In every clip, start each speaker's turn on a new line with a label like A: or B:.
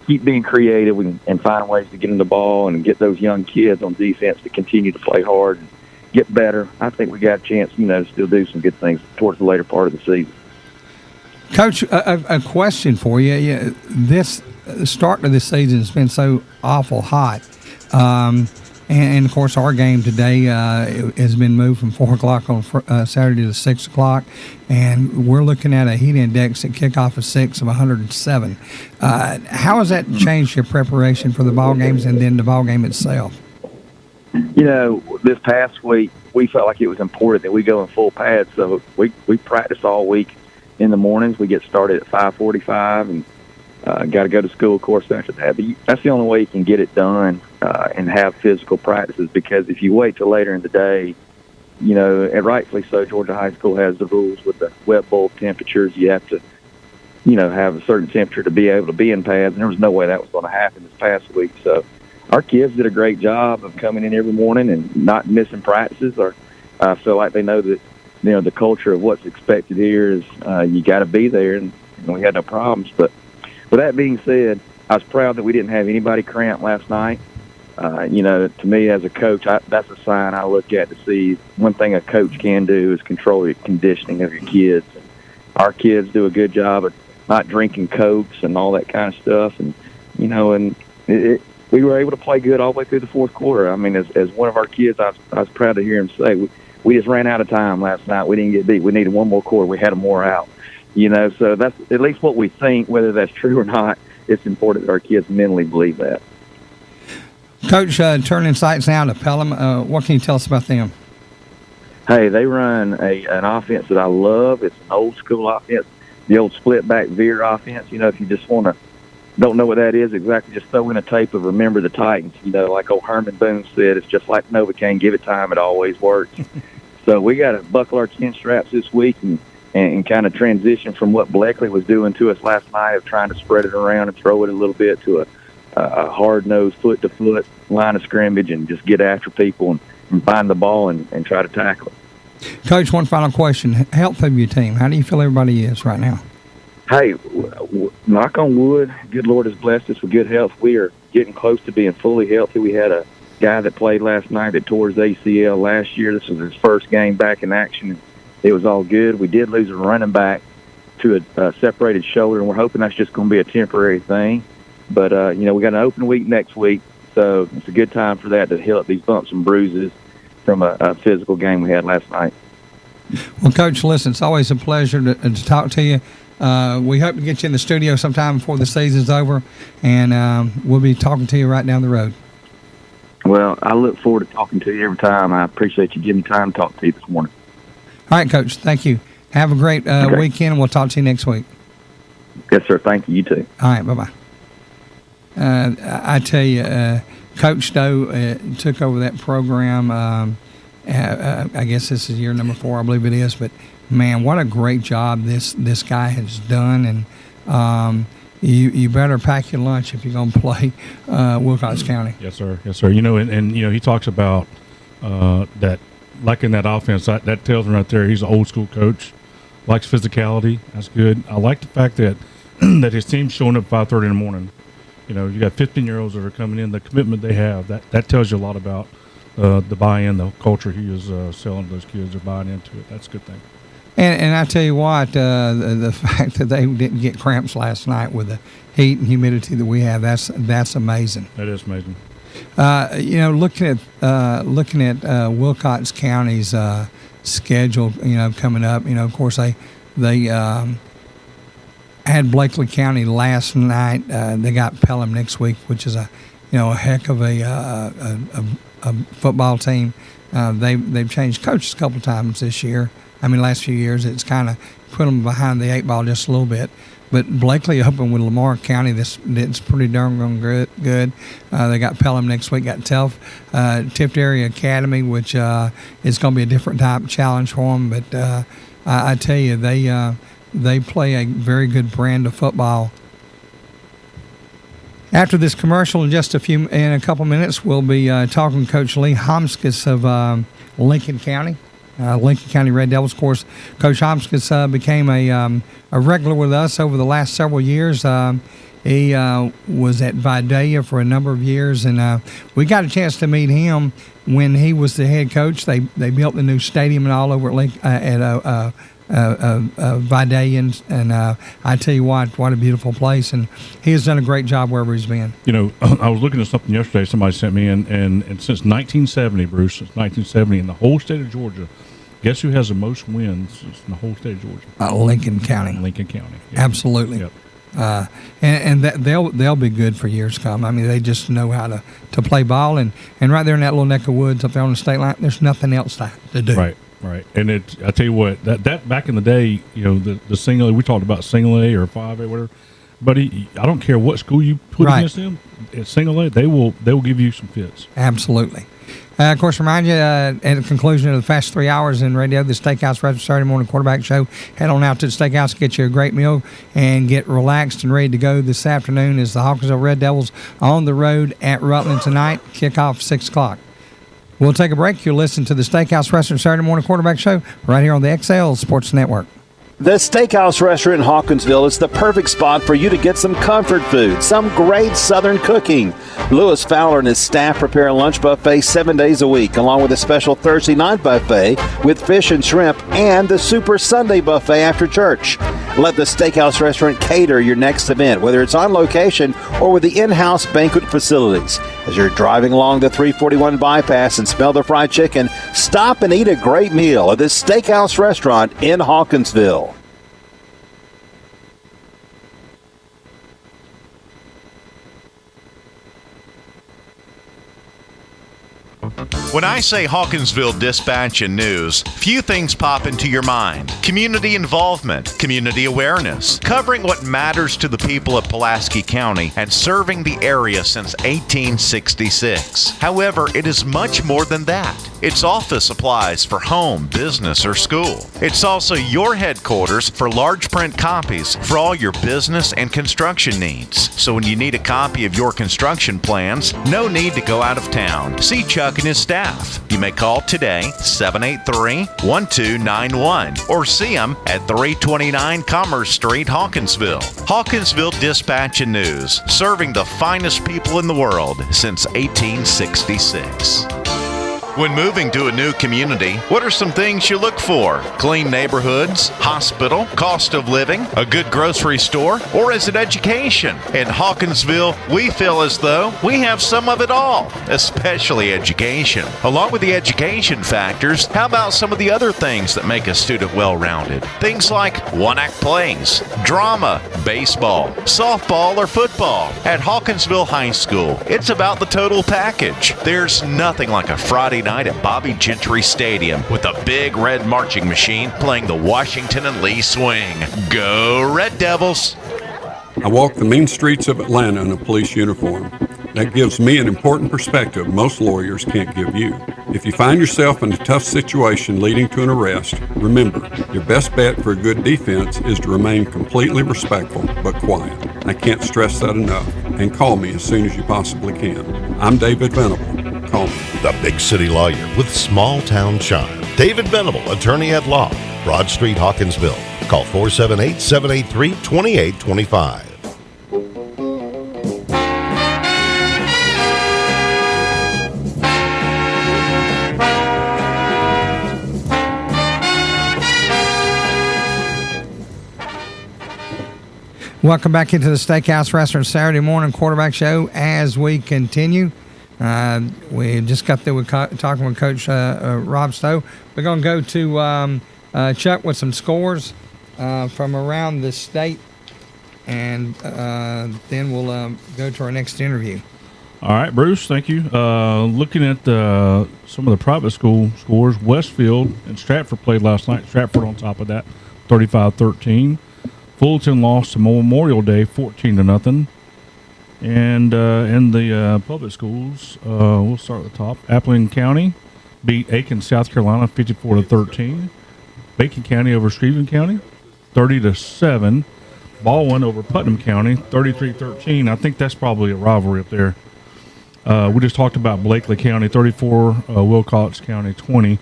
A: keep being creative and find ways to get in the ball and get those young kids on defense to continue to play hard and get better, I think we got a chance, to still do some good things towards the later part of the season.
B: Coach, a question for you. Yeah, this start of this season has been so awful hot. And, of course, our game today has been moved from 4 o'clock on Saturday to 6 o'clock, and we're looking at a heat index at kickoff of 6 of 107. How has that changed your preparation for the ball games and then the ball game itself?
A: This past week, we felt like it was important that we go in full pads, so we practice all week in the mornings. We get started at 5:45 and got to go to school, of course, after that. But that's the only way you can get it done and have physical practices, because if you wait till later in the day, and rightfully so, Georgia High School has the rules with the wet bulb temperatures. You have to, have a certain temperature to be able to be in pads, and there was no way that was going to happen this past week. So our kids did a great job of coming in every morning and not missing practices. Or I feel like they know that, the culture of what's expected here is you got to be there, and we had no problems. But with that being said, I was proud that we didn't have anybody cramp last night. To me as a coach, that's a sign I look at to see one thing a coach can do is control the conditioning of your kids. And our kids do a good job of not drinking Cokes and all that kind of stuff. And, we were able to play good all the way through the fourth quarter. I mean, as one of our kids, I was proud to hear him say, we just ran out of time last night. We didn't get beat. We needed one more quarter. We had them more out. So that's at least what we think. Whether that's true or not, it's important that our kids mentally believe that.
B: Coach, turning sights now to Pelham, what can you tell us about them?
A: Hey, they run an offense that I love. It's an old school offense, the old split back veer offense. If you just don't know what that is exactly, just throw in a tape of Remember the Titans. Like old Herman Boone said, it's just like Novocaine, give it time, it always works. So we got to buckle our chin straps this week and kind of transition from what Bleckley was doing to us last night of trying to spread it around and throw it a little bit to a hard-nosed, foot-to-foot line of scrimmage and just get after people and find the ball and try to tackle it.
B: Coach, one final question. Health of your team, how do you feel everybody is right now?
A: Hey, knock on wood, good Lord has blessed us with good health. We are getting close to being fully healthy. We had a guy that played last night that tore his ACL last year. This was his first game back in action. It was all good. We did lose a running back to a separated shoulder, and we're hoping that's just going to be a temporary thing. But, we got an open week next week, so it's a good time for that to heal up these bumps and bruises from a physical game we had last night.
B: Well, Coach, listen, it's always a pleasure to talk to you. We hope to get you in the studio sometime before the season's over, and we'll be talking to you right down the road.
A: Well, I look forward to talking to you every time. I appreciate you giving me time to talk to you this morning.
B: All right, Coach, thank you. Have a great weekend, and we'll talk to you next week.
A: Yes, sir. Thank you. You too.
B: All right, bye-bye. I tell you, Coach Stowe took over that program. I guess this is year number 4, I believe it is. But, man, what a great job this guy has done. And you better pack your lunch if you're going to play Wilcox County.
C: Yes, sir. Yes, sir. And he talks about that, like in that offense, that tells him right there he's an old school coach, likes physicality. That's good. I like the fact that that his team's showing up 5:30 in the morning. You got 15-year-olds that are coming in, the commitment they have. That tells you a lot about the buy-in, the culture he is selling to those kids. Are buying into it. That's a good thing.
B: And I tell you what, the fact that they didn't get cramps last night with the heat and humidity that we have, that's amazing.
C: That is amazing.
B: Looking at Wilcox County's schedule, coming up, of course they had Blakely County last night. They got Pelham next week, which is a heck of a football team. They've changed coaches a couple times this year. Last few years it's kind of put them behind the 8 ball just a little bit. But Blakely opened with Lamar County. It's pretty darn good. They got Pelham next week. Got Tift Area Academy, which is going to be a different type of challenge for them. But I tell you, they play a very good brand of football. After this commercial, in a couple minutes, we'll be talking to Coach Lee Homskis of Lincoln County. Lincoln County Red Devils. Of course, Coach Homskis became a regular with us over the last several years. He was at Vidalia for a number of years, and we got a chance to meet him when he was the head coach. They built the new stadium and all over at Vidalia, and I tell you what a beautiful place, and he has done a great job wherever he's been.
C: You know, I was looking at something yesterday somebody sent me, and since 1970, Bruce, since 1970, in the whole state of Georgia, guess who has the most wins in the whole state of Georgia?
B: Lincoln County.
C: Lincoln County. Yep.
B: Absolutely.
C: Yep.
B: And that they'll be good for years to come. I mean, they just know how to play ball, and right there in that little neck of woods up there on the state line, there's nothing else to do.
C: Right. And I tell you what, that back in the day, you know, the single A, we talked about single A or 5A, whatever. But I don't care what school you put against them, at single A, they will give you some fits.
B: Absolutely. Of course, remind you, at the conclusion of the Fast 3 Hours in radio, the Steakhouse Restaurant Saturday Morning Quarterback Show, head on out to the Steakhouse, get you a great meal, and get relaxed and ready to go this afternoon as the Hawkinsville Red Devils on the road at Rutland tonight, kickoff 6 o'clock. We'll take a break. You'll listen to the Steakhouse Restaurant Saturday Morning Quarterback Show right here on the XL Sports Network.
D: The Steakhouse Restaurant in Hawkinsville is the perfect spot for you to get some comfort food, some great Southern cooking. Lewis Fowler and his staff prepare a lunch buffet 7 days a week, along with a special Thursday night buffet with fish and shrimp and the Super Sunday buffet after church. Let the Steakhouse Restaurant cater your next event, whether it's on location or with the in-house banquet facilities. As you're driving along the 341 bypass and smell the fried chicken, stop and eat a great meal at the Steakhouse Restaurant in Hawkinsville.
E: When I say Hawkinsville Dispatch and News, few things pop into your mind. Community involvement, community awareness, covering what matters to the people of Pulaski County and serving the area since 1866. However, it is much more than that. Its office supplies for home, business, or school. It's also your headquarters for large print copies for all your business and construction needs. So when you need a copy of your construction plans, no need to go out of town. See Chuck and his staff. You may call today, 783-1291, or see them at 329 Commerce Street, Hawkinsville. Hawkinsville Dispatch and News, serving the finest people in the world since 1866. When moving to a new community, what are some things you look for? Clean neighborhoods, hospital, cost of living, a good grocery store, or is it education? In Hawkinsville, we feel as though we have some of it all, especially education. Along with the education factors, how about some of the other things that make a student well-rounded? Things like one-act plays, drama, baseball, softball, or football. At Hawkinsville High School, it's about the total package. There's nothing like a Friday night at Bobby Gentry Stadium with a big red marching machine playing the Washington and Lee Swing. Go Red Devils!
F: I walk the mean streets of Atlanta in a police uniform. That gives me an important perspective most lawyers can't give you. If you find yourself in a tough situation leading to an arrest, remember, your best bet for a good defense is to remain completely respectful but quiet. I can't stress that enough. And call me as soon as you possibly can. I'm David Venable. Call me.
G: The big city lawyer with small town charm. David Venable, attorney at law, Broad Street, Hawkinsville. Call 478-783-2825.
B: Welcome back into the Steakhouse Restaurant Saturday Morning Quarterback Show as we continue. We just got through with talking with Coach Rob Stowe. We're going to go to Chuck with some scores from around the state, and then we'll go to our next interview.
C: All right, Bruce, thank you. Looking at some of the private school scores, Westfield and Stratford played last night. Stratford on top of that, 35-13. Fulton lost to Memorial Day, 14-0. And in the public schools, we'll start at the top. Appleton County beat Aiken, South Carolina, 54-13. Bacon County over Stephen County, 30-7. Baldwin over Putnam County, 33-13. I think that's probably a rivalry up there. We just talked about Blakely County, 34. Wilcox County, 20.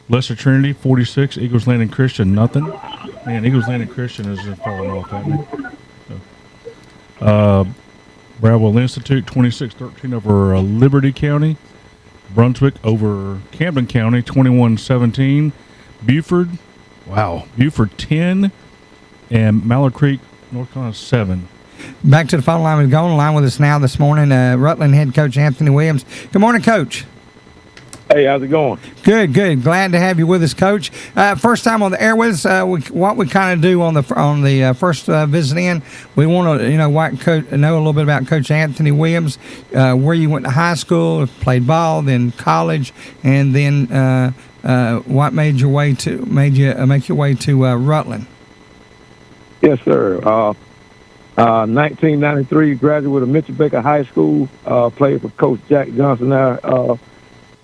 C: Lesser Trinity, 46. Eagles Landing Christian, nothing. Man, Eagles Landing Christian is falling off, hasn't it? Braswell Institute 26-13 over Liberty County. Brunswick over Camden County 21-17. Buford 10, and Mallard Creek, North Carolina 7.
B: Back to the phone line. We've gone on line with us now this morning, Rutland head coach Anthony Williams. Good morning, Coach.
H: Hey, how's it going?
B: Good. Glad to have you with us, Coach. First time on the air with us. What we kind of do on the first visit in, we want to know a little bit about Coach Anthony Williams, where you went to high school, played ball, then college, and then what made you make your way to Rutland.
H: Yes, sir. 1993, graduate of Mitchell Baker High School. Played for Coach Jack Johnson there.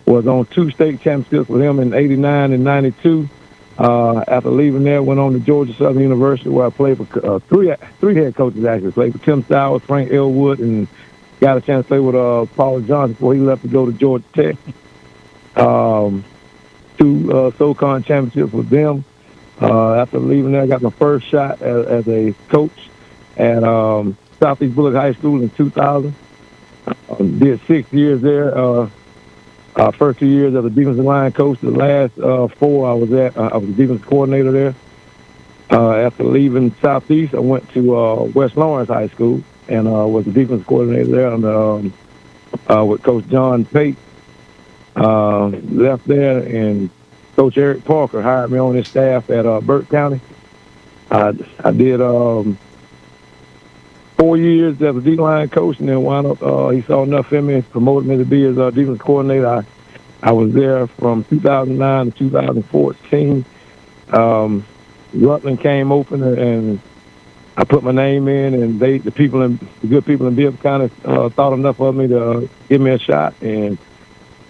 H: Was on 2 state championships with him in 89 and 92. After leaving there, went on to Georgia Southern University, where I played for three head coaches, actually. Played for Tim Stowers, Frank Elwood, and got a chance to play with Paul Johnson before he left to go to Georgia Tech. 2 SoCon championships with them. After leaving there, I got my first shot as a coach at Southeast Bullock High School in 2000. Did 6 years there. First 2 years as a defensive line coach. The last 4 I was a defensive coordinator there. After leaving Southeast, I went to West Lawrence High School and was a defensive coordinator there with Coach John Pate. Left there, and Coach Eric Parker hired me on his staff at Burke County. I did 4 years as a D-line coach, and then wound up, he saw enough in me, promoted me to be his defense coordinator. I was there from 2009 to 2014. Rutland came open, and I put my name in, and the good people in Bibb kind of thought enough of me to give me a shot, and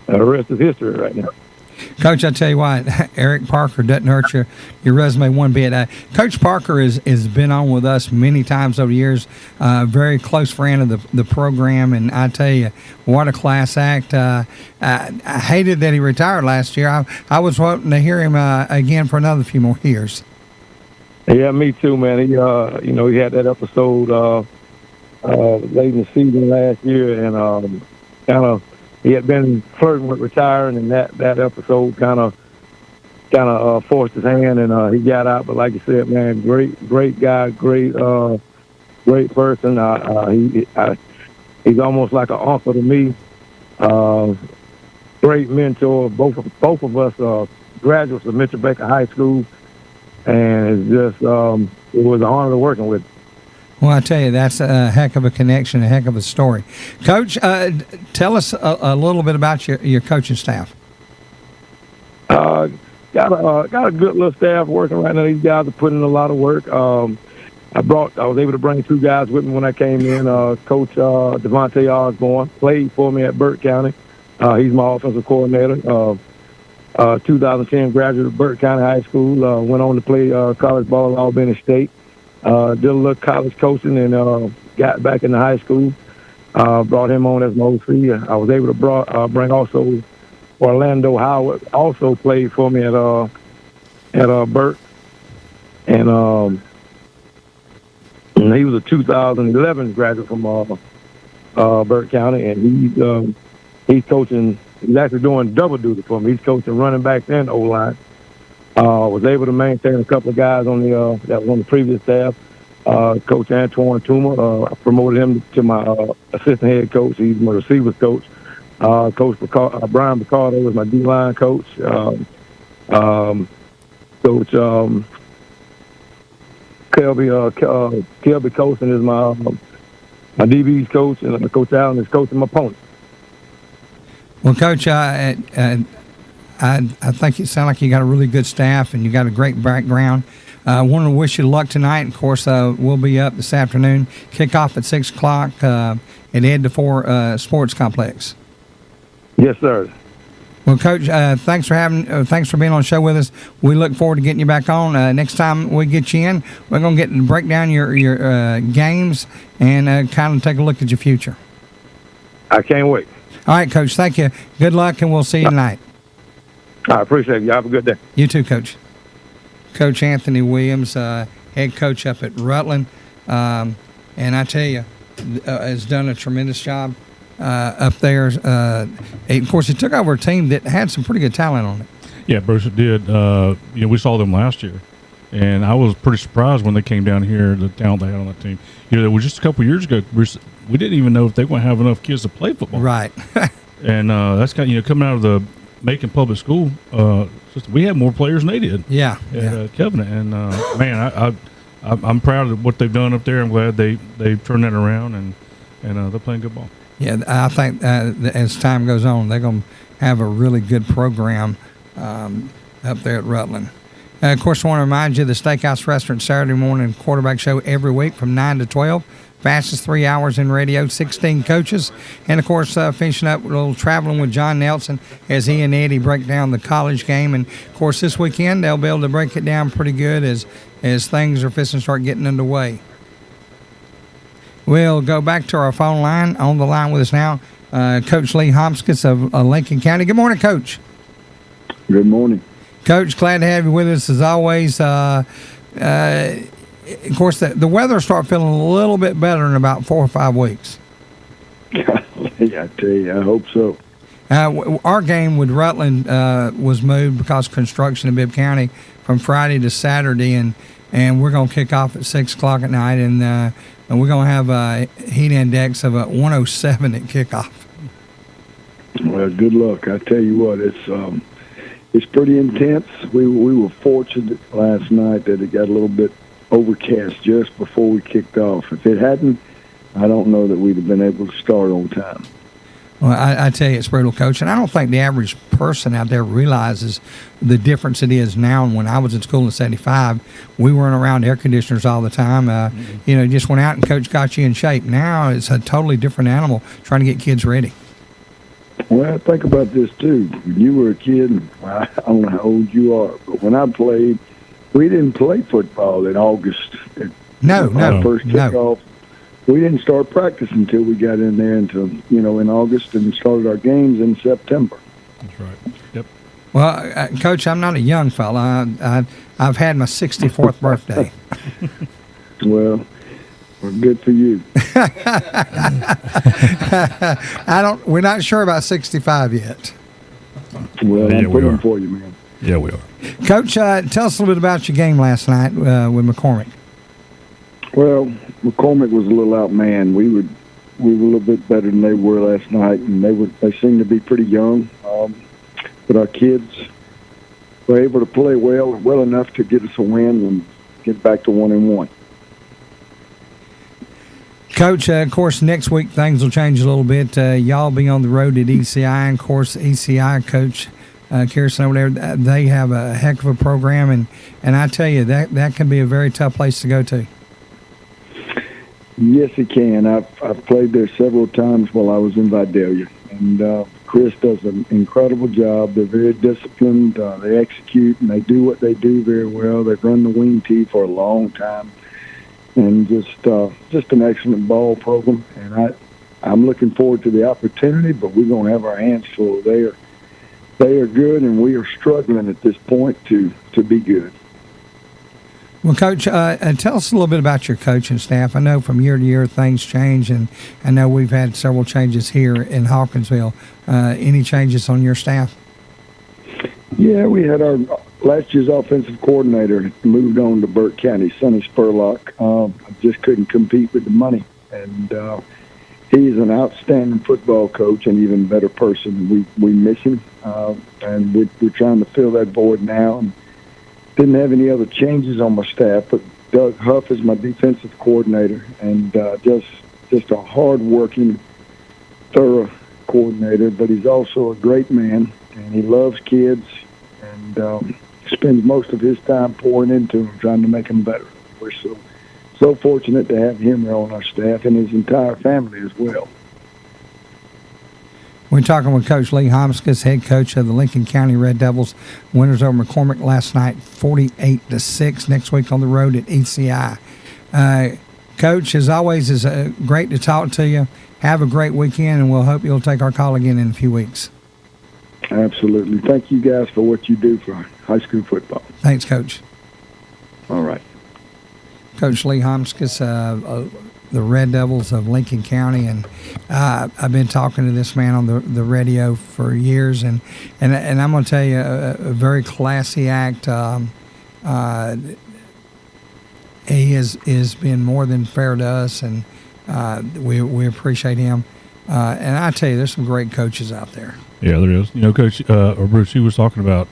H: the rest is history right now.
B: Coach, I tell you what, Eric Parker doesn't hurt your resume one bit. Coach Parker has been on with us many times over the years, very close friend of the program, and I tell you, what a class act. I hated that he retired last year. I was hoping to hear him again for another few more years.
H: Yeah, me too, man. He had that episode late in the season last year, and kind of. He had been flirting with retiring, and that episode kind of forced his hand, and he got out. But like you said, man, great guy, great person. He's almost like an uncle to me. Great mentor. Both of us graduates of Mitchell Baker High School, and it's just it was an honor working with him.
B: Well, I tell you, that's a heck of a connection, a heck of a story. Coach, tell us a little bit about your coaching staff.
H: Got a good little staff working right now. These guys are putting in a lot of work. I was able to bring 2 guys with me when I came in. Coach Devontae Osborne played for me at Burke County. He's my offensive coordinator. 2010 graduate of Burke County High School. Went on to play college ball at Albany State. Did a little college coaching and got back into high school. Brought him on as my OC. I was able to bring also Orlando Howard, also played for me at Burke, and he was a 2011 graduate from Burke County, and he's coaching. He's actually doing double duty for me. He's coaching running back and O-line. Was able to maintain a couple of guys on that was on the previous staff. Coach Antoine Tuma, I promoted him to my assistant head coach. He's my receivers coach. Coach Brian Picardo was my D-line coach. Coach Kelby Colson is my DB's coach, and Coach Allen is coaching my opponent.
B: Well, Coach, I think you sound like you got a really good staff and you got a great background. I want to wish you luck tonight. Of course, we'll be up this afternoon. Kickoff at 6 o'clock at Ed DeFore Sports Complex.
H: Yes, sir.
B: Well, Coach, thanks for being on the show with us. We look forward to getting you back on. Next time we get you in, we're going to break down your games and kind of take a look at your future.
H: I can't wait.
B: All right, Coach. Thank you. Good luck, and we'll see you tonight.
H: I appreciate it. You have a good day.
B: You too, Coach. Coach Anthony Williams, head coach up at Rutland. and I tell you, has done a tremendous job up there. Of course, he took over a team that had some pretty good talent on it.
C: Yeah, Bruce, it did. We saw them last year, and I was pretty surprised when they came down here, the talent they had on that team. It was just a couple of years ago, Bruce, we didn't even know if they were going to have enough kids to play football.
B: Right.
C: And that's kind of, coming out of the Macon Public School system, we had more players than they did.
B: Yeah.
C: At Covenant. And, man, I'm proud of what they've done up there. I'm glad they turned that around, and they're playing good ball.
B: Yeah, I think as time goes on, they're going to have a really good program up there at Rutland. Of course, I want to remind you the Steakhouse Restaurant Saturday morning quarterback show every week from 9 to 12. Fastest 3 hours in radio, 16 coaches. And, of course, finishing up with a little traveling with John Nelson as he and Eddie break down the college game. And, of course, this weekend they'll be able to break it down pretty good as things are fixing to start getting underway. We'll go back to our phone line. On the line with us now, Coach Lee Homskis of Lincoln County. Good morning, Coach.
H: Good morning.
B: Coach, glad to have you with us as always. Of course, the weather will start feeling a little bit better in about 4 or 5 weeks.
H: Yeah, I tell you, I hope so.
B: Our game with Rutland was moved because of construction in Bibb County from Friday to Saturday, and we're going to kick off at 6 o'clock at night, and we're going to have a heat index of 107 at kickoff.
H: Well, good luck. I tell you what, it's pretty intense. We were fortunate last night that it got a little bit overcast just before we kicked off. If it hadn't, I don't know that we'd have been able to start on time.
B: Well, I tell you, it's brutal, Coach, and I don't think the average person out there realizes the difference it is now. And when I was in school in '75, we weren't around air conditioners all the time. Just went out and Coach got you in shape. Now it's a totally different animal trying to get kids ready.
H: Well, think about this, too. When you were a kid, and I don't know how old you are, but when I played, we didn't play football in August.
B: No.
H: First kickoff. We didn't start practice until we got in there in August and started our games in September.
C: That's right. Yep.
B: Well, Coach, I'm not a young fella. I've had my 64th birthday.
H: Well, good for you.
B: We're not sure about 65 yet.
H: Well, I'm pulling for you, man.
C: Yeah, we are.
B: Coach, tell us a little bit about your game last night with McCormick.
H: Well, McCormick was a little outmanned. We were a little bit better than they were last night, and they seemed to be pretty young. But our kids were able to play well enough to get us a win and get back to 1-1.
B: Coach, of course, next week things will change a little bit. Y'all be on the road at ECI, and of course, ECI Coach Kirsten over there, they have a heck of a program, and I tell you, that can be a very tough place to go to.
H: Yes, it can. I've played there several times while I was in Vidalia, and Chris does an incredible job. They're very disciplined. They execute, and they do what they do very well. They've run the wing tee for a long time, and just an excellent ball program. And I'm looking forward to the opportunity, but we're going to have our hands full. They are good, and we are struggling at this point to be good.
B: Well, Coach, tell us a little bit about your coaching staff. I know from year to year things change, and I know we've had several changes here in Hawkinsville. Any changes on your staff?
H: Yeah, we had our last year's offensive coordinator moved on to Burke County, Sonny Spurlock. I just couldn't compete with the money, and he's an outstanding football coach and even better person. We miss him, and we're trying to fill that void now. And didn't have any other changes on my staff, but Doug Huff is my defensive coordinator, and just a hard-working, thorough coordinator. But he's also a great man, and he loves kids, and spends most of his time pouring into them, trying to make them better. We're so fortunate to have him on our staff and his entire family as well.
B: We're talking with Coach Lee Homskis, head coach of the Lincoln County Red Devils. Winners over McCormick last night, 48-6. Next week on the road at ECI. Coach, as always, is great to talk to you. Have a great weekend, and we'll hope you'll take our call again in a few weeks.
H: Absolutely. Thank you guys for what you do for high school football.
B: Thanks, Coach.
H: All right.
B: Coach Lee Homskis, Red Devils of Lincoln County, and I've been talking to this man on the radio for years, and I'm going to tell you, a very classy act. He has been more than fair to us, and we appreciate him. And I tell you, there's some great coaches out there.
C: Yeah, there is. Coach or Bruce, he was talking about,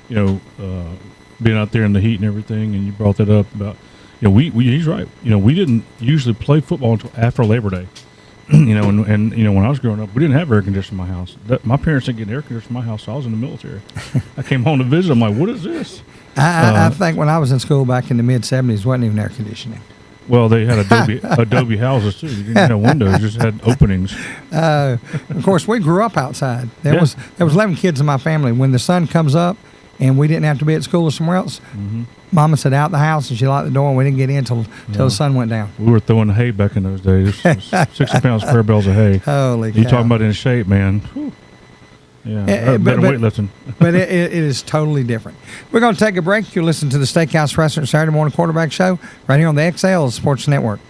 C: being out there in the heat and everything, and you brought that up about, he's right. We didn't usually play football until after Labor Day. And when I was growing up, we didn't have air conditioning in my house. My parents didn't get air conditioning in my house, so I was in the military. I came home to visit. I'm like, what is this?
B: I think when I was in school back in the mid-'70s, wasn't even air conditioning.
C: Well, they had Adobe houses too. You didn't have windows; just had openings.
B: Of course, we grew up outside. There was 11 kids in my family. When the sun comes up, and we didn't have to be at school or somewhere else, Mama said out the house, and she locked the door, and we didn't get in till the sun went down.
C: We were throwing hay back in those days. 60 pounds square bales of hay.
B: Holy cow!
C: You talking about in shape, man? Whew. Yeah, better weightlifting.
B: But it is totally different. We're going to take a break. You're listening to the Steakhouse Restaurant Saturday Morning Quarterback Show right here on the XL Sports Network.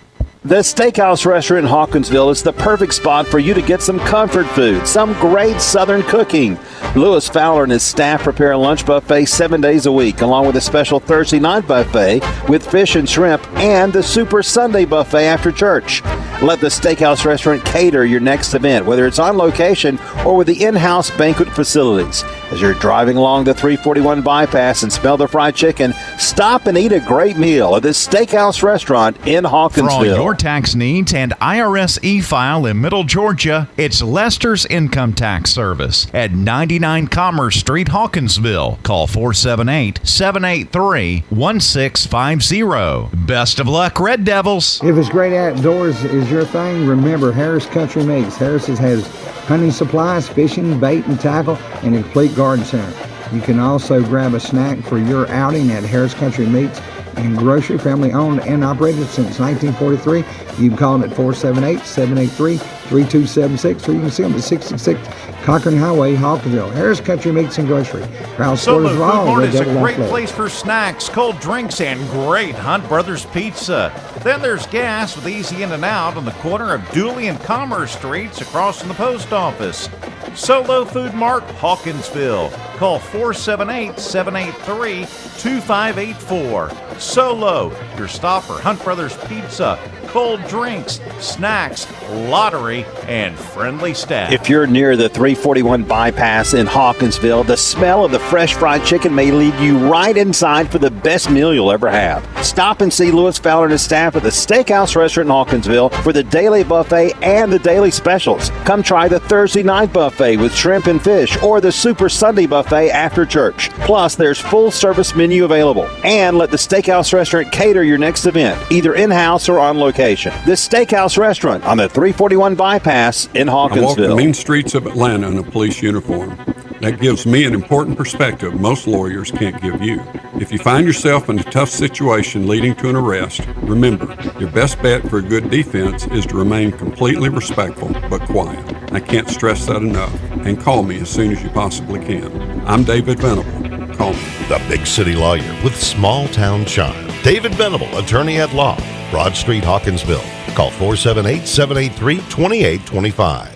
D: The Steakhouse Restaurant in Hawkinsville is the perfect spot for you to get some comfort food, some great Southern cooking. Lewis Fowler and his staff prepare a lunch buffet 7 days a week, along with a special Thursday night buffet with fish and shrimp and the Super Sunday buffet after church. Let the Steakhouse Restaurant cater your next event, whether it's on location or with the in-house banquet facilities. As you're driving along the 341 bypass and smell the fried chicken, stop and eat a great meal at the Steakhouse Restaurant in Hawkinsville.
E: For all your tax needs and IRS e-file in Middle Georgia, it's Lester's Income Tax Service at 99 Commerce Street, Hawkinsville. Call 478-783-1650. Best of luck, Red Devils.
I: If it's great outdoors is your thing, remember Harris Country Meats. Harris has hunting supplies, fishing, bait and tackle, and a complete garden center. You can also grab a snack for your outing at Harris Country Meats and Grocery, family owned and operated since 1943. You can call them at 478-783-3276, or you can see them at 66 Cochran Highway, Hawkinsville. Harris Country Meats and Grocery. Proud
J: Solo
I: supporters
J: Food
I: of all
J: Mart
I: Red
J: is a
I: Devil
J: great
I: Athletics.
J: place for snacks, cold drinks, and great Hunt Brothers Pizza. Then there's gas with easy in and out on the corner of Dooley and Commerce Streets across from the post office. Solo Food Mart, Hawkinsville. Call 478-783-2584. Solo, your stop for Hunt Brothers Pizza, cold drinks, snacks, lottery, and friendly staff.
D: If you're near the 341 bypass in Hawkinsville, the smell of the fresh fried chicken may lead you right inside for the best meal you'll ever have. Stop and see Lewis Fowler and his staff at the Steakhouse Restaurant in Hawkinsville for the daily buffet and the daily specials. Come try the Thursday night buffet with shrimp and fish, or the Super Sunday buffet after church. Plus, there's full service menu available. And let the Steakhouse Restaurant cater your next event, either in-house or on location. The Steakhouse Restaurant on the 341 bypass in
F: I walk the
D: Hawkinsville.
F: mean streets of Atlanta in a police uniform. That gives me an important perspective most lawyers can't give you. If you find yourself in a tough situation leading to an arrest, remember, your best bet for a good defense is to remain completely respectful but quiet. I can't stress that enough. And call me as soon as you possibly can. I'm David Venable. Call me.
G: The big city lawyer with small town charm. David Venable, attorney at law. Broad Street, Hawkinsville. Call 478-783-2825.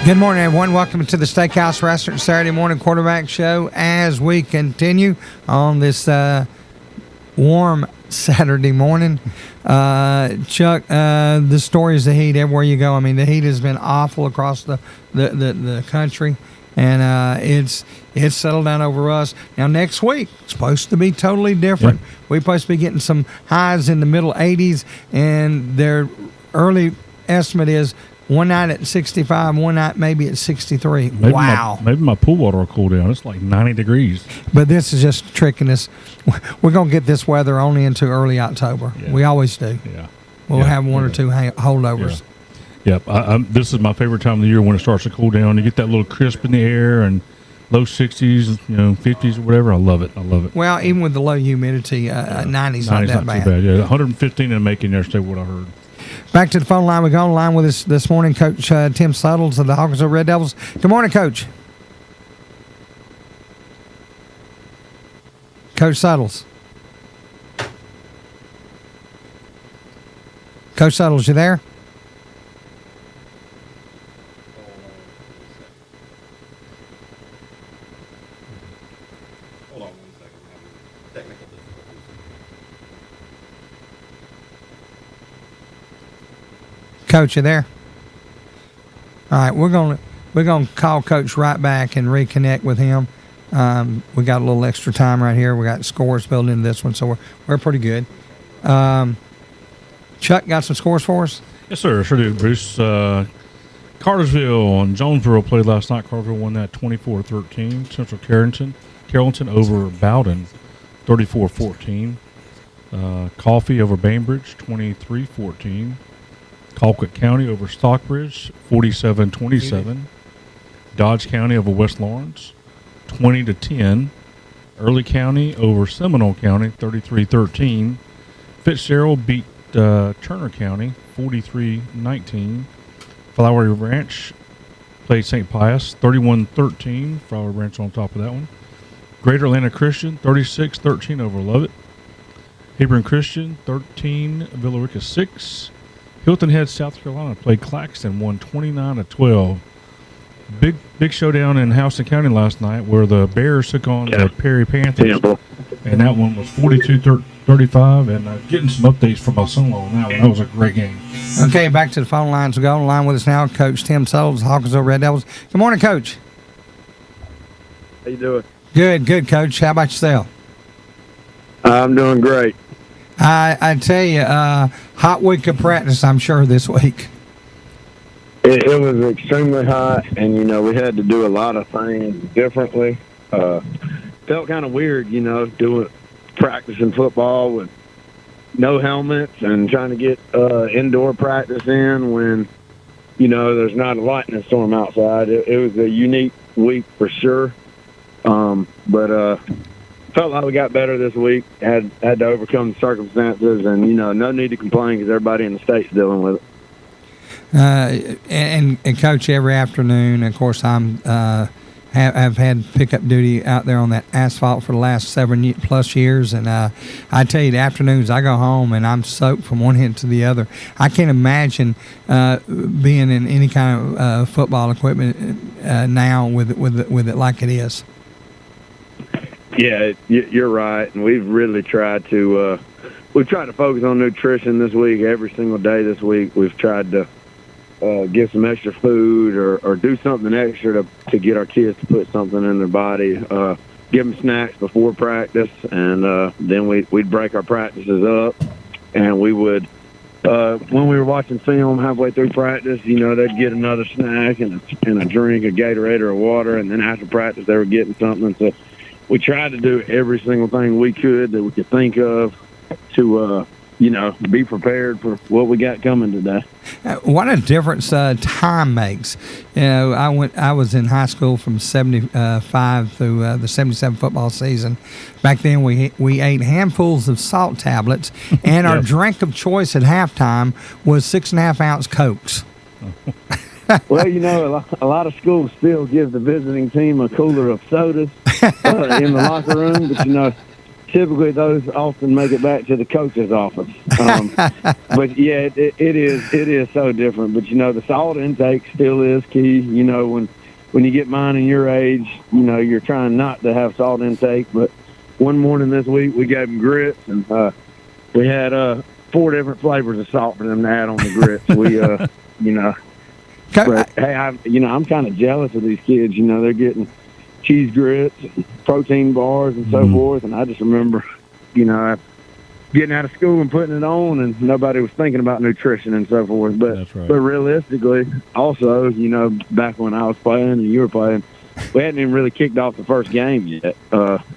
B: Good morning, everyone. Welcome to the Steakhouse Restaurant Saturday Morning Quarterback Show as we continue on this warm Saturday morning. Chuck, the stories of heat everywhere you go. I mean, the heat has been awful across the country, and it's settled down over us. Now, next week, it's supposed to be totally different.
C: Yeah.
B: We're supposed to be getting some highs in the middle 80s, and their early estimate is one night at 65, one night maybe at 63. Wow.
C: Maybe my pool water will cool down. It's like 90 degrees.
B: But this is just tricking us. We're going to get this weather only into early October.
C: Yeah.
B: We always do.
C: Yeah.
B: We'll have one or two holdovers.
C: Yep. This is my favorite time of the year when it starts to cool down. You get that little crisp in the air and low 60s, 50s or whatever. I love it.
B: Well, even with the low humidity, 90's not that bad.
C: Too bad. Yeah, 115 in Macon yesterday, what I heard.
B: Back to the phone line. We go on line with us this morning, Coach Tim Suttles of the Hawkinsville Red Devils. Good morning, Coach. Coach Suttles. Coach Suttles, you there?
F: Hold on 1 second. Technical difficulties.
B: Coach, you there? All right, we're gonna call Coach right back and reconnect with him. We got a little extra time right here. We got scores built into this one, so we're pretty good. Chuck, got some scores for us?
C: Yes, sir. Sure do, Bruce. Cartersville and Jonesboro played last night. Cartersville won that 24-13. Central Carrollton over Bowden, 34-14. Coffee over Bainbridge, 23-14. Colquitt County over Stockbridge, 47-27. Dodge County over West Lawrence, 20-10. Early County over Seminole County, 33-13. Fitzgerald beat Turner County, 43-19. Flowery Ranch played St. Pius, 31-13. Flowery Ranch on top of that one. Greater Atlanta Christian, 36-13 over Lovett. Hebron Christian, 13. Villa Rica 6. Hilton Head, South Carolina played Claxton, won 29-12. Big showdown in Houston County last night where the Bears took on the Perry Panthers, and that one was 42-35. And getting some updates from my son-in-law on that one. That was a great game.
B: Okay, back to the phone lines. We go on line with us now, Coach Tim Suttles, Hawkinsville Red Devils. Good morning, Coach.
H: How you doing?
B: Good, Coach. How about yourself?
H: I'm doing great.
B: I tell you, hot week of practice, I'm sure, this week.
H: It was extremely hot, and, we had to do a lot of things differently. Felt kind of weird, practicing football with no helmets and trying to get indoor practice in when, there's not a lightning storm outside. It was a unique week for sure. But felt like we got better this week. Had to overcome the circumstances, and no need to complain because everybody in the state's dealing with it.
B: And Coach, every afternoon, of course, have had pickup duty out there on that asphalt for the last 7+ years, and I tell you, the afternoons I go home and I'm soaked from one end to the other. I can't imagine being in any kind of football equipment now with it like it is.
H: Yeah, you're right, and we've really tried to focus on nutrition this week. Every single day this week, we've tried to give some extra food or do something extra to get our kids to put something in their body. Give them snacks before practice, and then we'd break our practices up, and we would. When we were watching film halfway through practice, they'd get another snack and a drink, a Gatorade or a water, and then after practice they were getting something. So we tried to do every single thing we could that we could think of to, be prepared for what we got coming today.
B: What a difference time makes. I was in high school from 75 through the 77 football season. Back then we ate handfuls of salt tablets, and our drink of choice at halftime was 6.5-ounce Cokes.
H: Well, a lot of schools still give the visiting team a cooler of sodas in the locker room, but typically those often make it back to the coach's office. But yeah, it is so different. But the salt intake still is key. When you get mine and your age, you're trying not to have salt intake. But one morning this week we gave them grits, and we had 4 different flavors of salt for them to add on the grits. But hey, I'm kind of jealous of these kids. They're getting cheese grits, protein bars, and so forth. And I just remember, getting out of school and putting it on, and nobody was thinking about nutrition and so forth. But
C: That's right.
H: But realistically, also, back when I was playing and you were playing, we hadn't even really kicked off the first game yet.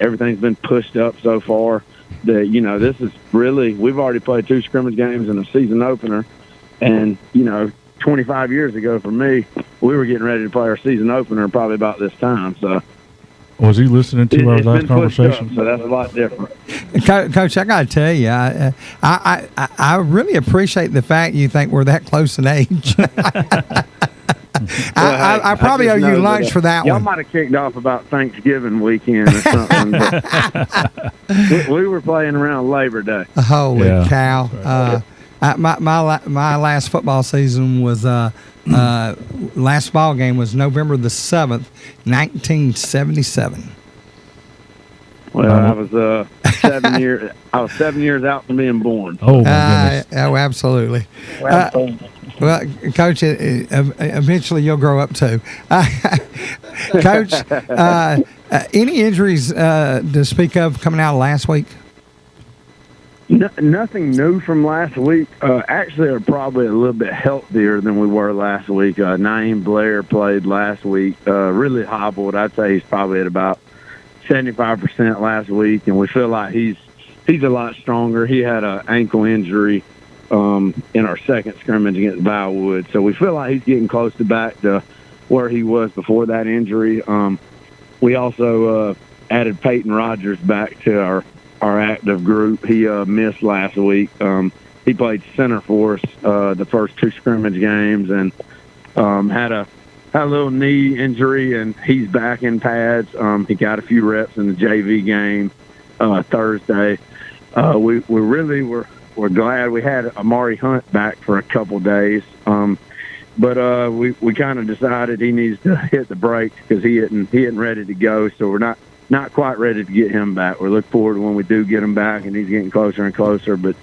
H: Everything's been pushed up so far that this is really, we've already played 2 scrimmage games and a season opener, and 25 years ago for me, we were getting ready to play our season opener probably about this time. So
C: Was he listening to our last conversation?
A: So that's a lot different.
B: Coach, I got to tell you, I really appreciate the fact you think we're that close in age. I probably owe you lunch for that
A: y'all
B: one.
A: Y'all might have kicked off about Thanksgiving weekend or something. But we were playing around Labor Day.
B: Holy cow. My last football season was last ball game was November the 7th, 1977.
A: Well, I was 7 years. I was 7 years out from being born.
C: Oh my goodness!
B: Oh, absolutely. Well, Coach, eventually you'll grow up too. Coach, any injuries to speak of coming out of last week?
A: Nothing new from last week. Actually, they're probably a little bit healthier than we were last week. Naeem Blair played last week. Really hobbled. I'd say he's probably at about 75% last week, and we feel like he's a lot stronger. He had an ankle injury in our second scrimmage against Vilewood, so we feel like he's getting close to back to where he was before that injury. We also added Peyton Rogers back to our active group. He missed last week. He played center for us the first two scrimmage games, and had a little knee injury, and he's back in pads. He got a few reps in the JV game Thursday. We really were glad we had Amari Hunt back for a couple days, but we kind of decided he needs to hit the brakes because he isn't ready to go. So we're not quite ready to get him back. We look forward to when we do get him back, and he's getting closer and closer, but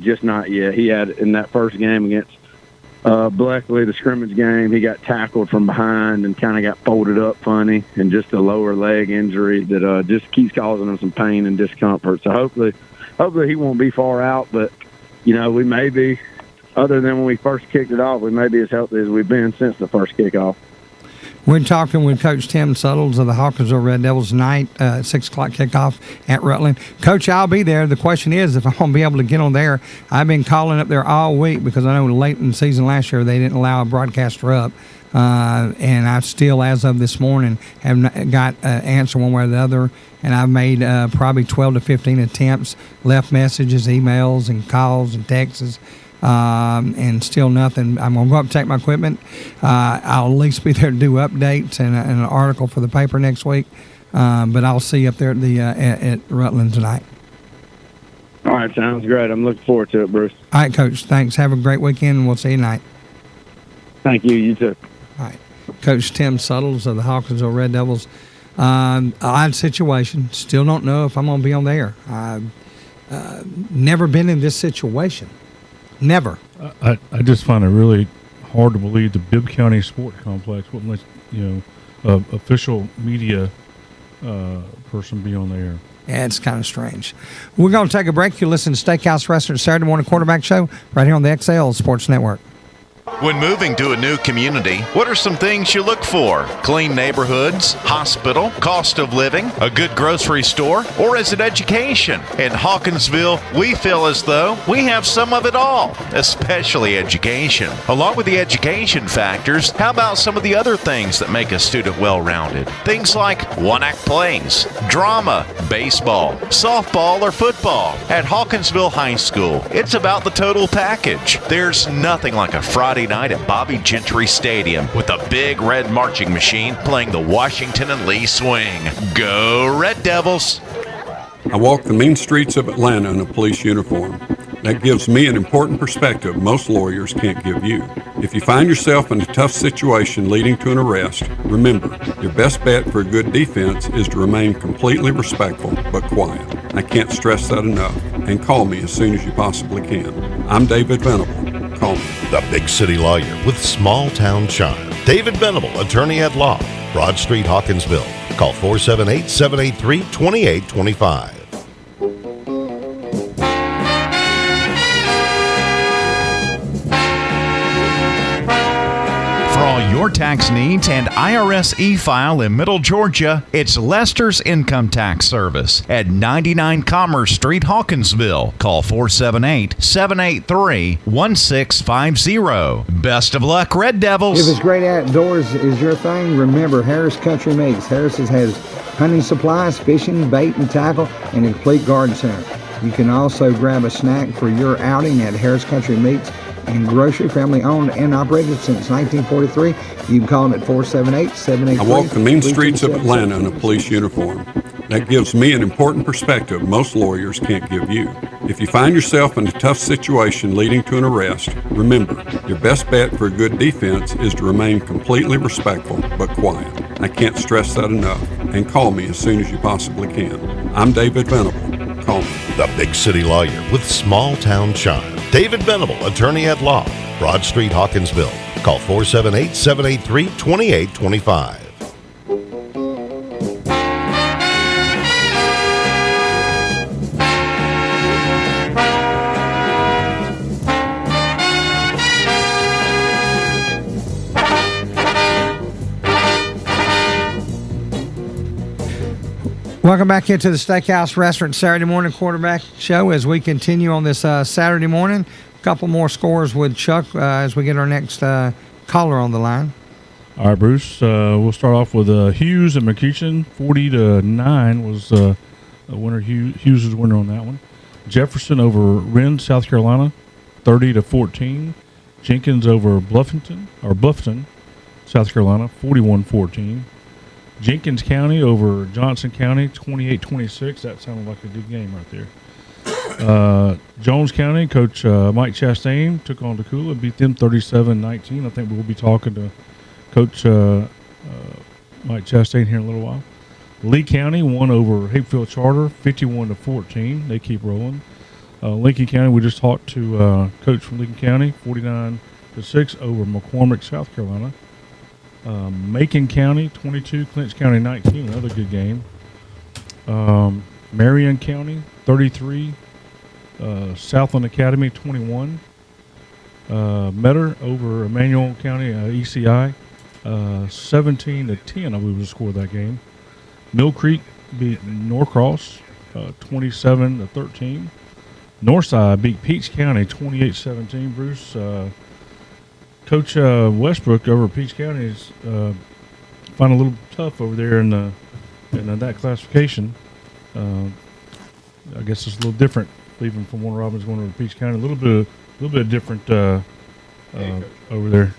A: just not yet. He had in that first game against Bleckley, the scrimmage game, he got tackled from behind and kind of got folded up funny, and just a lower leg injury that just keeps causing him some pain and discomfort. So hopefully he won't be far out, but we may be, other than when we first kicked it off, we may be as healthy as we've been since the first kickoff.
B: We're talking with Coach Tim Suttles of the Hawkinsville Red Devils tonight, 6 o'clock kickoff at Rutland. Coach, I'll be there. The question is if I'm going to be able to get on there. I've been calling up there all week because I know late in the season last year they didn't allow a broadcaster up. And I still, as of this morning, have not got an answer one way or the other. And I've made probably 12 to 15 attempts, left messages, emails, and calls and texts. And still nothing. I'm going to go up and take my equipment. I'll at least be there to do updates and an article for the paper next week. But I'll see you up there at Rutland tonight.
A: All right, sounds great. I'm looking forward to it, Bruce.
B: All right, Coach. Thanks. Have a great weekend, and we'll see you tonight.
A: Thank you. You too.
B: All right. Coach Tim Suttles of the Hawkinsville Red Devils. Odd situation. Still don't know if I'm going to be on there. I've never been in this situation. Never.
C: I just find it really hard to believe the Bibb County Sport Complex wouldn't let official media person be on the air.
B: Yeah, it's kind of strange. We're going to take a break. You listen to Steakhouse Restaurant Saturday Morning Quarterback Show right here on the XL Sports Network.
E: When moving to a new community, what are some things you look for? Clean neighborhoods, hospital, cost of living, a good grocery store, or is it education? In Hawkinsville, we feel as though we have some of it all, especially education. Along with the education factors, how about some of the other things that make a student well-rounded? Things like one-act plays, drama, baseball, softball, or football. At Hawkinsville High School, it's about the total package. There's nothing like a Friday night at Bobby Gentry Stadium with a big red marching machine playing the Washington and Lee Swing. Go Red Devils!
F: I walk the mean streets of Atlanta in a police uniform. That gives me an important perspective most lawyers can't give you. If you find yourself in a tough situation leading to an arrest, remember, your best bet for a good defense is to remain completely respectful but quiet. I can't stress that enough, and call me as soon as you possibly can. I'm David Venable. Call me.
G: The big city lawyer with small town charm. David Venable, attorney at law, Broad Street, Hawkinsville. Call 478-783-2825.
E: all your tax needs and IRS e-file in Middle Georgia, it's Lester's Income Tax Service at 99 Commerce Street, Hawkinsville. Call 478-783-1650. Best of luck, Red Devils.
I: If it's great outdoors is your thing, remember Harris Country Meats. Harris has hunting supplies, fishing, bait and tackle, and a complete garden center. You can also grab a snack for your outing at Harris Country Meats and Grocery, family owned and operated since 1943. You can call them at 478-783.
F: I walk the mean streets of Atlanta in a police uniform. That gives me an important perspective most lawyers can't give you. If you find yourself in a tough situation leading to an arrest, remember, your best bet for a good defense is to remain completely respectful but quiet. I can't stress that enough. And call me as soon as you possibly can. I'm David Venable. Call me.
G: The big city lawyer with small town charm. David Venable, attorney at law. Broad Street, Hawkinsville. Call 478-783-2825.
B: Welcome back into the Steakhouse Restaurant Saturday Morning Quarterback Show as we continue on this Saturday morning. A couple more scores with Chuck as we get our next caller on the line.
C: All right, Bruce. We'll start off with Hughes and McEachin. 40-9 was a winner. Hughes was winner on that one. Jefferson over Wren, South Carolina, 30-14. Jenkins over Bluffton, South Carolina, 41-14. Jenkins County over Johnson County, 28-26. That sounded like a good game right there. Jones County, Coach Mike Chastain took on Decula, beat them 37-19. I think we'll be talking to Coach Mike Chastain here in a little while. Lee County won over Hapeville Charter, 51-14. They keep rolling. Lincoln County, we just talked to Coach from Lincoln County, 49-6 over McCormick, South Carolina. Macon County 22, Clinch County 19, another good game. Marion County 33, Southland Academy 21. Metter over Emmanuel County ECI 17-10, I believe was the score of that game. Mill Creek beat Norcross 27-13. Northside beat Peach County 28-17. Bruce, Coach Westbrook over at Peach County is finding a little tough over there in that classification. I guess it's a little different leaving from Warner Robins going over to Peach County. A little bit different over there.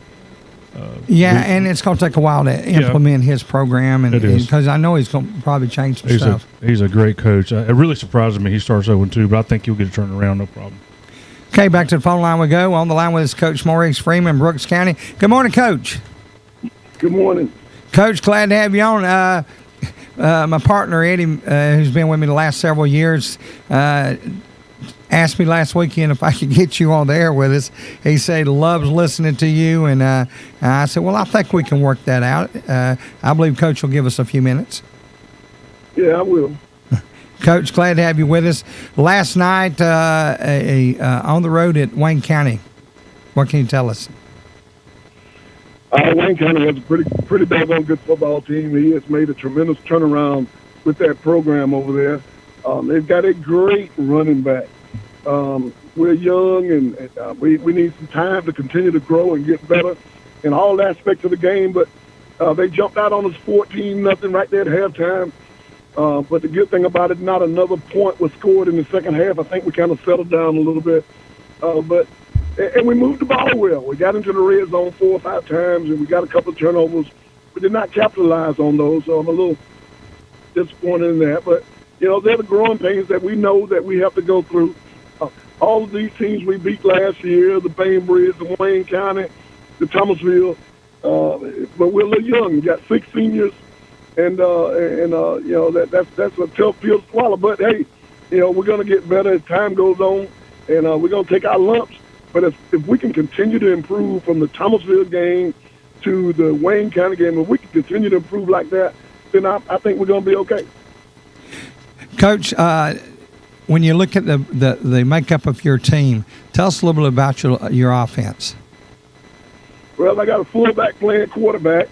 B: And it's going to take a while to implement his program, and because I know he's going to probably change some stuff.
C: He's a great coach. It really surprises me he starts 0-2, but I think he'll get it turned around, no problem.
B: Okay, back to the phone line we go. On the line with us, Coach Maurice Freeman, Brooks County. Good morning, Coach.
H: Good morning.
B: Coach, glad to have you on. My partner, Eddie, who's been with me the last several years, asked me last weekend if I could get you on the air with us. He said he loves listening to you, and I said, well, I think we can work that out. I believe Coach will give us a few minutes.
H: Yeah, I will.
B: Coach, glad to have you with us. Last night on the road at Wayne County, what can you tell us?
H: Wayne County has a pretty daggone good football team. He has made a tremendous turnaround with that program over there. They've got a great running back. We're young, and we need some time to continue to grow and get better in all aspects of the game. But they jumped out on us 14-0 right there at halftime. But the good thing about it, not another point was scored in the second half. I think we kind of settled down a little bit. And we moved the ball well. We got into the red zone 4 or 5 times, and we got a couple of turnovers. We did not capitalize on those, so I'm a little disappointed in that. But, they're the growing pains that we know that we have to go through. All of these teams we beat last year, the Bainbridge, the Wayne County, the Thomasville, but we're a little young. We got 6 seniors. And that's a tough pill to swallow. But, hey, we're going to get better as time goes on, and we're going to take our lumps. But if we can continue to improve from the Thomasville game to the Wayne County game, if we can continue to improve like that, then I think we're going to be okay.
B: Coach, when you look at the makeup of your team, tell us a little bit about your offense.
H: Well, I got a fullback playing quarterback.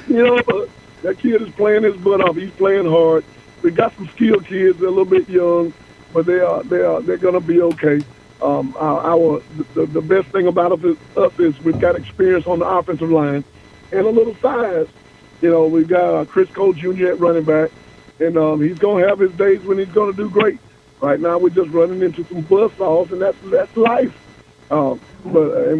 H: That kid is playing his butt off. He's playing hard. We got some skilled kids. They're a little bit young, but they're gonna be okay. The best thing about us is we've got experience on the offensive line and a little size. We've got Chris Cole Jr. at running back, and he's gonna have his days when he's gonna do great. Right now, we're just running into some buzzsaws, and that's life. And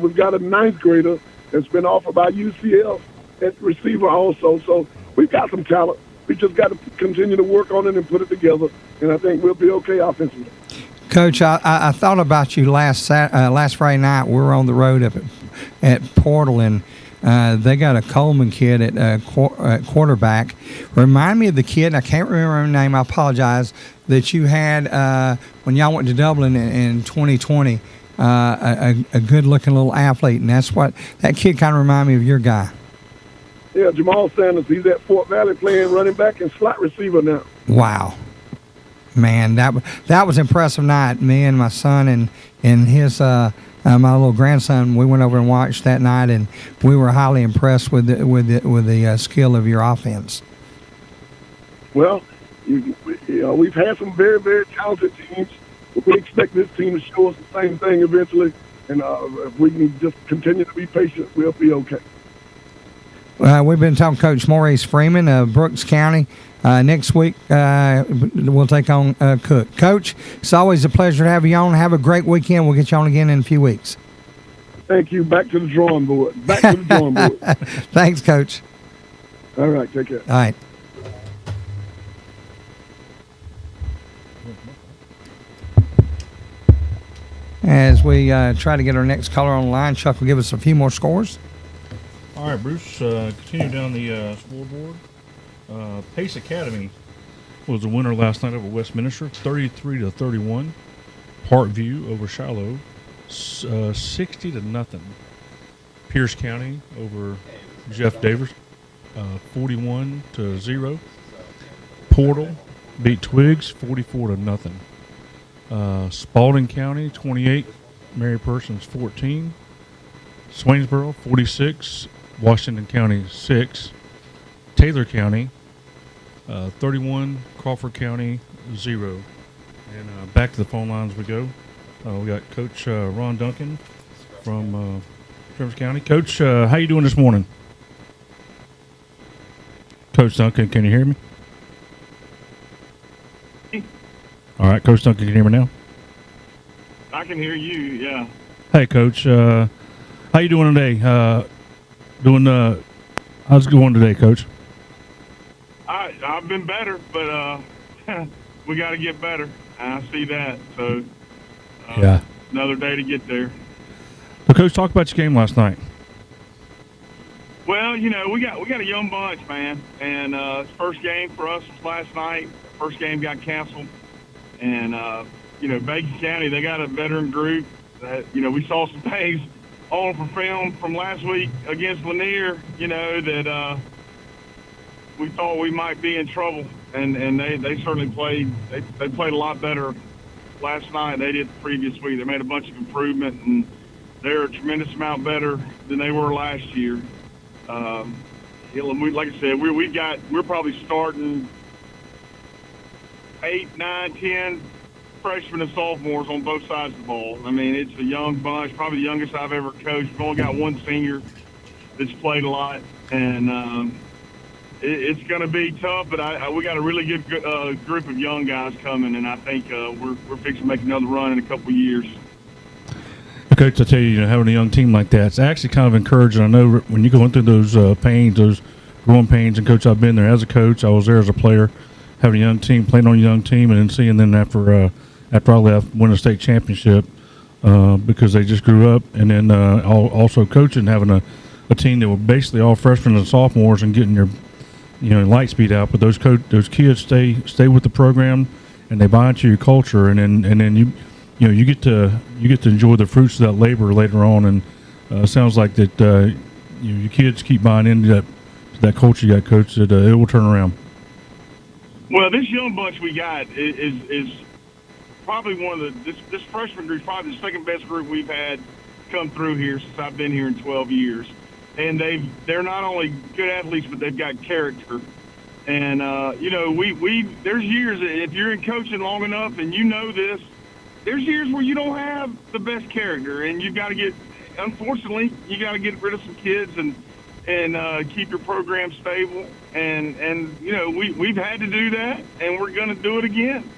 H: we've got a ninth grader that's been offered by UCF at receiver also. So we've got some talent. We just got to continue to work on it and put it together, and I think we'll be okay offensively.
B: Coach, I thought about you last Friday night. We were on the road up at Portal, and they got a Coleman kid at quarterback. Remind me of the kid, and I can't remember her name. I apologize, that you had when y'all went to Dublin in 2020. A good-looking little athlete, and that's what that kid kind of reminded me of your guy.
H: Yeah, Jamal Sanders. He's at Fort Valley playing running back and slot receiver now.
B: Wow, man, that was impressive night. Me and my son and his my little grandson, we went over and watched that night, and we were highly impressed with the skill of your offense.
H: Well, we've had some very, very talented teams. We expect this team to show us the same thing eventually, and if we can just continue to be patient, we'll be okay.
B: We've been talking to Coach Maurice Freeman of Brooks County. Next week, we'll take on Cook. Coach, it's always a pleasure to have you on. Have a great weekend. We'll get you on again in a few weeks.
H: Thank you. Back to the drawing board.
B: Thanks, Coach.
H: All right. Take care.
B: All right. As we try to get our next caller on the line, Chuck will give us a few more scores.
C: All right, Bruce, continue down the scoreboard. Pace Academy was the winner last night over Westminster, 33-31. Parkview over Shiloh, 60-0. Pierce County over Jeff Davis, 41-0. Portal beat Twiggs, 44-0. Spalding County, 28. Mary Persons, 14. Swainsboro, 46. Washington County, 6. Taylor County, 31. Crawford County, 0. And back to the phone lines we go. We got Coach Ron Duncan from Travis County. Coach, how you doing this morning? Coach Duncan, can you hear me? All right, Coach Duncan, can you hear me now?
K: I can hear you, yeah.
C: Hey, Coach. How you doing today? How's it going today, Coach?
K: I've been better, but we got to get better. I see that. So,
C: yeah,
K: another day to get there.
C: So, Coach, talk about your game last night.
K: Well, we got a young bunch, man, and first game for us was last night. First game got canceled, and Bacon County, they got a veteran group that we saw some things on for film from last week against Lanier, that we thought we might be in trouble, and they certainly played. They played a lot better last night than they did the previous week. They made a bunch of improvement, and they're a tremendous amount better than they were last year. Like I said, we're probably starting 8, 9, 10 freshmen and sophomores on both sides of the ball. I mean, it's a young bunch, probably the youngest I've ever coached. We've only got one senior that's played a lot, and it's going to be tough, but we got a really good group of young guys coming, and I think we're fixing to make another run in a couple of years.
C: Coach, I tell you, having a young team like that, it's actually kind of encouraging. I know when you're going through those pains, those growing pains, and Coach, I've been there as a coach. I was there as a player, having a young team, playing on a young team, and then seeing them after I left, win a state championship because they just grew up, and then also coaching, having a team that were basically all freshmen and sophomores and getting their light speed out. But those kids stay with the program, and they buy into your culture, and then you get to enjoy the fruits of that labor later on. And it sounds like that your kids keep buying into that culture you got, Coach, that it will turn around.
K: Well, this young bunch we got is probably one of this freshman group is probably the second best group we've had come through here since I've been here in 12 years. And they're not only good athletes, but they've got character. And, there's years, if you're in coaching long enough and you know this, there's years where you don't have the best character, and you've got to unfortunately, you got to get rid of some kids and keep your program stable. And we've had to do that, and we're going to do it again.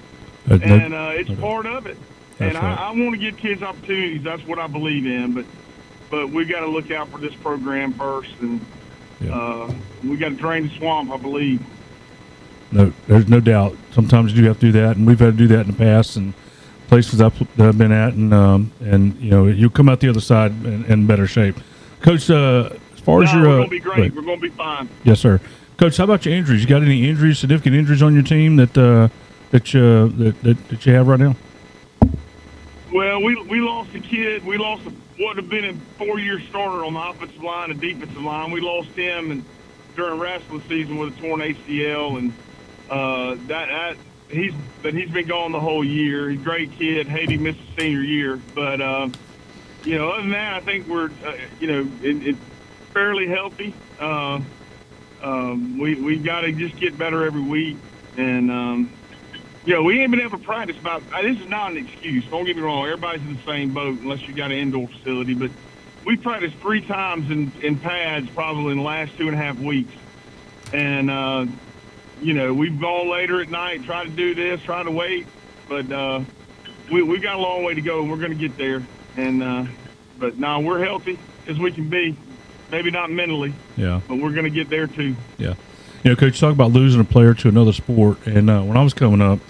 K: It's part of it. And I want to give kids opportunities. That's what I believe in. But we got to look out for this program first, and we got to drain the swamp, I believe.
C: No, there's no doubt. Sometimes you do have to do that, and we've had to do that in the past, and places that I've been at, and you come out the other side in better shape. Coach, as far as your,
K: we're gonna be great. Right. We're gonna be fine.
C: Yes, sir. Coach, how about your injuries? You got any injuries, significant injuries on your team that you have right now?
K: Well, we lost a kid. We lost what would have been a 4-year starter on the offensive line and defensive line. We lost him during wrestling season with a torn ACL, and he's been gone the whole year. He's a great kid. Hate he missed his senior year, but other than that, I think we're fairly healthy. We got to just get better every week, and we ain't been able to practice this is not an excuse. Don't get me wrong. Everybody's in the same boat unless you got an indoor facility. But we practiced 3 times in pads probably in the last 2.5 weeks. And, we've gone later at night, try to do this, try to wait. But we've got a long way to go, and we're going to get there. And but now we're healthy as we can be. Maybe not mentally, but we're going to get there too. Yeah.
C: Coach, talk about losing a player to another sport. And when I was coming up,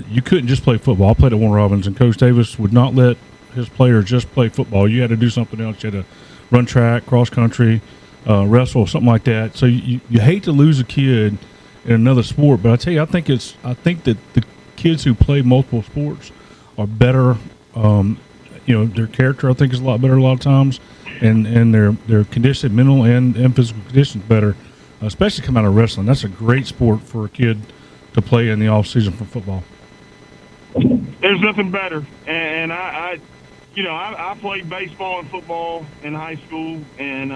C: you couldn't just play football. I played at Warren Robins, and Coach Davis would not let his players just play football. You had to do something else. You had to run track, cross country, wrestle, something like that. So you hate to lose a kid in another sport. But I tell you, I think that the kids who play multiple sports are better. Their character, I think, is a lot better a lot of times, and their condition, mental and physical condition, better. Especially come out of wrestling. That's a great sport for a kid to play in the off season for football.
K: There's nothing better. And I played baseball and football in high school. And,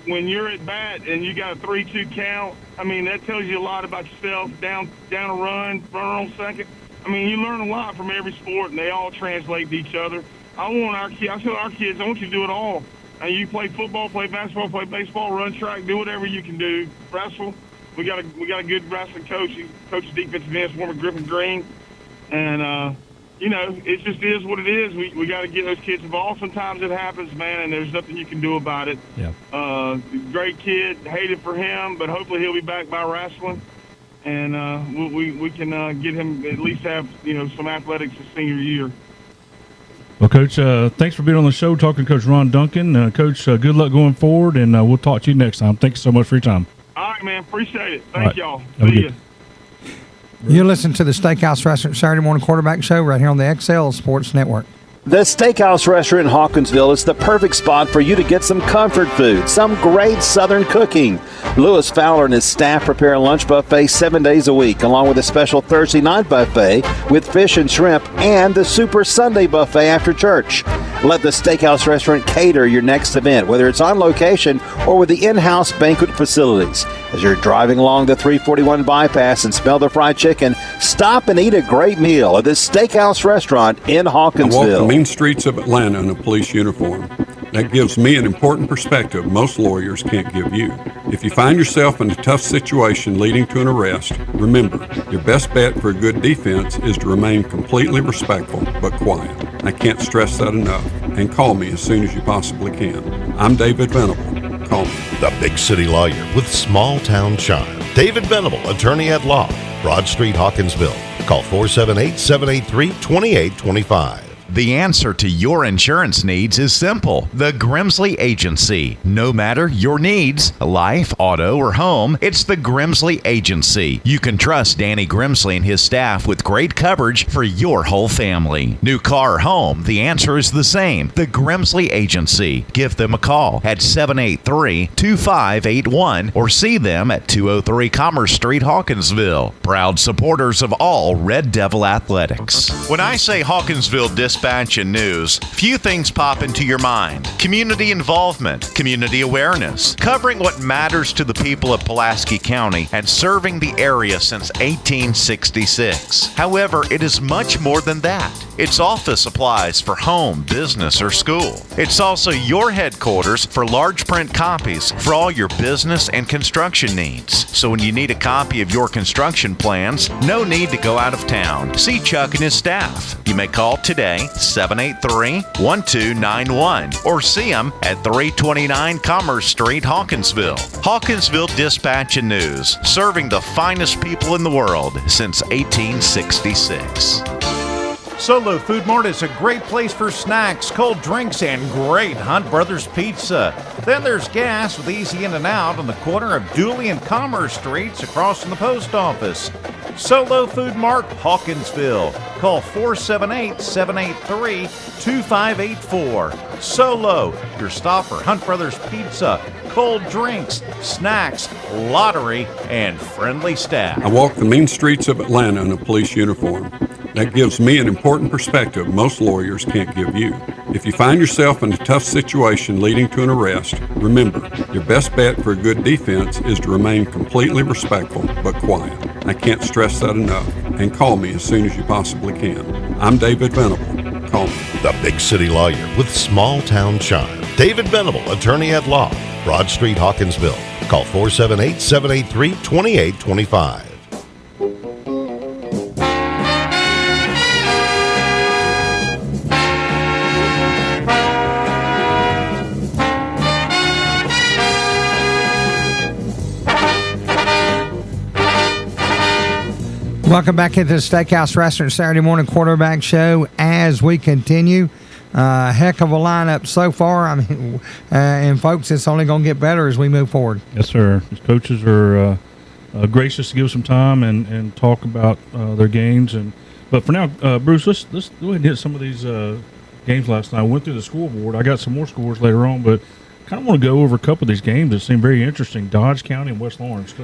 K: when you're at bat and you got a 3-2 count, that tells you a lot about yourself. Down a run, runner on second. You learn a lot from every sport, and they all translate to each other. I tell our kids, I want you to do it all. And you play football, play basketball, play baseball, run track, do whatever you can do. Wrestle. We got a good wrestling coach. He coaches defensive ends, former Griffin Green. And, it just is what it is. We got to get those kids involved. Sometimes it happens, man, and there's nothing you can do about it. Yeah. Great kid. Hated for him, but hopefully he'll be back by wrestling. And we can get him at least have, some athletics his senior year.
C: Well, Coach, thanks for being on the show, talking to Coach Ron Duncan. Coach, good luck going forward, and we'll talk to you next time. Thanks so much for your time.
K: All right, man. Appreciate it. Thank y'all.
C: See you.
B: You listen to the Steakhouse Restaurant Saturday Morning Quarterback Show right here on the XL Sports Network.
D: The Steakhouse Restaurant in Hawkinsville is the perfect spot for you to get some comfort food, some great Southern cooking. Lewis Fowler and his staff prepare a lunch buffet 7 days a week, along with a special Thursday night buffet with fish and shrimp and the Super Sunday buffet after church. Let the Steakhouse Restaurant cater your next event, whether it's on location or with the in-house banquet facilities. As you're driving along the 341 bypass and smell the fried chicken, stop and eat a great meal at the Steakhouse Restaurant in Hawkinsville.
F: I walk the main streets of Atlanta in a police uniform. That gives me an important perspective most lawyers can't give you. If you find yourself in a tough situation leading to an arrest, remember, your best bet for a good defense is to remain completely respectful but quiet. I can't stress that enough. And call me as soon as you possibly can. I'm David Venable. Call me.
G: The big city lawyer with small town charm. David Venable, attorney at law. Broad Street, Hawkinsville. Call 478-783-2825.
E: The answer to your insurance needs is simple. The Grimsley Agency. No matter your needs, life, auto, or home, it's the Grimsley Agency. You can trust Danny Grimsley and his staff with great coverage for your whole family. New car or home, the answer is the same. The Grimsley Agency. Give them a call at 783-2581 or see them at 203 Commerce Street, Hawkinsville. Proud supporters of all Red Devil athletics. When I say Hawkinsville Dispatch Dispatch and News, few things pop into your mind. Community involvement, community awareness, covering what matters to the people of Pulaski County and serving the area since 1866. However, it is much more than that. It's office supplies for home, business, or school. It's also your headquarters for large print copies for all your business and construction needs. So when you need a copy of your construction plans, no need to go out of town. See Chuck and his staff. You may call today, 783-1291, or see them at 329 Commerce Street, Hawkinsville. Hawkinsville Dispatch and News, serving the finest people in the world since 1866.
J: Solo Food Mart is a great place for snacks, cold drinks, and great Hunt Brothers Pizza. Then there's gas with easy in and out on the corner of Dooley and Commerce Streets across from the post office. Solo Food Mart, Hawkinsville. Call 478-783-2584. Solo, your stop for Hunt Brothers Pizza, cold drinks, snacks, lottery, and friendly staff.
F: I walk the mean streets of Atlanta in a police uniform. That gives me an important perspective most lawyers can't give you. If you find yourself in a tough situation leading to an arrest, remember, your best bet for a good defense is to remain completely respectful but quiet. I can't stress that enough. And call me as soon as you possibly can. I'm David Venable. Call me.
G: The big city lawyer with small town charm. David Venable, attorney at law. Broad Street, Hawkinsville. Call 478-783-2825.
B: Welcome back into the Steakhouse Restaurant Saturday morning quarterback show as we continue. Heck of a lineup so far. I mean, and folks, it's only going to get better as we move forward.
C: Yes, sir. His coaches are gracious to give us some time and talk about their games. But for now, Bruce, let's go ahead and hit some of these games last night. I went through the scoreboard. I got some more scores later on, but kind of want to go over a couple of these games that seem very interesting. Dodge County and West Lawrence.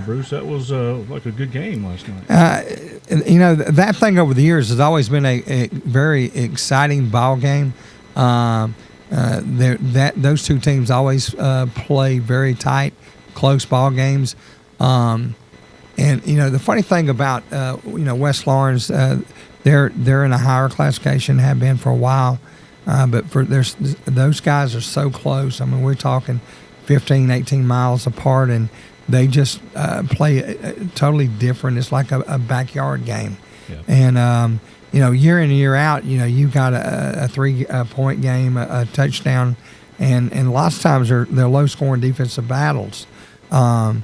C: Bruce, that was like a good game last night.
B: That thing over the years has always been a very exciting ball game. Those two teams always play very tight, close ball games. And the funny thing about West Lawrence, they're in a higher classification, have been for a while. But those guys are so close. I mean, we're talking 15, 18 miles apart, and they just play totally different. It's like a backyard game. Yeah. And, year in and year out, you got a 3-point game, a touchdown, and lots of times they're low-scoring defensive battles. But,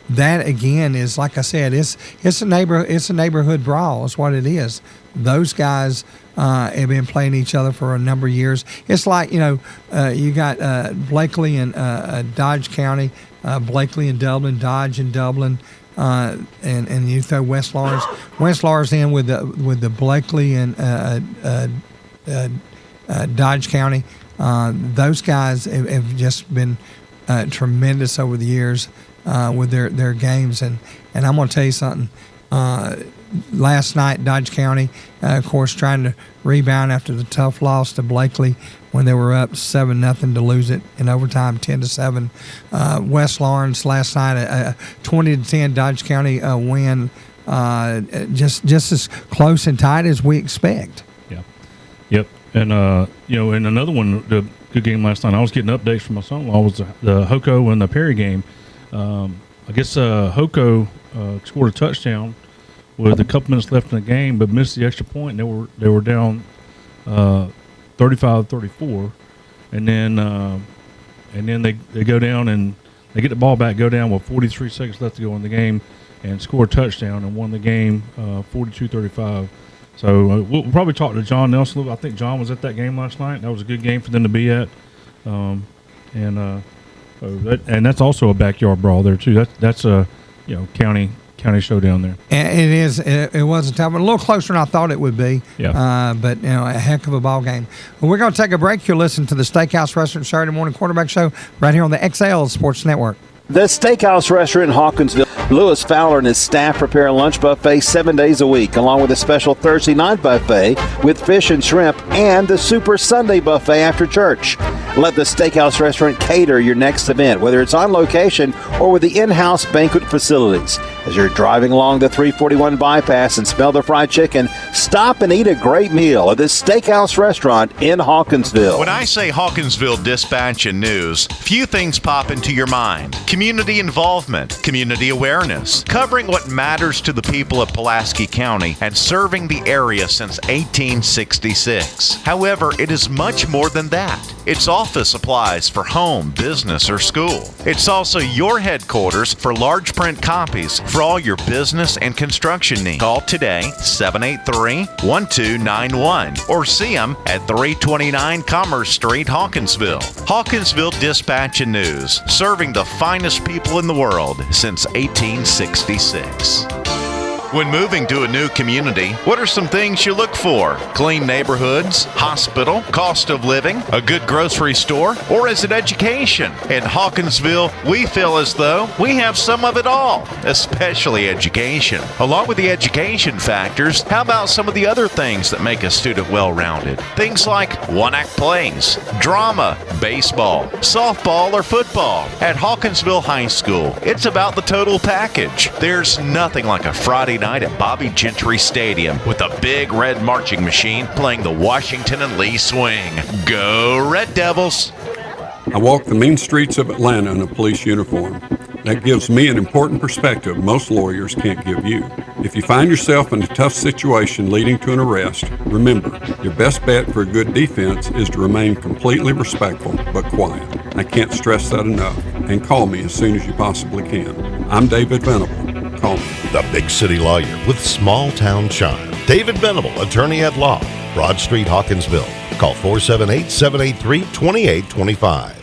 B: that, again, is, like I said, it's a neighborhood brawl. It's what it is. Those guys have been playing each other for a number of years. It's like, you got Blakely and Dodge County, Blakely and Dublin, Dodge and Dublin, and you throw West Lawrence. West Lawrence in with the Blakely and Dodge County. Those guys have just been tremendous over the years with their games. And I'm going to tell you something. Last night, Dodge County, of course, trying to rebound after the tough loss to Blakely when they were up 7-0 to lose it in overtime, 10-7. West Lawrence last night, a 20-10 Dodge County win, just as close and tight as we expect.
C: Yeah, yep. And and another one, the good game last night. I was getting updates from my son-in-law. Was the Hoko and the Perry game. I guess Hoko scored a touchdown with a couple minutes left in the game, but missed the extra point. And they were down 35-34, and then they go down and they get the ball back, go down with 43 seconds left to go in the game, and score a touchdown and won the game 42-35. So we'll probably talk to John Nelson a little bit. I think John was at that game last night. That was a good game for them to be at, and that's also a backyard brawl there too. That's a county showdown there.
B: And it is. It was a tough one. A little closer than I thought it would be.
C: Yeah.
B: But a heck of a ball game. Well, we're going to take a break. You're listening to the Steakhouse Restaurant Saturday Morning Quarterback Show right here on the XL Sports Network.
D: The Steakhouse Restaurant in Hawkinsville. Lewis Fowler and his staff prepare a lunch buffet 7 days a week, along with a special Thursday night buffet with fish and shrimp and the Super Sunday buffet after church. Let the Steakhouse Restaurant cater your next event, whether it's on location or with the in-house banquet facilities. As you're driving along the 341 bypass and smell the fried chicken, stop and eat a great meal at the Steakhouse Restaurant in Hawkinsville.
E: When I say Hawkinsville Dispatch and News, few things pop into your mind. Community involvement, community awareness, covering what matters to the people of Pulaski County and serving the area since 1866. However, it is much more than that. It's office supplies for home, business, or school. It's also your headquarters for large print copies for all your business and construction needs. Call today, 783-1291, or see them at 329 Commerce Street, Hawkinsville. Hawkinsville Dispatch and News, serving the finest people in the world since 1866. When moving to a new community, what are some things you look for? Clean neighborhoods, hospital, cost of living, a good grocery store, or is it education? In Hawkinsville, we feel as though we have some of it all, especially education. Along with the education factors, how about some of the other things that make a student well-rounded? Things like one-act plays, drama, baseball, softball, or football. At Hawkinsville High School, it's about the total package. There's nothing like a Friday night at Bobby Gentry Stadium with a big red marching machine playing the Washington and Lee Swing. Go Red Devils!
F: I walk the mean streets of Atlanta in a police uniform. That gives me an important perspective most lawyers can't give you. If you find yourself in a tough situation leading to an arrest, remember, your best bet for a good defense is to remain completely respectful but quiet. I can't stress that enough. And call me as soon as you possibly can. I'm David Venable. Call me.
G: The big city lawyer with small town charm. David Venable, attorney at law. Broad Street, Hawkinsville. Call 478-783-2825.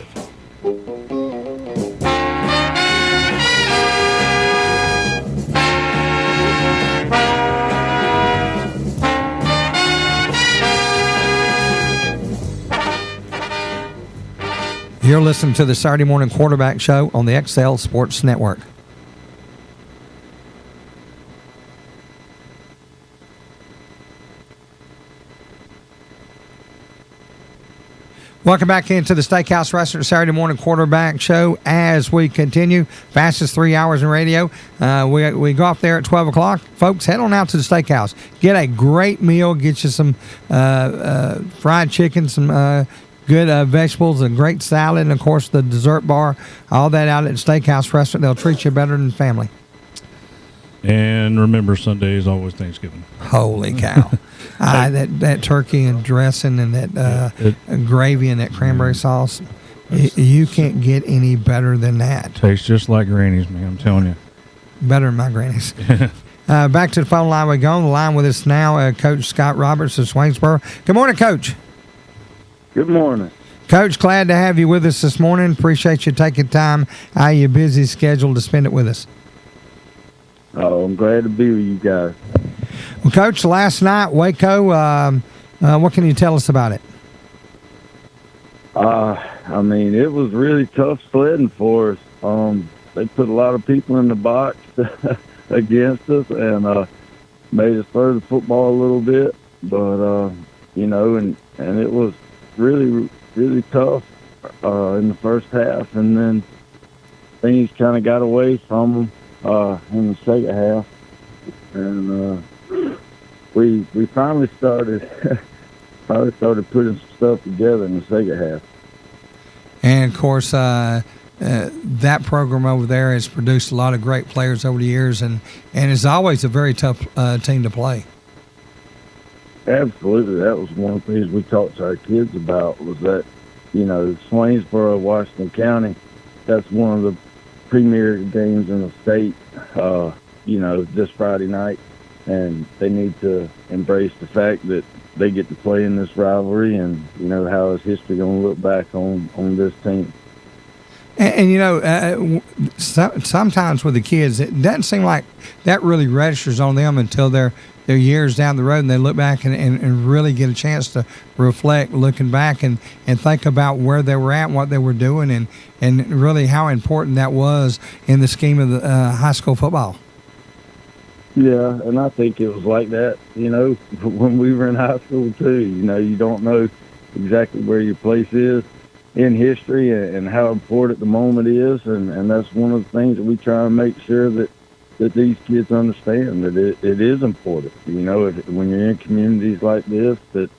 B: You're listening to the Saturday Morning Quarterback Show on the XL Sports Network. Welcome back into the Steakhouse Restaurant Saturday Morning Quarterback Show as we continue. Fastest 3 hours in radio. We go off there at 12 o'clock. Folks, head on out to the Steakhouse. Get a great meal. Get you some fried chicken, some good vegetables, a great salad, and, of course, the dessert bar. All that out at the Steakhouse Restaurant. They'll treat you better than family.
C: And remember, Sunday is always Thanksgiving.
B: Holy cow. That turkey and dressing and that gravy and that cranberry sauce, you can't get any better than that.
C: Tastes just like Granny's, man, I'm telling you.
B: Better than my Granny's. Back to the phone line we go. On the line with us now, Coach Scott Roberts of Swainsboro. Good morning, Coach.
H: Good morning.
B: Coach, glad to have you with us this morning. Appreciate you taking time out of your busy schedule to spend it with us.
H: Oh, I'm glad to be with you guys.
B: Well, Coach, last night, Waco, what can you tell us about it?
H: I mean, it was really tough sledding for us. They put a lot of people in the box against us and made us throw the football a little bit. But, and it was really, really tough in the first half. And then things kind of got away from them in the second half. And we finally started putting some stuff together in the second half. And of course, that program over there has produced a lot of great players over the years, and is always a very tough team to play. Absolutely, that was one of the things we talked to our kids about, was that Swainsboro, Washington County, that's one of the premier games in the state. This Friday night, and they need to embrace the fact that they get to play in this rivalry, and how is history going to look back on this team. And sometimes with the kids, it doesn't seem like that really registers on them until they're
B: their years down the road, and they look back and really get a chance to reflect, looking back and think about where they were at and what they were doing, and really how important that was in the scheme of the high school football.
H: Yeah, and I think it was like that, when we were in high school too. You don't know exactly where your place is in history and how important the moment is, and that's one of the things that we try and make sure that these kids understand, that it is important. When you're in communities like this, that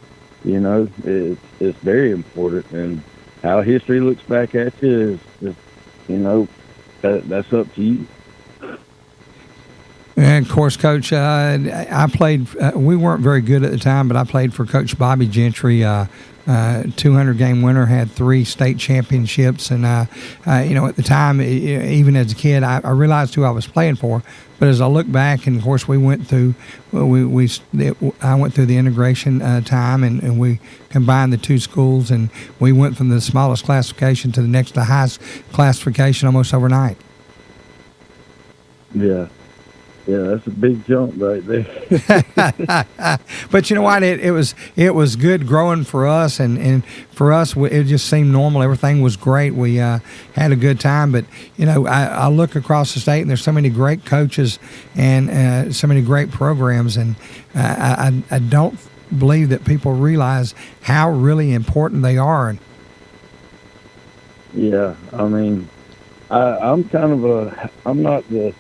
H: it's very important, and how history looks back at you is that's up to you.
B: And of course, Coach, I played. We weren't very good at the time, but I played for Coach Bobby Gentry. 200-game winner, had 3 state championships, and at the time, even as a kid, I realized who I was playing for. But as I look back, and of course, we went through. I went through the integration time, and we combined the 2 schools, and we went from the smallest classification to the next to highest classification almost overnight.
H: Yeah. Yeah, that's a big jump right there.
B: But you know what? It was good growing for us, and for us, it just seemed normal. Everything was great. We had a good time. But I look across the state, and there's so many great coaches and so many great programs, and I don't believe that people realize how really important they are.
H: Yeah, I mean, I'm not the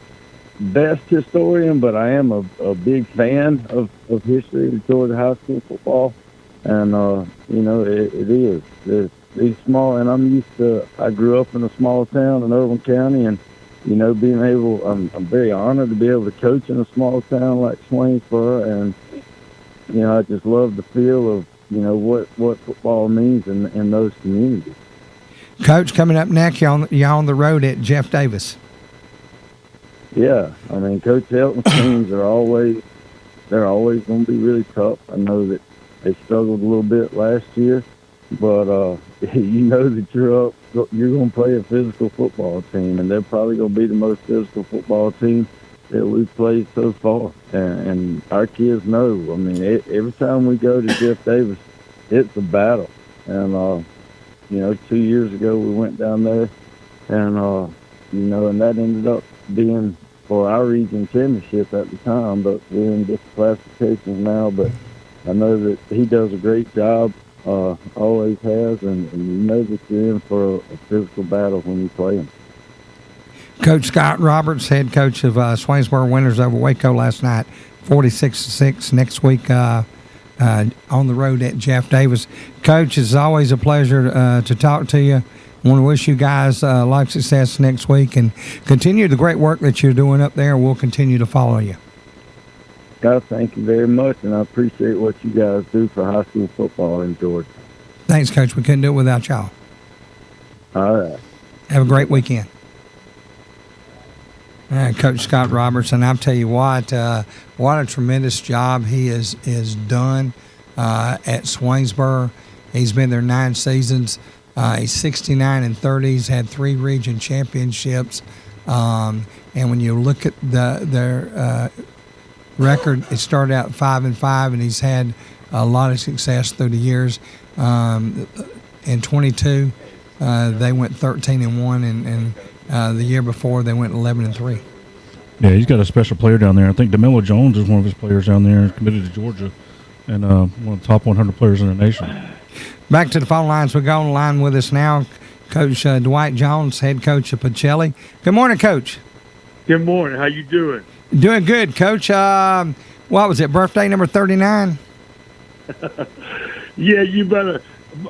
H: best historian, but I am a big fan of history of Georgia high school football, and it is. It's small, and I grew up in a small town in Irvine County, and I'm very honored to be able to coach in a small town like Swainsboro, and I just love the feel of what football means in those communities.
B: Coach, coming up next, you're on the road at Jeff Davis.
H: Yeah, I mean, Coach Helton's teams are always going to be really tough. I know that they struggled a little bit last year, but that you're going to play a physical football team, and they're probably going to be the most physical football team that we've played so far. And our kids know. I mean, every time we go to Jeff Davis, it's a battle. And 2 years ago we went down there, and and that ended up being for our region championship at the time, but we're in different classifications now. But I know that he does a great job, always has, and you know that you're in for a physical battle when you play him.
B: Coach Scott Roberts, head coach of Swainsboro Winners over Waco last night, 46-6. Next week on the road at Jeff Davis. Coach, it's always a pleasure to talk to you. I want to wish you guys a lot of success next week, and continue the great work that you're doing up there. We'll continue to follow you.
H: God, thank you very much, and I appreciate what you guys do for high school football in Georgia.
B: Thanks, Coach. We couldn't do it without y'all.
H: All right.
B: Have a great weekend. Coach Scott Roberts, and I'll tell you what a tremendous job he has done at Swainsboro. He's been there 9 seasons. He's 69-30. He's had 3 region championships. And when you look at their record, it started out 5-5, and he's had a lot of success through the years. In 22, they went 13-1, and the year before they went 11-3.
C: Yeah, he's got a special player down there. I think DeMello Jones is one of his players down there, committed to Georgia, and one of the top 100 players in the nation.
B: Back to the phone lines. We go on the line with us now, Coach Dwight Jones, head coach of Pacelli. Good morning, Coach.
L: Good morning. How you doing?
B: Doing good, Coach. What was it, birthday number 39?
L: Yeah, you better.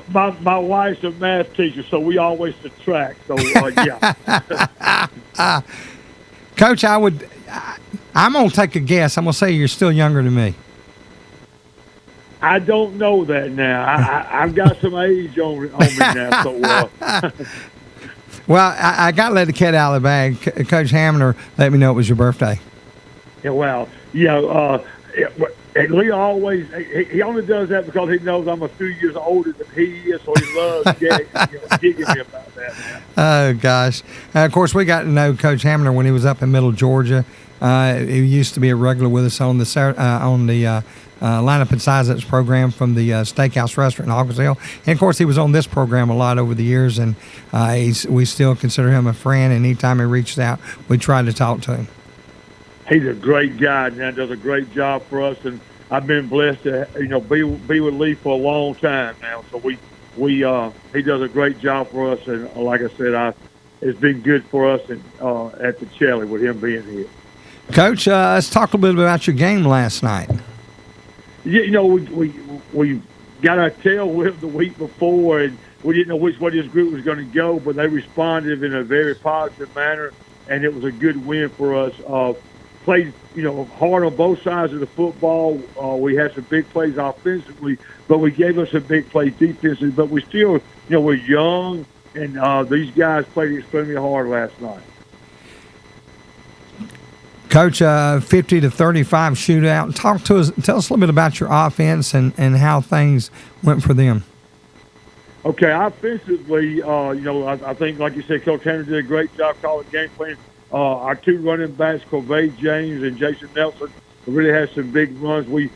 L: My wife's a math teacher, so we always subtract. So, yeah.
B: Coach, I'm going to take a guess. I'm going to say you're still younger than me.
L: I don't know that now. I've got some age on me now. So,
B: well, I got to let the cat out of the bag. Coach Hamner let me know it was your birthday.
L: Yeah, well, yeah. And Lee always, he only does that because he knows I'm a few years older than he is, so he loves gigging me about that, man. Oh,
B: gosh. Of course, we got to know Coach Hamner when he was up in Middle Georgia. He used to be a regular with us on the lineup and size-ups program from the Steakhouse Restaurant in Hawkinsville. And, of course, he was on this program a lot over the years, and we still consider him a friend, and anytime he reaches out, we try to talk to him.
L: He's a great guy, man. Does a great job for us, and I've been blessed to be with Lee for a long time now. So he does a great job for us, and like I said, it's been good for us and at the Chelly with him being here.
B: Coach, let's talk a little bit about your game last night.
L: Yeah, we got our tail whipped the week before, and we didn't know which way this group was going to go, but they responded in a very positive manner, and it was a good win for us. Played, hard on both sides of the football. We had some big plays offensively, but we gave us some big plays defensively. But we still, we're young, and these guys played extremely hard last night.
B: Coach, 50-35 shootout. Tell us a little bit about your offense and how things went for them.
L: Okay, offensively, I think, like you said, Coach Hamner did a great job calling game plan. Our two running backs, Corvée James and Jason Nelson, really had some big runs. We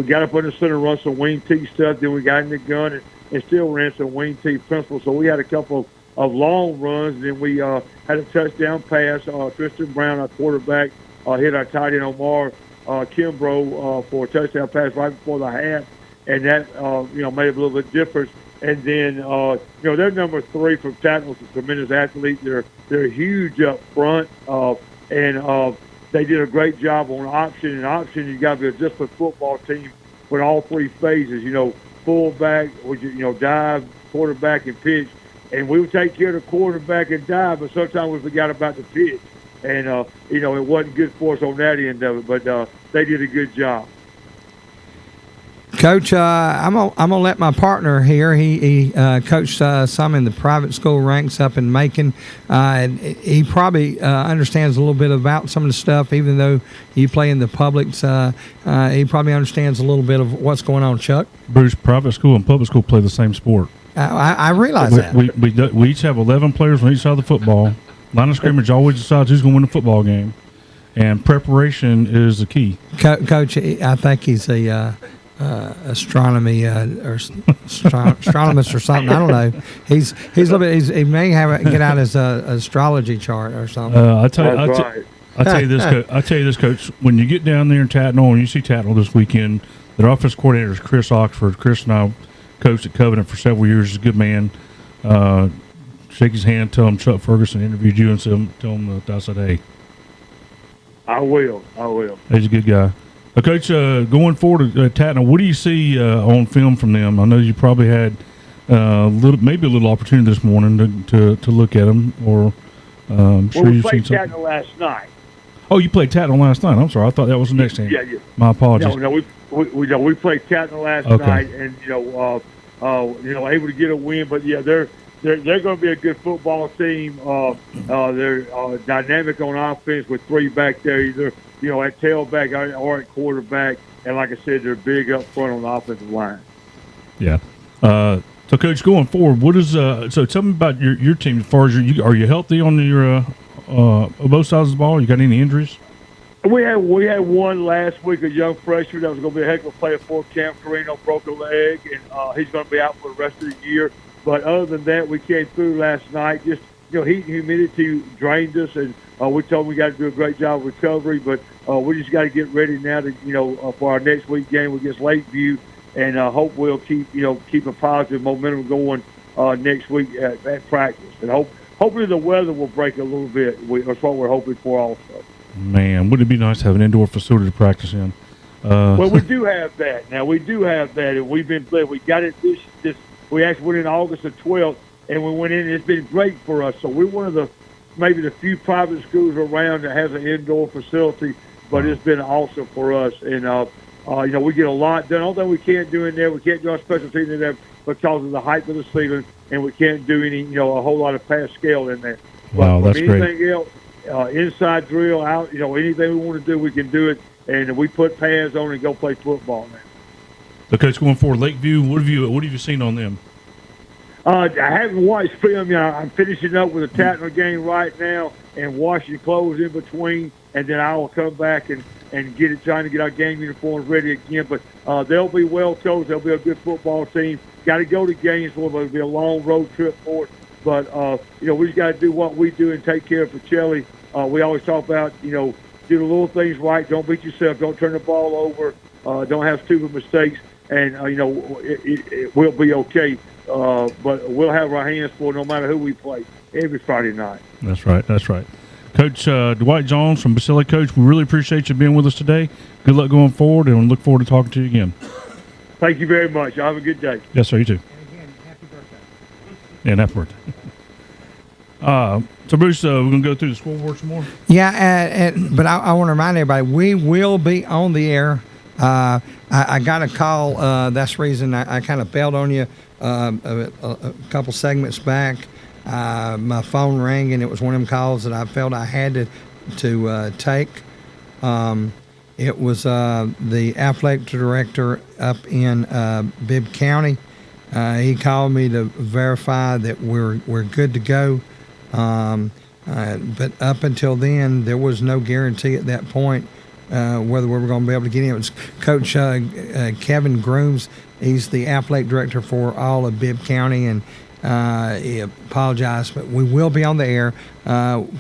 L: got up under center, run some wing T stuff, then we got in the gun and still ran some wing T principles. So we had a couple of long runs, and then we had a touchdown pass. Tristan Brown, our quarterback, hit our tight end Omar Kimbrough for a touchdown pass right before the half, and that made a little bit difference. And then, they're number 3 from tackles, a tremendous athlete. They're huge up front, and they did a great job on option. And option, you got to be a disciplined football team with all 3 phases. Fullback, dive, quarterback, and pitch. And we would take care of the quarterback and dive, but sometimes we forgot about the pitch. And it wasn't good for us on that end of it, but they did a good job.
B: Coach, I'm gonna let my partner here. He coached some in the private school ranks up in Macon. He probably understands a little bit about some of the stuff, even though you play in the publics. He probably understands a little bit of what's going on. Chuck,
C: Bruce, private school and public school play the same sport.
B: I realize that.
C: We each have 11 players on each side of the football. Line of scrimmage always decides who's going to win the football game, and preparation is the key.
B: Coach, I think he's a astronomy or astronomist or something. I don't know. He's a little bit. He may get out his astrology chart or something.
C: I tell you this, Coach. When you get down there in Tatnall and you see Tatnall this weekend, their offensive coordinator is Chris Oxford. Chris and I coached at Covenant for several years. He's a good man. Shake his hand. Tell him Chuck Ferguson interviewed you, and tell him that I said, hey.
L: I will.
C: He's a good guy. Coach, going forward at Tatnall, what do you see on film from them? I know you probably had maybe a little opportunity this morning to look at them, or sure
L: we
C: you've
L: played
C: seen something.
L: Tatnall last night.
C: Oh, you played Tatnall last night. I'm sorry, I thought that was the next game.
L: Yeah.
C: My apologies.
L: No, we played Tatnall last night, and able to get a win. But yeah, they're going to be a good football team. They're dynamic on offense with 3 back there, either at tailback or at quarterback. And like I said, they're big up front on the offensive line.
C: Yeah. So, Coach, going forward, what is so tell me about your team as far as are you healthy on your both sides of the ball? You got any injuries?
L: We had one last week, a young freshman that was going to be a heck of a player for Cam Carino, broke a leg, and he's going to be out for the rest of the year. But other than that, we came through last night. Just heat and humidity drained us, and we told them we got to do a great job of recovery. But we just got to get ready now to for our next week game against Lakeview, and hope we'll keep a positive momentum going next week at practice. And hopefully the weather will break a little bit. That's what we're hoping for also.
C: Man, wouldn't it be nice to have an indoor facility to practice in?
L: Well, we do have that now. We do have that, and we've been blessed. We got it this. We actually went in August the 12th, and we went in, and it's been great for us. So we're one of maybe the few private schools around that has an indoor facility, but it's been awesome for us. And, we get a lot done. The only thing we can't do in there, we can't do our special teams in there because of the height of the ceiling, and we can't do any, a whole lot of pass scale in there.
C: Wow,
L: but
C: that's great.
L: Anything else, inside drill, out, anything we want to do, we can do it. and we put pads on and go play football now.
C: So, Coach, going forward, Lakeview, what have you seen on them?
L: I haven't watched film yet. I'm finishing up with a Tatner game right now and washing clothes in between, and then I will come back and trying to get our game uniforms ready again. But they'll be well coached. They'll be a good football team. Got to go to Gainesville. It'll be a long road trip for us. But, we just got to do what we do and take care of Pacelli. We always talk about, do the little things right. Don't beat yourself. Don't turn the ball over. Don't have stupid mistakes. And, it will be okay. But we'll have our hands full no matter who we play every Friday night. That's right.
C: Coach Dwight Jones from Pacelli, Coach, we really appreciate you being with us today. Good luck going forward, and we look forward to talking to you again.
L: Thank you very much. Y'all have a good day.
C: Yes, sir. You too.
B: And again, happy birthday.
C: And happy birthday. So, Bruce, we're going to go through the scoreboard some more?
B: Yeah, but I want to remind everybody, we will be on the air. I got a call. That's the reason I kind of bailed on you a couple segments back. My phone rang, and it was one of them calls that I felt I had to take. It was the athletic director up in Bibb County. He called me to verify that we're good to go. But up until then, there was no guarantee at that point whether we were going to be able to get in. It was Coach Kevin Grooms. He's the athletic director for all of Bibb County, and he apologized, but we will be on the air.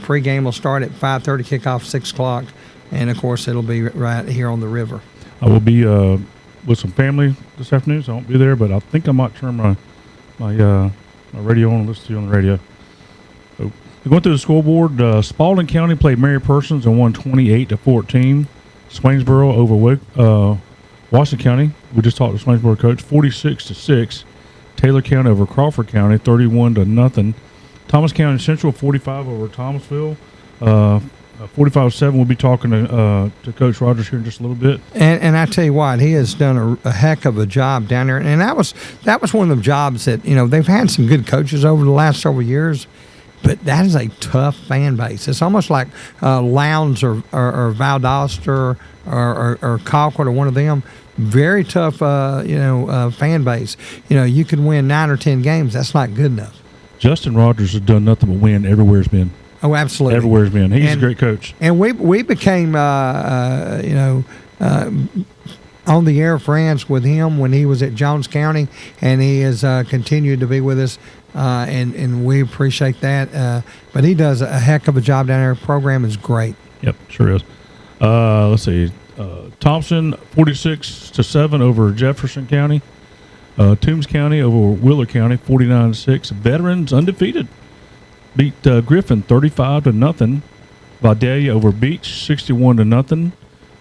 B: Pre-game will start at 5:30, kickoff 6 o'clock, and of course it'll be right here on the river.
C: I will be with some family this afternoon, so I won't be there, but I think I might turn my radio on and listen to you on the radio. So, going through the scoreboard, Spalding County played Mary Persons and won 28-14. Swainsboro over Washington County. We just talked to Swainsboro coach, 46-6. Taylor County over Crawford County, 31-0. Thomas County Central, 45 over Thomasville. 45-7. We'll be talking to Coach Rogers here in just a little bit.
B: And I tell you what, he has done a heck of a job down there. And that was one of the jobs that, they've had some good coaches over the last several years, but that is a tough fan base. It's almost like Lowndes or Valdosta or Colquitt or one of them. Very tough, fan base. You could win 9 or 10 games. That's not good enough.
C: Justin Rogers has done nothing but win everywhere he's been.
B: Oh, absolutely.
C: Everywhere he's been. He's a great coach.
B: And we became, on the air friends with him when he was at Jones County, and he has continued to be with us, and we appreciate that. But he does a heck of a job down there. The program is great.
C: Yep, sure is. Let's see. Thompson 46-7 over Jefferson County. Toombs County over Wheeler County 49-6. Veterans undefeated beat Griffin 35-0. Vidalia over Beach 61-0.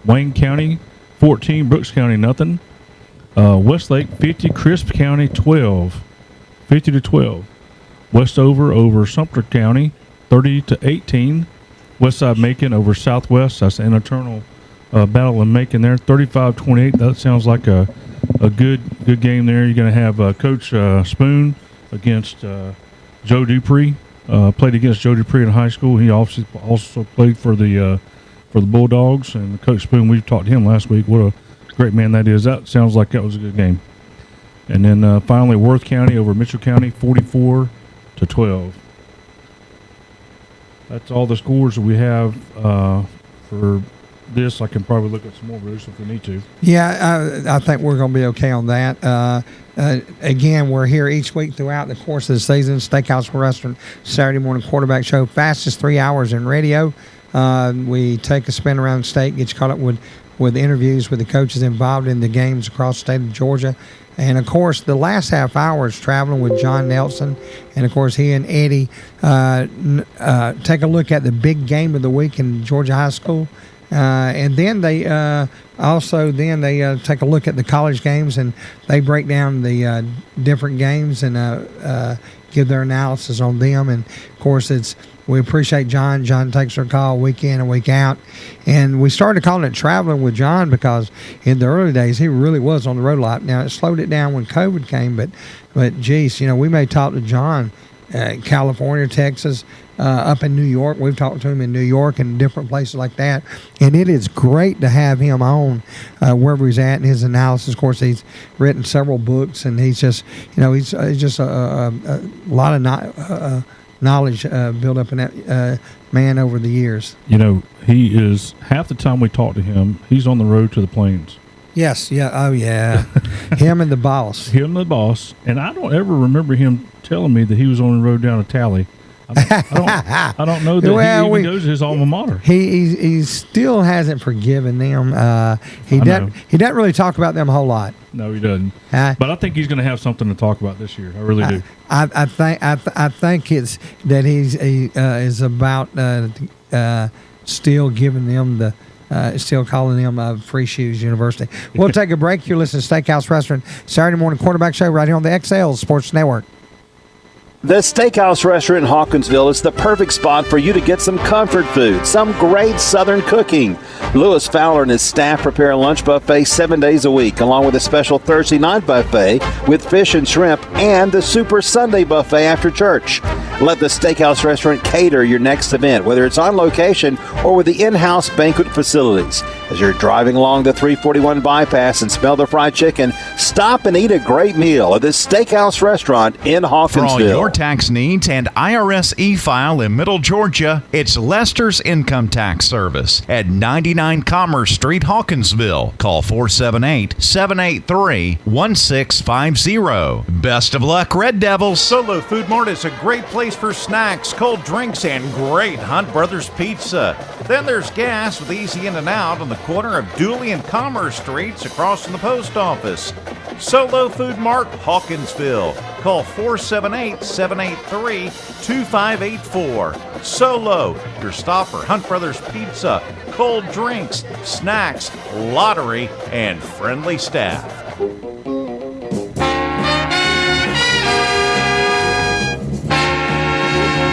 C: Wayne County 14, Brooks County 0. Westlake 50, Crisp County 12, 50-12. Westover over Sumter County 30-18. Westside Macon over Southwest. That's an eternal battle in Macon there, 35-28. That sounds like a good game there. You're going to have Coach Spoon against Joe Dupree. Played against Joe Dupree in high school. He also played for the Bulldogs. And Coach Spoon, we talked to him last week. What a great man that is. That sounds like that was a good game. And then finally, Worth County over Mitchell County, 44-12. That's all the scores that we have for this. I can probably look at some more, Bruce, if we need to.
B: Yeah, I think we're going to be okay on that. Again, we're here each week throughout the course of the season. Steakhouse Restaurant, Saturday morning quarterback show. Fastest 3 hours in radio. We take a spin around the state, get you caught up with interviews with the coaches involved in the games across the state of Georgia. And, of course, the last half hour is traveling with John Nelson. And, of course, he and Eddie take a look at the big game of the week in Georgia High School. And then they take a look at the college games, and they break down the different games and give their analysis on them. And, of course, we appreciate John. John takes our call week in and week out. And we started calling it Traveling with John because in the early days he really was on the road a lot. Now, it slowed it down when COVID came, but geez, we may talk to John California, Texas, up in New York. We've talked to him in New York and different places like that. And it is great to have him on wherever he's at in his analysis. Of course, he's written several books, and he's just, he's just a lot of knowledge built up in that man over the years.
C: He is, half the time we talk to him, he's on the road to the Plains.
B: Yes, yeah, oh yeah. Him and the boss.
C: Him and the boss. And I don't ever remember him telling me that he was on the road down to Tally. I don't know that he even goes to his alma mater.
B: He still hasn't forgiven them. He doesn't really talk about them a whole lot.
C: No, he doesn't. But I think he's going to have something to talk about this year. I really do.
B: I think it's that he is about still giving them the. Still calling them Free Shoes University. We'll take a break. You're listening to Steakhouse Restaurant Saturday morning quarterback show right here on the XL Sports Network.
D: The Steakhouse Restaurant in Hawkinsville is the perfect spot for you to get some comfort food, some great Southern cooking. Lewis Fowler and his staff prepare a lunch buffet 7 days a week, along with a special Thursday night buffet with fish and shrimp and the Super Sunday buffet after church. Let the Steakhouse Restaurant cater your next event, whether it's on location or with the in-house banquet facilities. As you're driving along the 341 bypass and smell the fried chicken, stop and eat a great meal at the Steakhouse Restaurant in Hawkinsville.
E: For all your tax needs and IRS e-file in Middle Georgia, it's Lester's Income Tax Service at 99 Commerce Street, Hawkinsville. Call 478-783-1650. Best of luck, Red Devils.
J: Solo Food Mart is a great place for snacks, cold drinks, and great Hunt Brothers Pizza. Then there's gas with easy in and out on the corner of Dooley and Commerce Streets across from the post office. Solo Food Mart, Hawkinsville. Call 478-783-2584. Solo, your stop for Hunt Brothers Pizza, cold drinks, snacks, lottery, and friendly staff.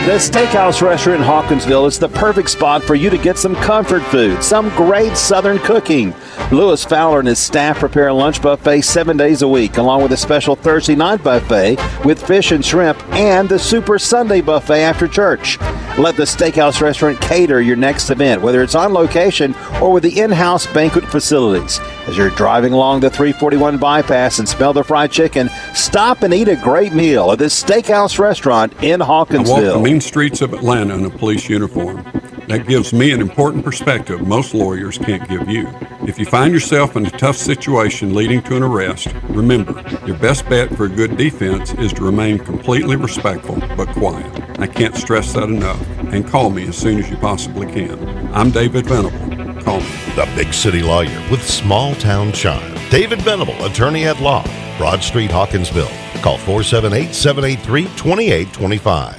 D: The Steakhouse Restaurant in Hawkinsville is the perfect spot for you to get some comfort food, some great Southern cooking. Lewis Fowler and his staff prepare a lunch buffet 7 days a week, along with a special Thursday night buffet with fish and shrimp and the Super Sunday buffet after church. Let the Steakhouse Restaurant cater your next event, whether it's on location or with the in-house banquet facilities. As you're driving along the 341 bypass and smell the fried chicken, stop and eat a great meal at the Steakhouse Restaurant in Hawkinsville.
F: I walk the mean streets of Atlanta in a police uniform. That gives me an important perspective most lawyers can't give you. If you find yourself in a tough situation leading to an arrest, remember, your best bet for a good defense is to remain completely respectful but quiet. I can't stress that enough. And call me as soon as you possibly can. I'm David Venable. Call me.
G: The big city lawyer with small town charm. David Venable, attorney at law. Broad Street, Hawkinsville. Call 478-783-2825.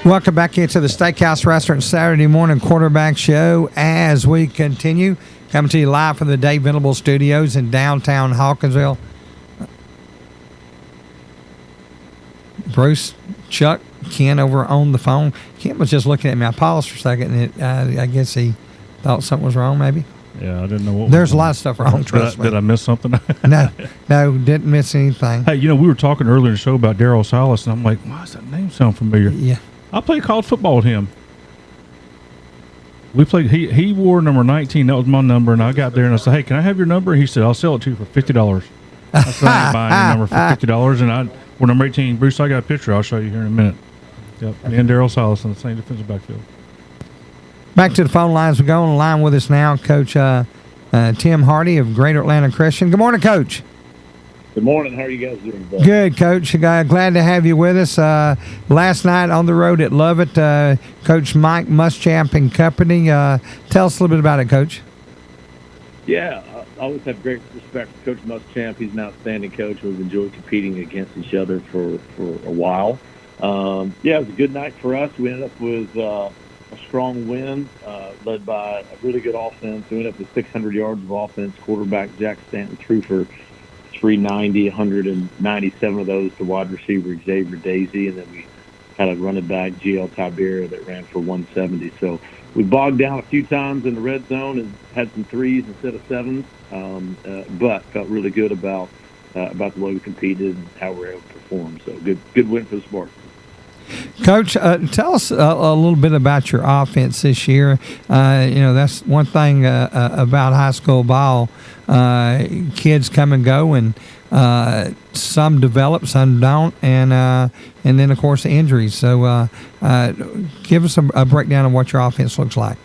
B: Welcome back into the Steakhouse Restaurant Saturday morning quarterback show as we continue. Coming to you live from the Dave Venable Studios in downtown Hawkinsville. Bruce, Chuck, Ken over on the phone. Ken was just looking at me. I paused for a second, and I guess he thought something was wrong, maybe.
C: Yeah, I didn't know what
B: There's a lot of stuff wrong, trust me.
C: Did I miss something?
B: No, didn't miss anything.
C: Hey, we were talking earlier in the show about Darryl Silas, and I'm like, why does that name sound familiar?
B: Yeah.
C: I played college football with him. We played. He wore number 19. That was my number, and I got there and I said, "Hey, can I have your number?" He said, "I'll sell it to you for $50." I said, "I ain't buying your number for $50." And I wore number 18. Bruce, I got a picture. I'll show you here in a minute. Yep, me and Darryl Silas on the same defensive backfield.
B: Back to the phone lines. We go on the line with us now, Coach Tim Hardy of Greater Atlanta Christian. Good morning, Coach.
M: Good morning. How are you guys doing today?
B: Good, Coach. Glad to have you with us. Last night on the road at Lovett, Coach Mike Muschamp and company. Tell us a little bit about it, Coach.
M: Yeah, I always have great respect for Coach Muschamp. He's an outstanding coach. We've enjoyed competing against each other for a while. It was a good night for us. We ended up with a strong win led by a really good offense. We ended up with 600 yards of offense. Quarterback Jack Stanton threw for 390, 197 of those to wide receiver Xavier Daisy, and then we had a running back, GL Tiberia, that ran for 170. So we bogged down a few times in the red zone and had some threes instead of sevens, but felt really good about the way we competed and how we were able to perform. So good win for the Spartans.
B: Coach, tell us a little bit about your offense this year. That's one thing about high school ball. Kids come and go, and some develop, some don't, and then of course the injuries. So give us a breakdown of what your offense looks like.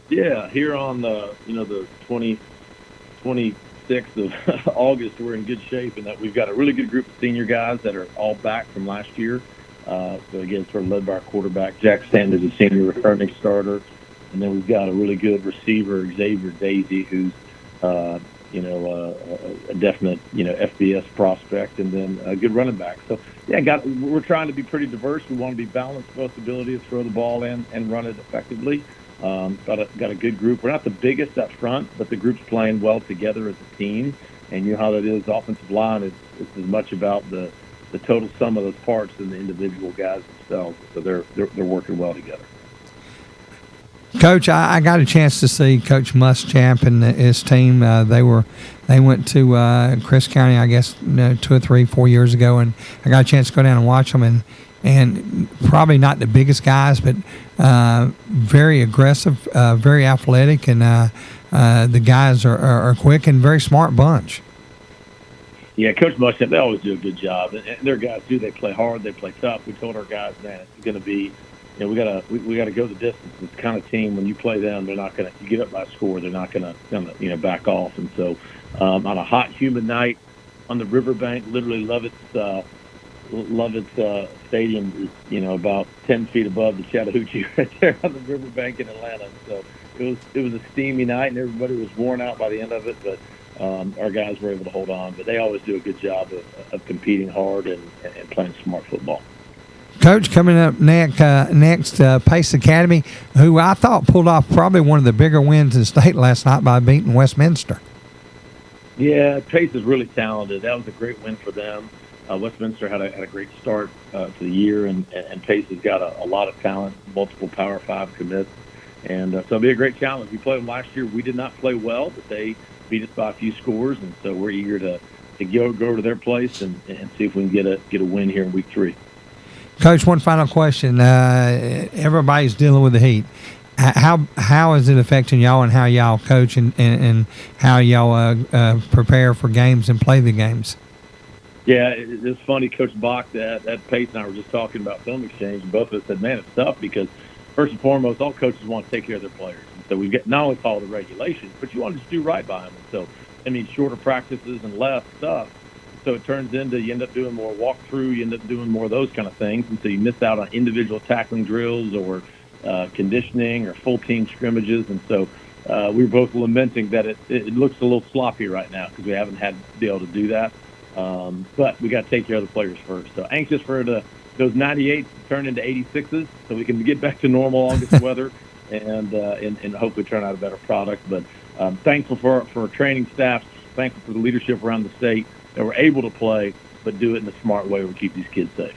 M: Yeah, here on the 26th of August, we're in good shape in that we've got a really good group of senior guys that are all back from last year. So again, sort of led by our quarterback, Jack Sanders, a senior returning starter. And then we've got a really good receiver, Xavier Daisy, who's, a definite, FBS prospect, and then a good running back. So, yeah, we're trying to be pretty diverse. We want to be balanced, both ability to throw the ball in and run it effectively. Got a good group. We're not the biggest up front, but the group's playing well together as a team. And you know how that is. Offensive line is as much about the total sum of those parts than the individual guys themselves. So they're working well together.
B: Coach, I got a chance to see Coach Muschamp and his team. They went to Chris County, I guess, 2 or 3, 4 years ago, and I got a chance to go down and watch them. And probably not the biggest guys, but very aggressive, very athletic, and the guys are quick and very smart bunch.
M: Yeah, Coach Muschamp, they always do a good job, and their guys do. They play hard, they play tough. We told our guys, man, it's going to be, we gotta go the distance. It's the kind of team when you play them, they're not gonna. You get up by a score, they're not gonna back off. And so, on a hot, humid night on the riverbank, literally Lovett's stadium is about 10 feet above the Chattahoochee right there on the riverbank in Atlanta. So it was a steamy night, and everybody was worn out by the end of it, but. Our guys were able to hold on, but they always do a good job of competing hard and playing smart football.
B: Coach, coming up next, Pace Academy, who I thought pulled off probably one of the bigger wins in the state last night by beating Westminster.
M: Yeah, Pace is really talented. That was a great win for them. Westminster had a great start to the year, and Pace has got a lot of talent, multiple Power 5 commits, and so it'll be a great challenge. We played them last year. We did not play well, but they beat us by a few scores, and so we're eager to go to their place and see if we can get a win here in week 3.
B: Coach, one final question. Everybody's dealing with the heat. How is it affecting y'all, and how y'all coach and how y'all prepare for games and play the games?
M: Yeah, it's funny. Coach Bach, that Pace and I were just talking about film exchange, and both of us said, man, it's tough because first and foremost, all coaches want to take care of their players. So we get not only follow the regulations, but you want to just do right by them. And so, shorter practices and less stuff. So it turns into you end up doing more walkthrough, you end up doing more of those kind of things. And so you miss out on individual tackling drills or conditioning or full team scrimmages. And so we were both lamenting that it looks a little sloppy right now because we haven't had to be able to do that. But we got to take care of the players first. So anxious for those 98s to turn into 86s so we can get back to normal August weather. And hopefully turn out a better product. But thankful for our training staff, thankful for the leadership around the state that we're able to play, but do it in a smart way to keep these kids safe.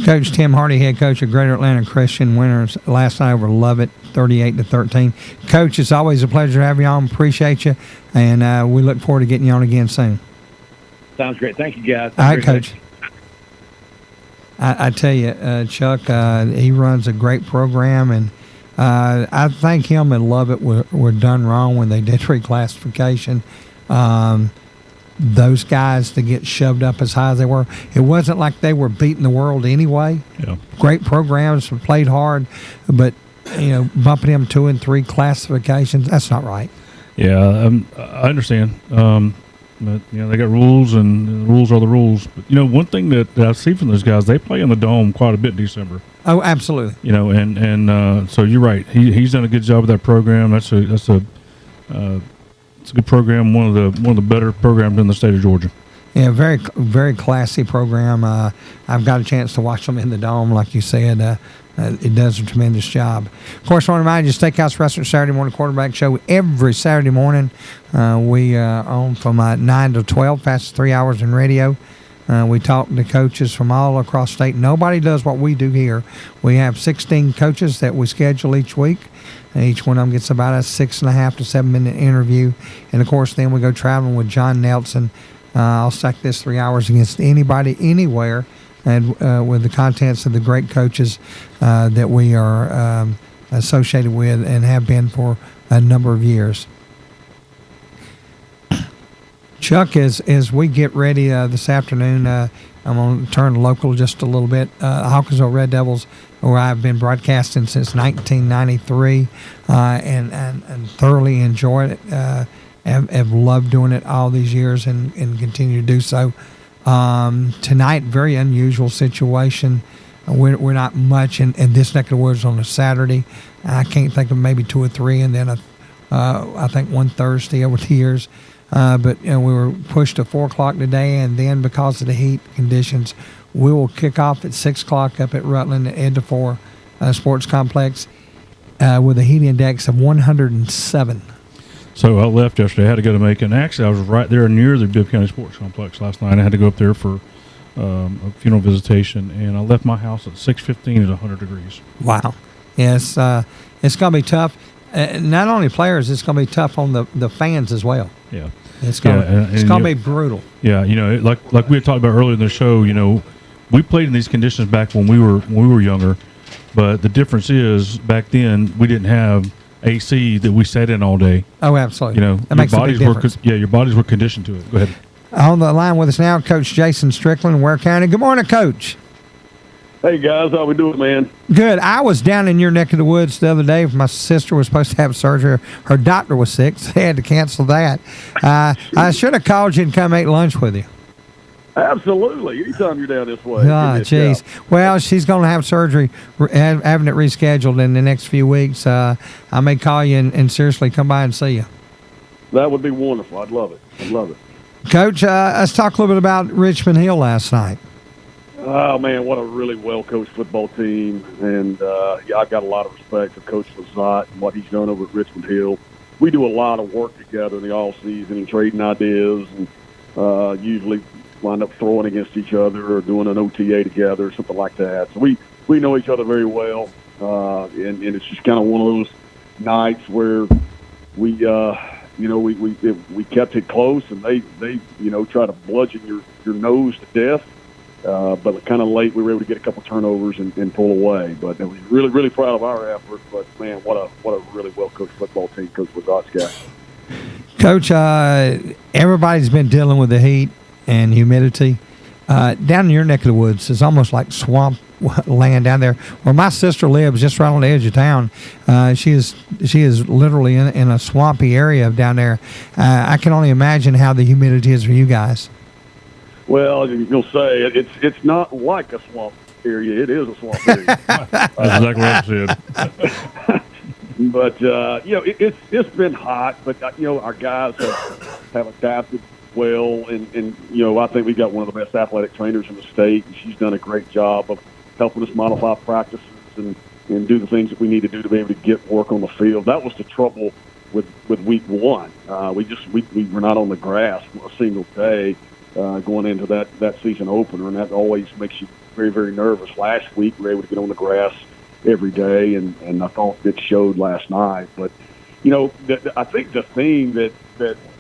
B: Coach Tim Hardy, head coach of Greater Atlanta Christian, winners last night over Lovett, 38-13. Coach, it's always a pleasure to have you on. Appreciate you, and we look forward to getting you on again soon.
M: Sounds great. Thank you, guys.
B: All right, Coach. I tell you, Chuck, he runs a great program, and I think him and Lovett were done wrong when they did reclassification. Those guys to get shoved up as high as they were, it wasn't like they were beating the world anyway. Yeah. Great programs, played hard, but bumping them 2 and 3 classifications, that's not right.
C: Yeah, I understand. But they got rules, and the rules are the rules. But one thing that I see from those guys, they play in the Dome quite a bit in December.
B: Oh, absolutely.
C: And so you're right. He's done a good job with that program. It's a good program. One of the better programs in the state of Georgia.
B: Yeah, very very classy program. I've got a chance to watch them in the Dome, like you said. It does a tremendous job. Of course, I want to remind you, Steakhouse Restaurant Saturday morning quarterback show every Saturday morning. We on from 9 to 12, fastest 3 hours in radio. We talk to coaches from all across state. Nobody does what we do here. We have 16 coaches that we schedule each week. And each one of them gets about a 6.5 to 7 minute interview. And, of course, then we go traveling with John Nelson. I'll stack this 3 hours against anybody, anywhere, and with the contents of the great coaches that we are associated with and have been for a number of years. Chuck, as we get ready this afternoon, I'm going to turn local just a little bit. Hawkinsville Red Devils, where I've been broadcasting since 1993 and thoroughly enjoyed it. Have loved doing it all these years and continue to do so. Tonight, very unusual situation. We're not much in this neck of the woods on a Saturday. I can't think of maybe 2 or 3, and then I think one Thursday over the years. But we were pushed to 4 o'clock today, and then because of the heat conditions, we will kick off at 6 o'clock up at Rutland at Ed 4 Sports Complex with a heat index of 107.
C: So I left yesterday. I had to go to Macon. Actually, I was right there near the Bibb County Sports Complex last night. I had to go up there for a funeral visitation, and I left my house at 6:15 at 100 degrees.
B: Wow. Yes, it's going to be tough. Not only players, it's going to be tough on the fans as well.
C: Yeah.
B: It's going to be brutal.
C: Yeah, like we had talked about earlier in the show, we played in these conditions back when we were younger, but the difference is back then we didn't have AC that we sat in all day.
B: Oh, absolutely.
C: That makes a big difference. Your bodies were conditioned to it. Go ahead.
B: On the line with us now, Coach Jason Strickland, Ware County. Good morning, Coach.
N: Hey, guys. How we doing, man?
B: Good. I was down in your neck of the woods the other day. My sister was supposed to have surgery. Her doctor was sick, so they had to cancel that. I should have called you and come eat lunch with you.
N: Absolutely. Anytime you're down this way.
B: Oh, jeez. Well, she's going to have surgery, having it rescheduled in the next few weeks. I may call you and seriously come by and see you.
N: That would be wonderful. I'd love it.
B: Coach, let's talk a little bit about Richmond Hill last night.
N: Oh, man, what a really well-coached football team. And, I've got a lot of respect for Coach Lazat and what he's done over at Richmond Hill. We do a lot of work together in the off-season and trading ideas and usually wind up throwing against each other or doing an OTA together or something like that. So we know each other very well, and it's just kind of one of those nights where we kept it close, and they try to bludgeon your nose to death. But kind of late, we were able to get a couple turnovers and pull away. But I was really, really proud of our effort. But man, what a really well coached football team Coach Lazat's got.
B: Coach, everybody's been dealing with the heat and humidity. Down in your neck of the woods, it's almost like swamp land down there. Where my sister lives, just right on the edge of town, she is literally in a swampy area down there. I can only imagine how the humidity is for you guys.
N: Well, you'll say it's not like a swamp area. It is a swamp area.
C: That's exactly what I said.
N: But it's been hot. But our guys have adapted well, and I think we got one of the best athletic trainers in the state, and she's done a great job of helping us modify practices and do the things that we need to do to be able to get work on the field. That was the trouble with week one. We were not on the grass for a single day going into that season opener, and that always makes you very, very nervous. Last week we were able to get on the grass every day, and I thought it showed last night. But I think the thing that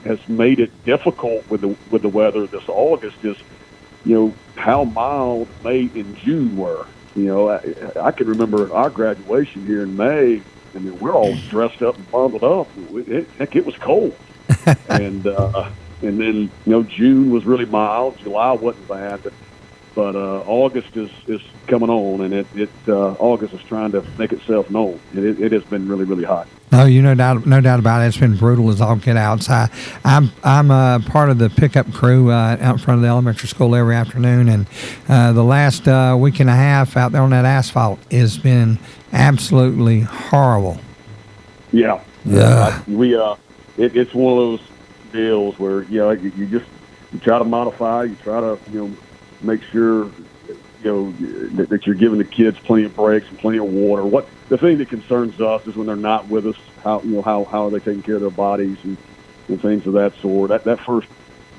N: has made it difficult with the weather this August is how mild May and June were. I can remember our graduation here in May, and we're all dressed up and bundled up. It was cold, and then June was really mild. July wasn't bad, but August is coming on, and August is trying to make itself known. It has been really, really hot.
B: No, no doubt about it. It's been brutal as all get out. So I'm part of the pickup crew out in front of the elementary school every afternoon, and the last week and a half out there on that asphalt has been absolutely horrible.
N: Yeah. It's one of those deals where you try to modify, you try to make sure that you're giving the kids plenty of breaks and plenty of water. The thing that concerns us is when they're not with us, how are they taking care of their bodies and things of that sort. That first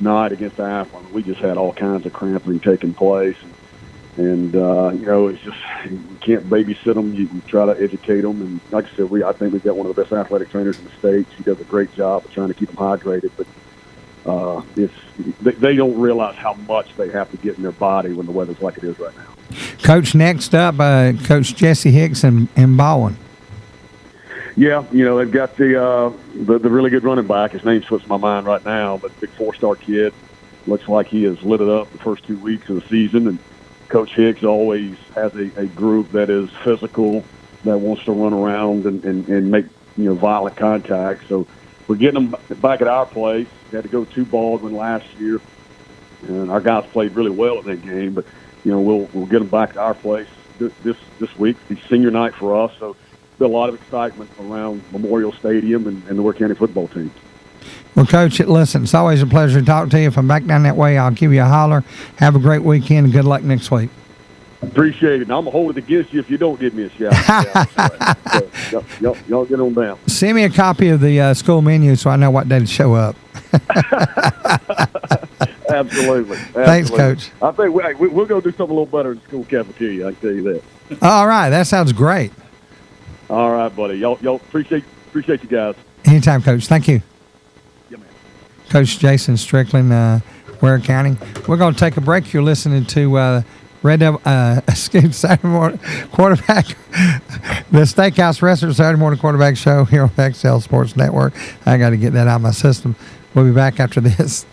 N: night against Athlon, we just had all kinds of cramping taking place. And it's just, you can't babysit them. You try to educate them. And like I said, I think we've got one of the best athletic trainers in the state. She does a great job of trying to keep them hydrated. But they don't realize how much they have to get in their body when the weather's like it is right now.
B: Coach, next up, Coach Jesse Hicks in Baldwin.
N: Yeah, they've got the really good running back. His name slips my mind right now, but big 4-star kid. Looks like he has lit it up the first 2 weeks of the season. And Coach Hicks always has a group that is physical, that wants to run around and make violent contact. So we're getting them back at our place. We had to go to Baldwin last year, and our guys played really well at that game. But we'll get them back at our place this week. It's senior night for us, so there'll be a lot of excitement around Memorial Stadium and the Ware County football team.
B: Well, Coach, listen, it's always a pleasure to talk to you. If I'm back down that way, I'll give you a holler. Have a great weekend and good luck next week.
N: Appreciate it. And I'm going to hold it against you if you don't give me a shout. So, y'all get on down.
B: Send me a copy of the school menu so I know what day to show up.
N: Absolutely.
B: Thanks, Coach.
N: I think we're going to do something a little better in the school cafeteria, I can tell you that.
B: All right. That sounds great.
N: All right, buddy. Y'all appreciate you guys.
B: Anytime, Coach. Thank you.
N: Yeah, man.
B: Coach Jason Strickland, Ware County. We're going to take a break. You're listening to Red Devil, Saturday morning quarterback, the Steakhouse Restaurant Saturday morning quarterback show here on XL Sports Network. I got to get that out of my system. We'll be back after this.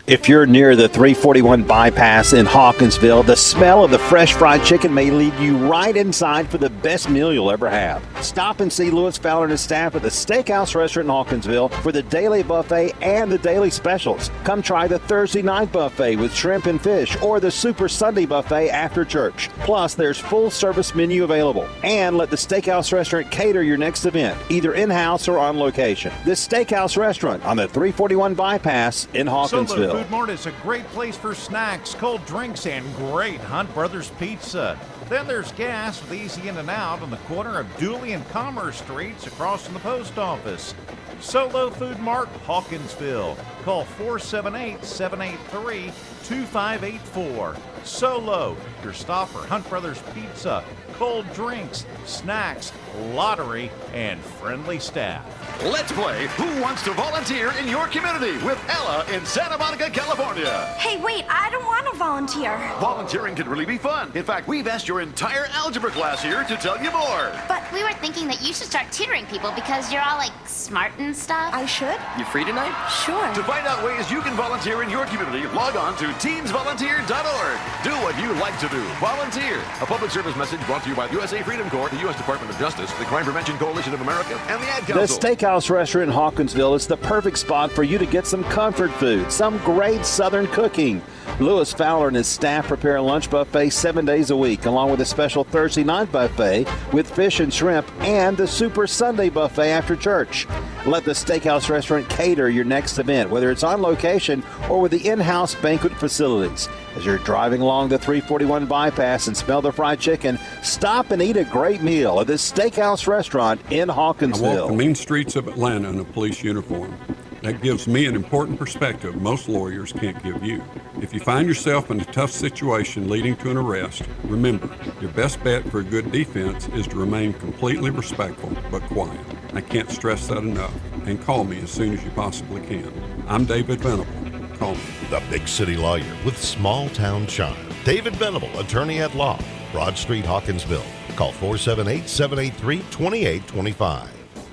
D: If you're near the 341 bypass in Hawkinsville, the smell of the fresh fried chicken may lead you right inside for the best meal you'll ever have. Stop and see Lewis Fowler and his staff at the Steakhouse Restaurant in Hawkinsville for the daily buffet and the daily specials. Come try the Thursday night buffet with shrimp and fish or the Super Sunday buffet after church. Plus, there's full service menu available. And let the Steakhouse Restaurant cater your next event, either in-house or on location. The Steakhouse Restaurant on the 341 bypass in Hawkinsville.
J: Food Mart is a great place for snacks, cold drinks, and great Hunt Brothers Pizza. Then there's gas with easy in and out on the corner of Dooley and Commerce Streets across from the post office. Solo Food Mart, Hawkinsville. Call 478-783-2584. Solo, your stop for Hunt Brothers Pizza, cold drinks, snacks, lottery, and friendly staff.
O: Let's play Who Wants to Volunteer in Your Community with Ella in Santa Monica, California.
P: Hey, wait, I don't want to volunteer.
O: Volunteering can really be fun. In fact, we've asked your entire algebra class here to tell you more.
Q: But we were thinking that you should start tutoring people because you're all like smart and stuff.
P: I should?
O: You free tonight?
P: Sure.
O: To find out ways you can volunteer in your community, log on to teensvolunteer.org. Do what you like to do. Volunteer. A public service message brought to you by the USA Freedom Corps, the U.S. Department of Justice, the Crime Prevention Coalition of America, and the Ad Council.
D: The Steakhouse Restaurant in Hawkinsville is the perfect spot for you to get some comfort food, some great Southern cooking. Lewis Fowler and his staff prepare a lunch buffet 7 days a week, along with a special Thursday night buffet with fish and shrimp and the Super Sunday buffet after church. Let the Steakhouse Restaurant cater your next event, whether it's on location or with the in-house banquet facilities. As you're driving along the 341 bypass and smell the fried chicken, stop and eat a great meal at the Steakhouse Restaurant in Hawkinsville.
F: I walk the mean streets of Atlanta in a police uniform. That gives me an important perspective most lawyers can't give you. If you find yourself in a tough situation leading to an arrest, remember, your best bet for a good defense is to remain completely respectful but quiet. I can't stress that enough. And call me as soon as you possibly can. I'm David Venable. Call me.
G: The Big City Lawyer with Small Town Charm. David Venable, attorney at law. Broad Street, Hawkinsville. Call 478-783-2825.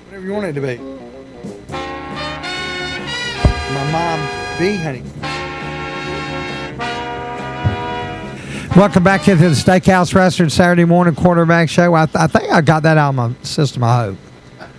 B: Whatever you want it to be. My mom, B, honey. Welcome back into the Steakhouse Restaurant Saturday morning quarterback show. I think I got that out of my system, I hope.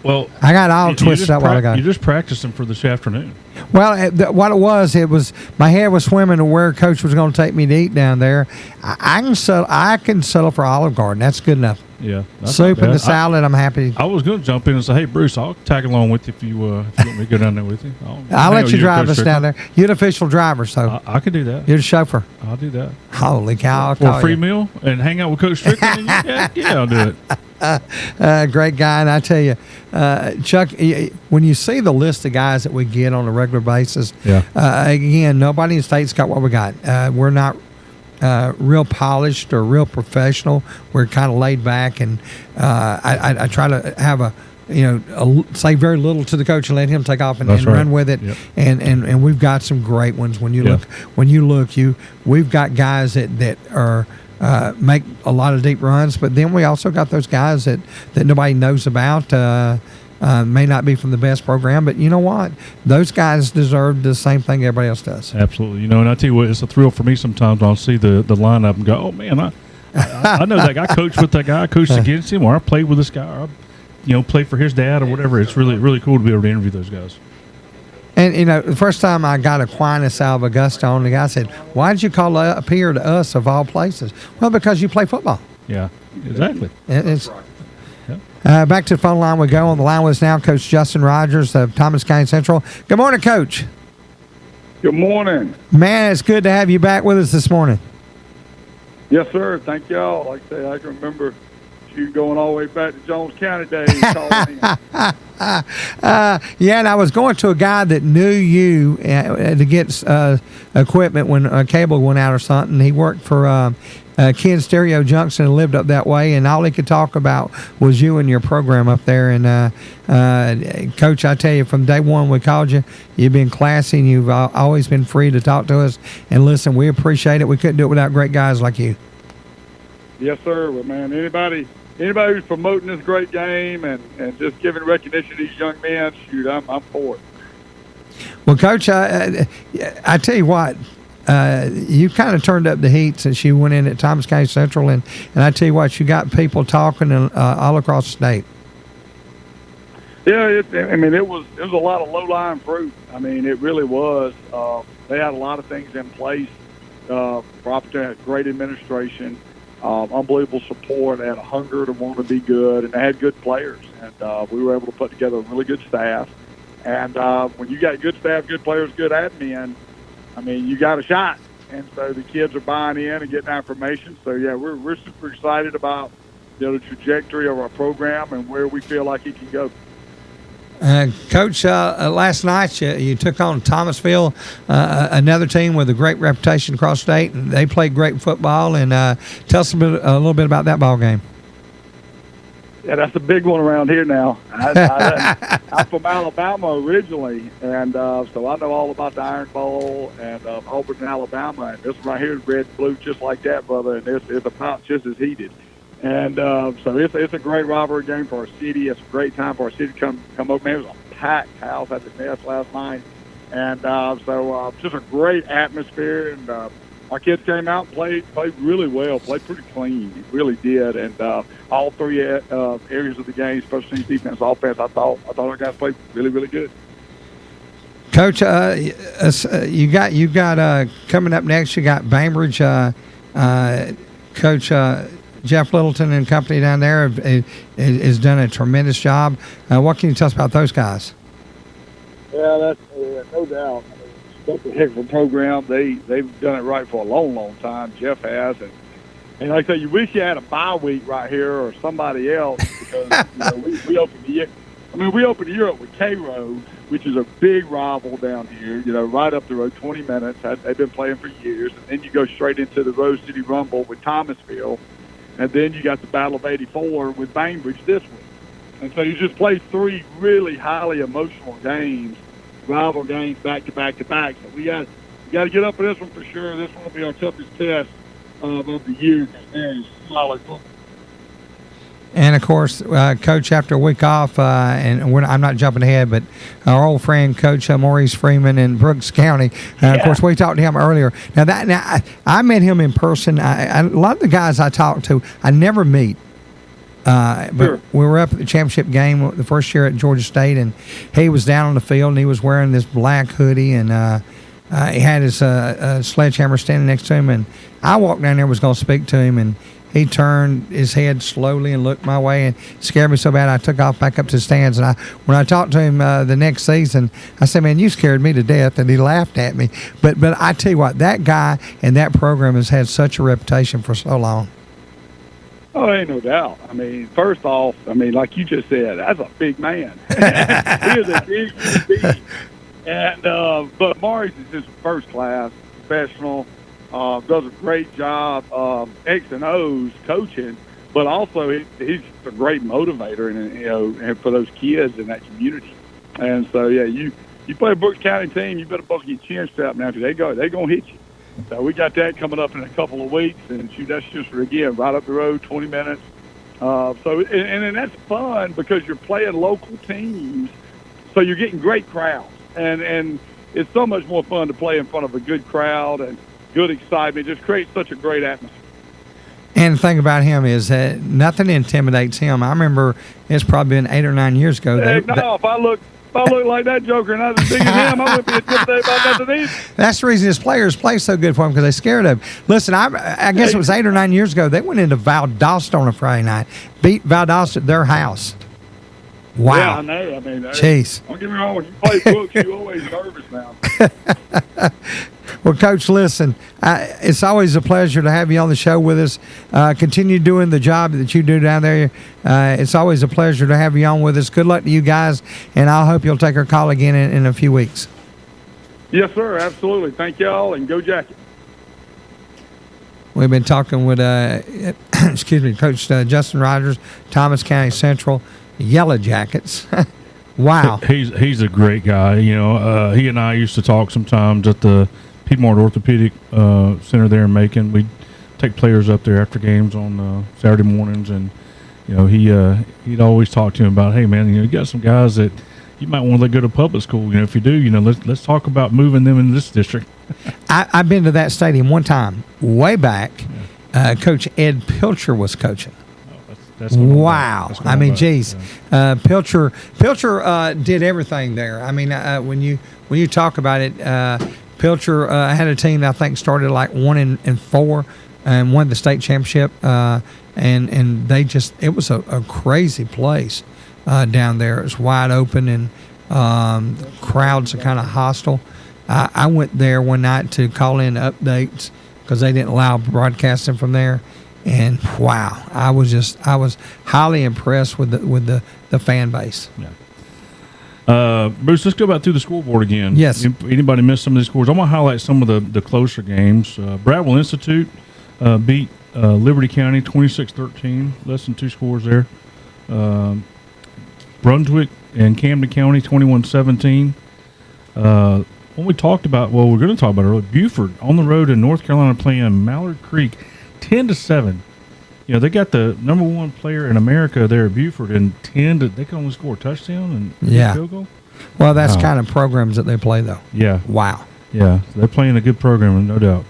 C: Well,
B: I got it all twisted up while ago.
C: You just practicing for this afternoon.
B: Well, what it was my head was swimming to where Coach was going to take me to eat down there. I can settle for Olive Garden. That's good enough.
C: Yeah,
B: soup and the salad. I'm happy.
C: I was going to jump in and say, "Hey, Bruce, I'll tag along with you if you want me to go down there with you."
B: I'll let you drive us down there. You're the official driver, so
C: I can do that.
B: You're the chauffeur.
C: I'll do that.
B: Holy cow!
C: For a free meal and hang out with Coach Strickland. Yeah, I'll do it.
B: Great guy, and I tell you, Chuck, when you see the list of guys that we get on a regular basis, again, nobody in the state's got what we got. We're not real polished or real professional. We're kind of laid back, and I try to have say very little to the coach and let him take off and run with it. Yep. And we've got some great ones. When you look, we've got guys that are make a lot of deep runs, but then we also got those guys that nobody knows about. May not be from the best program, but you know what? Those guys deserve the same thing everybody else does.
C: Absolutely. And I tell you what, it's a thrill for me sometimes when I'll see the lineup and go, oh, man, I know that guy. I coached with that guy. I coached against him, or I played with this guy, or I played for his dad or whatever. It's really, really cool to be able to interview those guys.
B: And, the first time I got Aquinas out of Augusta on, the guy said, why did you call up here to us of all places? Well, because you play football.
C: Yeah, exactly.
B: Back to the phone line we go. On the line with us now, Coach Justin Rogers of Thomas County Central. Good morning, Coach.
L: Good morning.
B: Man, it's good to have you back with us this morning.
L: Yes, sir. Thank y'all. Like I say, I can remember you going all the way back to Jones County days.
B: And I was going to a guy that knew you to get equipment when cable went out or something. He worked for Ken Stereo Junction and lived up that way, and all he could talk about was you and your program up there. And Coach, I tell you, from day one we called you, you've been classy, and you've always been free to talk to us. And listen, we appreciate it. We couldn't do it without great guys like you.
L: Yes, sir. Well, man, anybody who's promoting this great game and just giving recognition to these young men, shoot, I'm for it.
B: Well, Coach, I tell you what, you kind of turned up the heat since you went in at Thomas County Central, and I tell you what, you got people talking all across the state.
L: Yeah, it was a lot of low-lying fruit. I mean, it really was. They had a lot of things in place. Proper, great administration. Unbelievable support. They had a hunger to want to be good, and they had good players. And we were able to put together a really good staff. And when you got good staff, good players, good admin, I mean, you got a shot. And so the kids are buying in and getting information. So, yeah, we're super excited about the trajectory of our program and where we feel like it can go.
B: Coach, last night you took on Thomasville, another team with a great reputation across state. They played great football, and tell us a little bit about that ball game.
L: Yeah, that's a big one around here now. I'm from Alabama originally, and so I know all about the Iron Bowl and Auburn, Alabama. And this one right here is red and blue just like that, brother, and it's about just as heated. And so it's a great rivalry game for our city. It's a great time for our city to come over. Man, it was a packed house at the Nest last night. And so just a great atmosphere. And our kids came out and played really well, played pretty clean. It really did. And all three areas of the game, special teams, defense, offense, I thought our guys played really, really good.
B: Coach, you got coming up next, you got Bainbridge. Coach Jeff Littleton and company down there has done a tremendous job. What can you tell us about those guys?
L: Yeah, that's no doubt. I mean, it's a heck of a program. They've done it right for a long, long time. Jeff has, and like I say, you wish you had a bye week right here or somebody else because we opened the year. I mean, we opened the year up with Cairo, which is a big rival down here. Right up the road, 20 minutes. They've been playing for years, and then you go straight into the Rose City Rumble with Thomasville. And then you got the Battle of 84 with Bainbridge this week. And so you just play three really highly emotional games, rival games back to back to back. So we got to get up for this one for sure. This one will be our toughest test of the year. And solid football.
B: And, of course, Coach, after a week off, and I'm not jumping ahead, but our old friend, Coach Maurice Freeman in Brooks County, of course, we talked to him earlier. Now I met him in person. A lot of the guys I talked to, I never meet. But we were up at the championship game the first year at Georgia State, and he was down on the field, and he was wearing this black hoodie, and he had his sledgehammer standing next to him. And I walked down there and was going to speak to him, and he turned his head slowly and looked my way and scared me so bad I took off back up to the stands. And when I talked to him the next season, I said, man, you scared me to death. And he laughed at me. But I tell you what, that guy and that program has had such a reputation for so long.
N: Oh, ain't no doubt. I mean, first off, like you just said, that's a big man. He is a big dude. And but Maurice is just first class, professional, does a great job of X and O's coaching, but also he's a great motivator and for those kids in that community. And so you play a Brooks County team, you better buckle your chin strap now because they're gonna hit you. So we got that coming up in a couple of weeks, and that's just again right up the road, 20 minutes. And that's fun because you're playing local teams, so you're getting great crowds. And it's so much more fun to play in front of a good crowd and good excitement. It just creates such a great atmosphere.
B: And the thing about him is that nothing intimidates him. I remember it's probably been 8 or 9 years ago.
N: If I look like that joker and I was as big as him, I wouldn't be intimidated by nothing either.
B: That's the reason his players play so good for him because they're scared of him. Listen, I guess it was 8 or 9 years ago. They went into Valdosta on a Friday night, beat Valdosta at their house. Wow.
N: Yeah, I know.
B: Jeez.
N: Don't get me wrong. When you play Brooks, you're always nervous now.
B: Well, Coach, listen, it's always a pleasure to have you on the show with us. Continue doing the job that you do down there. It's always a pleasure to have you on with us. Good luck to you guys, and I hope you'll take our call again in a few weeks.
N: Yes, sir. Absolutely. Thank y'all, and go Jackets.
B: We've been talking with, Coach Justin Rogers, Thomas County Central Yellow Jackets. Wow.
C: He's a great guy. He and I used to talk sometimes at the Piedmont Orthopedic Center there in Macon. We'd take players up there after games on Saturday mornings, and he'd always talk to him about, hey man, you got some guys that you might want to go to public school. If you do, let's talk about moving them in this district.
B: I've been to that stadium one time, way back. Yeah. Coach Ed Pilcher was coaching. Wow. Geez. Pilcher did everything there. When you talk about it, Pilcher had a team that I think started like 1-4 and won the state championship. And they it was a crazy place down there. It was wide open and crowds are kind of hostile. I went there one night to call in updates because they didn't allow broadcasting from there. And wow, I was highly impressed with the fan base.
C: Yeah. Bruce, let's go back through the scoreboard again.
B: Yes.
C: If anybody missed some of these scores, I'm going to highlight some of the closer games. Bradwell Institute beat Liberty County 26-13, less than 2 scores there. Brunswick and Camden County 21-17. When we talked about, we're going to talk about earlier, Buford on the road in North Carolina playing Mallard Creek 10-7. They got the number 1 player in America there at Buford, and they can only score a touchdown and a field goal.
B: Well, that's kind of programs that they play, though.
C: Yeah.
B: Wow.
C: Yeah, they're playing a good program, no doubt.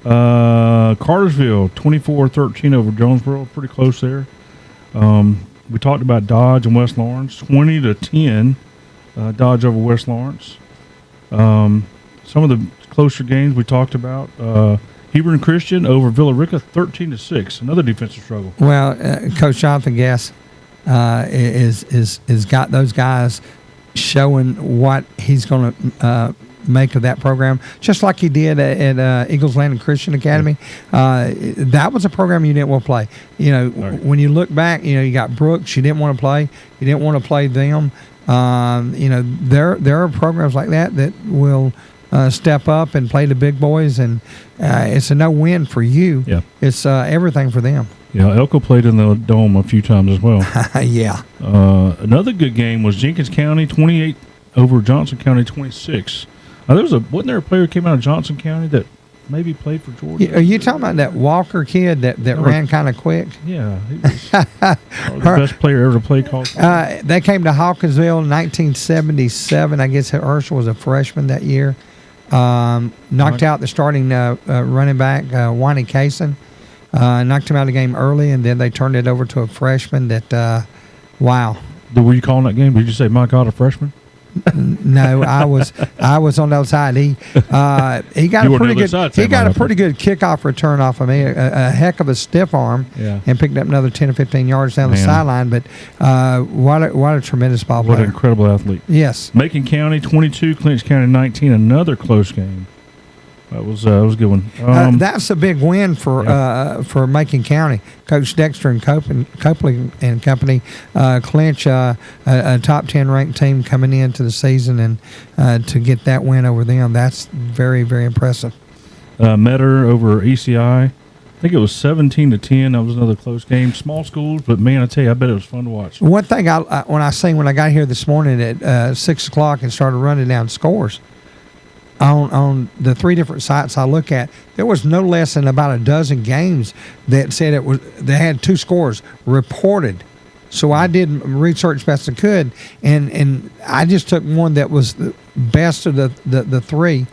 C: Cartersville 24-13 over Jonesboro, pretty close there. We talked about Dodge and West Lawrence, 20-10. Dodge over West Lawrence. Some of the closer games we talked about. Hebron Christian over Villa Rica, 13-6. Another defensive struggle.
B: Well, Coach Jonathan Guess is got those guys showing what he's going to make of that program, just like he did at Eagles Landing Christian Academy. That was a program you didn't want to play. When you look back, you got Brooks. You didn't want to play. You didn't want to play them. There are programs like that will step up and play the big boys, and it's a no-win for you.
C: Yeah.
B: It's everything for them.
C: Yeah, Elko played in the Dome a few times as well.
B: Yeah.
C: Another good game was Jenkins County 28 over Johnson County 26. Wasn't there a player who came out of Johnson County that maybe played for Georgia?
B: Are you talking about that Walker kid that ran kind of quick?
C: Yeah, he was the best player ever to play college.
B: They came to Hawkinsville in 1977. I guess Herschel was a freshman that year. Knocked out the starting running back, Wani Kaysen. Knocked him out of the game early, and then they turned it over to a freshman that, wow.
C: Were you calling that game? Did you say, my God, a freshman?
B: No, I was on the other side. He got a pretty good kickoff return off of me. A heck of a stiff arm, and picked up another 10 or 15 yards down the sideline. But what a tremendous ball player!
C: What an incredible athlete!
B: Yes.
C: Macon County 22, Clinch County 19. Another close game. That was a good one.
B: That's a big win for Macon County. Coach Dexter and Copley and company clinch a top 10 ranked team coming into the season, and to get that win over them, that's very, very impressive.
C: Metter over ECI. I think it was 17-10. That was another close game. Small schools, but man, I tell you, I bet it was fun to watch.
B: One thing when I got here this morning at 6:00 and started running down scores. On the 3 different sites I look at, there was no less than about a dozen games that said they had 2 scores reported. So I did research best I could, and I just took one that was the best of the 3.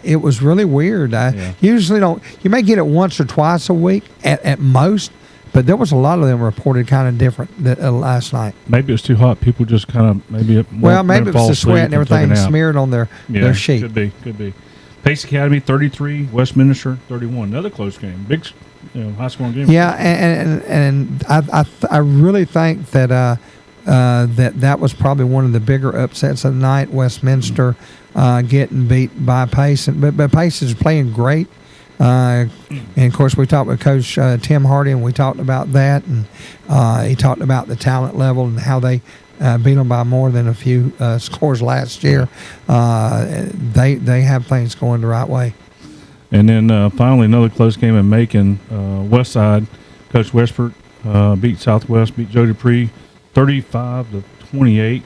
B: It was really weird. Usually don't. You may get it once or twice a week at most, but there was a lot of them reported kind of different last night.
C: Maybe it was too hot. People just kind of maybe it
B: was the sweat and everything smeared on their sheet.
C: Could be. Pace Academy 33, Westminster 31. Another close game. Big, high scoring game.
B: Yeah, and I really think that that was probably one of the bigger upsets of the night. Westminster getting beat by Pace, but Pace is playing great. And of course, we talked with Coach Tim Hardy, and we talked about that, and he talked about the talent level and how they beat them by more than a few scores last year. They have things going the right way.
C: And then finally, another close game in Macon. Westside, Coach Westford beat Southwest, beat Joe Dupree 35-28.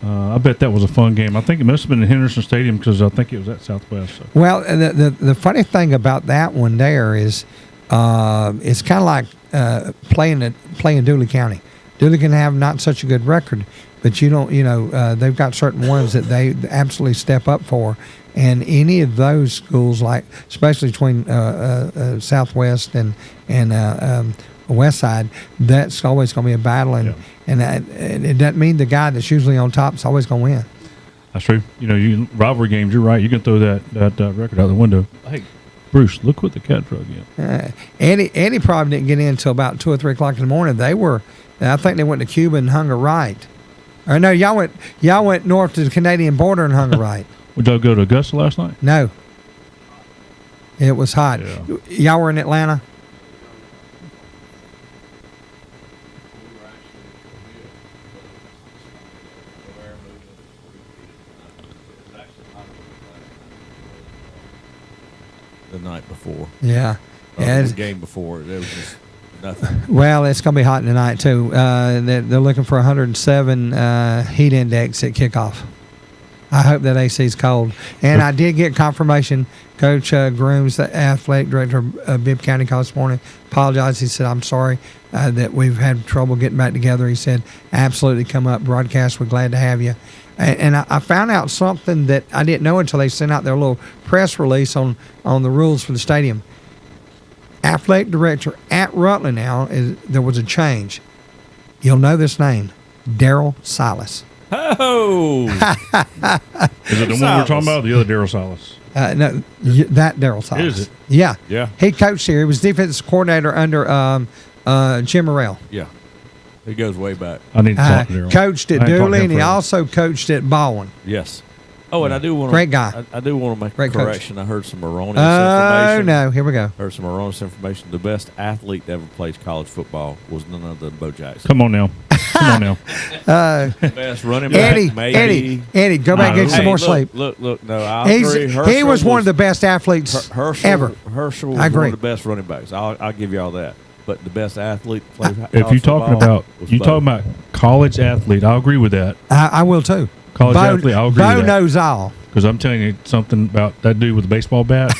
C: I bet that was a fun game. I think it must have been in Henderson Stadium because I think it was at Southwest. So.
B: Well, the funny thing about that one there is it's kind of like playing Dooley County. Dooley can have not such a good record, but they've got certain ones that they absolutely step up for. And any of those schools, like especially between Southwest and West Side, that's always going to be a battle, and it doesn't mean the guy that's usually on top is always going to win.
C: That's true. You rivalry games, you're right. You can throw that record out the window. Hey, Bruce, look what the cat drug in.
B: Eddie probably didn't get in until about 2 or 3 o'clock in the morning. I think they went to Cuba and hung a right. Or no, y'all went north to the Canadian border and hung a right.
C: Would y'all go to Augusta last night?
B: No. It was hot. Yeah. Y'all were in Atlanta?
R: The night before.
B: Yeah.
R: The game before. There was just nothing.
B: Well, it's going to be hot tonight, too. They're looking for 107 heat index at kickoff. I hope that AC's cold. And I did get confirmation. Coach Grooms, the athletic director of Bibb County, called this morning, apologized. He said, I'm sorry that we've had trouble getting back together. He said, absolutely come up, broadcast. We're glad to have you. And I found out something that I didn't know until they sent out their little press release on the rules for the stadium. Athletic director at Rutland now, there was a change. You'll know this name, Daryl Silas.
R: Oh!
C: Is it the one we're talking about, or the other Daryl Silas?
B: No, that Daryl Silas.
C: Is it?
B: Yeah.
R: Yeah.
B: He coached here. He was defensive coordinator under Jim Morrell.
R: Yeah. He goes way back.
C: I need to talk to Daryl.
B: Coached at Dooley, and he also coached at Baldwin.
R: Yes. Oh, and I do want to.
B: Great guy.
R: I do want to make a correction. I heard some erroneous
B: information.
R: Oh,
B: no. Here we go.
R: Heard some erroneous information. The best athlete that ever plays college football was none other than Bo Jackson.
C: Come on now.
R: Best running back,
B: Eddie, go back and get some more sleep.
R: Look. No, I agree.
B: He was one of the best athletes ever.
R: Herschel was one of the best running backs. I'll give you all that. But the best athlete plays.
C: If you're talking about college athlete, I'll agree with that.
B: I will too.
C: College athlete, I'll agree with that.
B: Bo knows all.
C: Because I'm telling you something about that dude with the baseball bat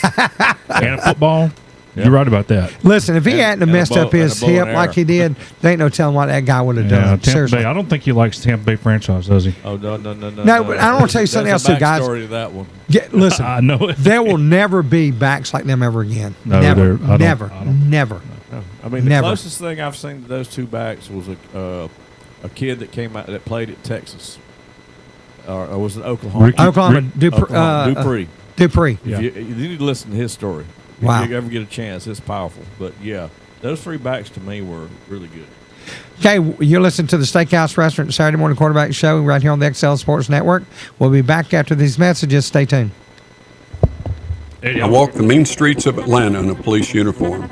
C: and a football. Yep. You're right about that.
B: Listen, if he hadn't messed up his hip like he did, there ain't no telling what that guy would have done. Seriously.
C: Bay, I don't think he likes Tampa Bay franchise, does he?
R: Oh, no.
B: No, but I want to tell you something else, too, guys.
R: Story to that one.
B: Listen,
C: I know it.
B: There will never be backs like them ever again.
C: No,
B: never.
R: No. I mean, the closest thing I've seen to those two backs was a kid that came out that played at Texas. Or was it Oklahoma? Dupree.
B: Dupree.
R: Yeah. You need to listen to his story.
B: Wow.
R: If you ever get a chance, it's powerful. But, yeah, those 3 backs to me were really good.
B: Okay, you're listening to the Steakhouse Restaurant Saturday Morning Quarterback Show right here on the XL Sports Network. We'll be back after these messages. Stay tuned.
F: I walk the mean streets of Atlanta in a police uniform.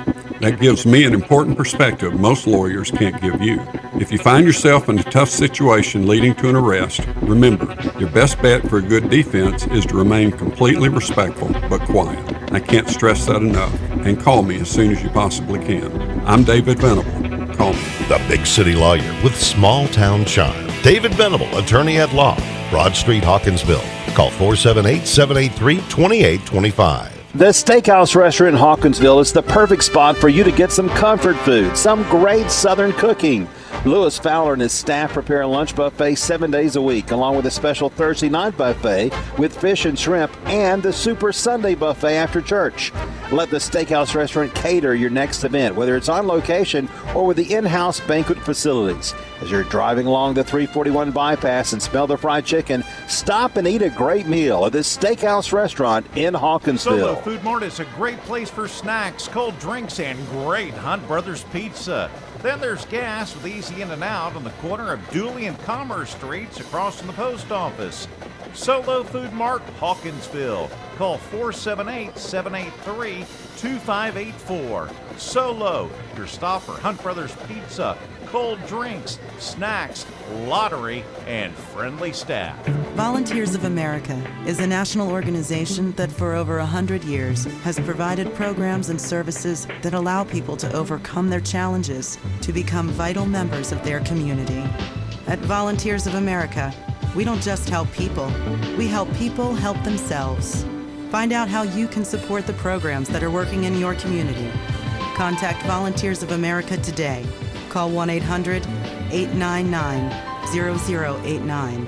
F: That gives me an important perspective most lawyers can't give you. If you find yourself in a tough situation leading to an arrest, remember, your best bet for a good defense is to remain completely respectful but quiet. I can't stress that enough. And call me as soon as you possibly can. I'm David Venable. Call me.
G: The big city lawyer with small town charm. David Venable, attorney at law. Broad Street, Hawkinsville. Call 478-783-2825.
D: The Steakhouse Restaurant in Hawkinsville is the perfect spot for you to get some comfort food, some great Southern cooking. Lewis Fowler and his staff prepare a lunch buffet 7 days a week, along with a special Thursday night buffet with fish and shrimp and the Super Sunday buffet after church. Let the Steakhouse Restaurant cater your next event, whether it's on location or with the in-house banquet facilities. As you're driving along the 341 bypass and smell the fried chicken, stop and eat a great meal at this Steakhouse Restaurant in Hawkinsville.
J: Solo Food Mart is a great place for snacks, cold drinks, and great Hunt Brothers Pizza. Then there's gas with easy in and out on the corner of Dooley and Commerce Streets across from the post office. Solo Food Mart, Hawkinsville. Call 478-783-2584. Solo, your stop for Hunt Brothers Pizza, cold drinks, snacks, lottery, and friendly staff.
S: Volunteers of America is a national organization that for over 100 years has provided programs and services that allow people to overcome their challenges to become vital members of their community. At Volunteers of America, we don't just help people, we help people help themselves. Find out how you can support the programs that are working in your community. Contact Volunteers of America today. Call 1-800-899-0089.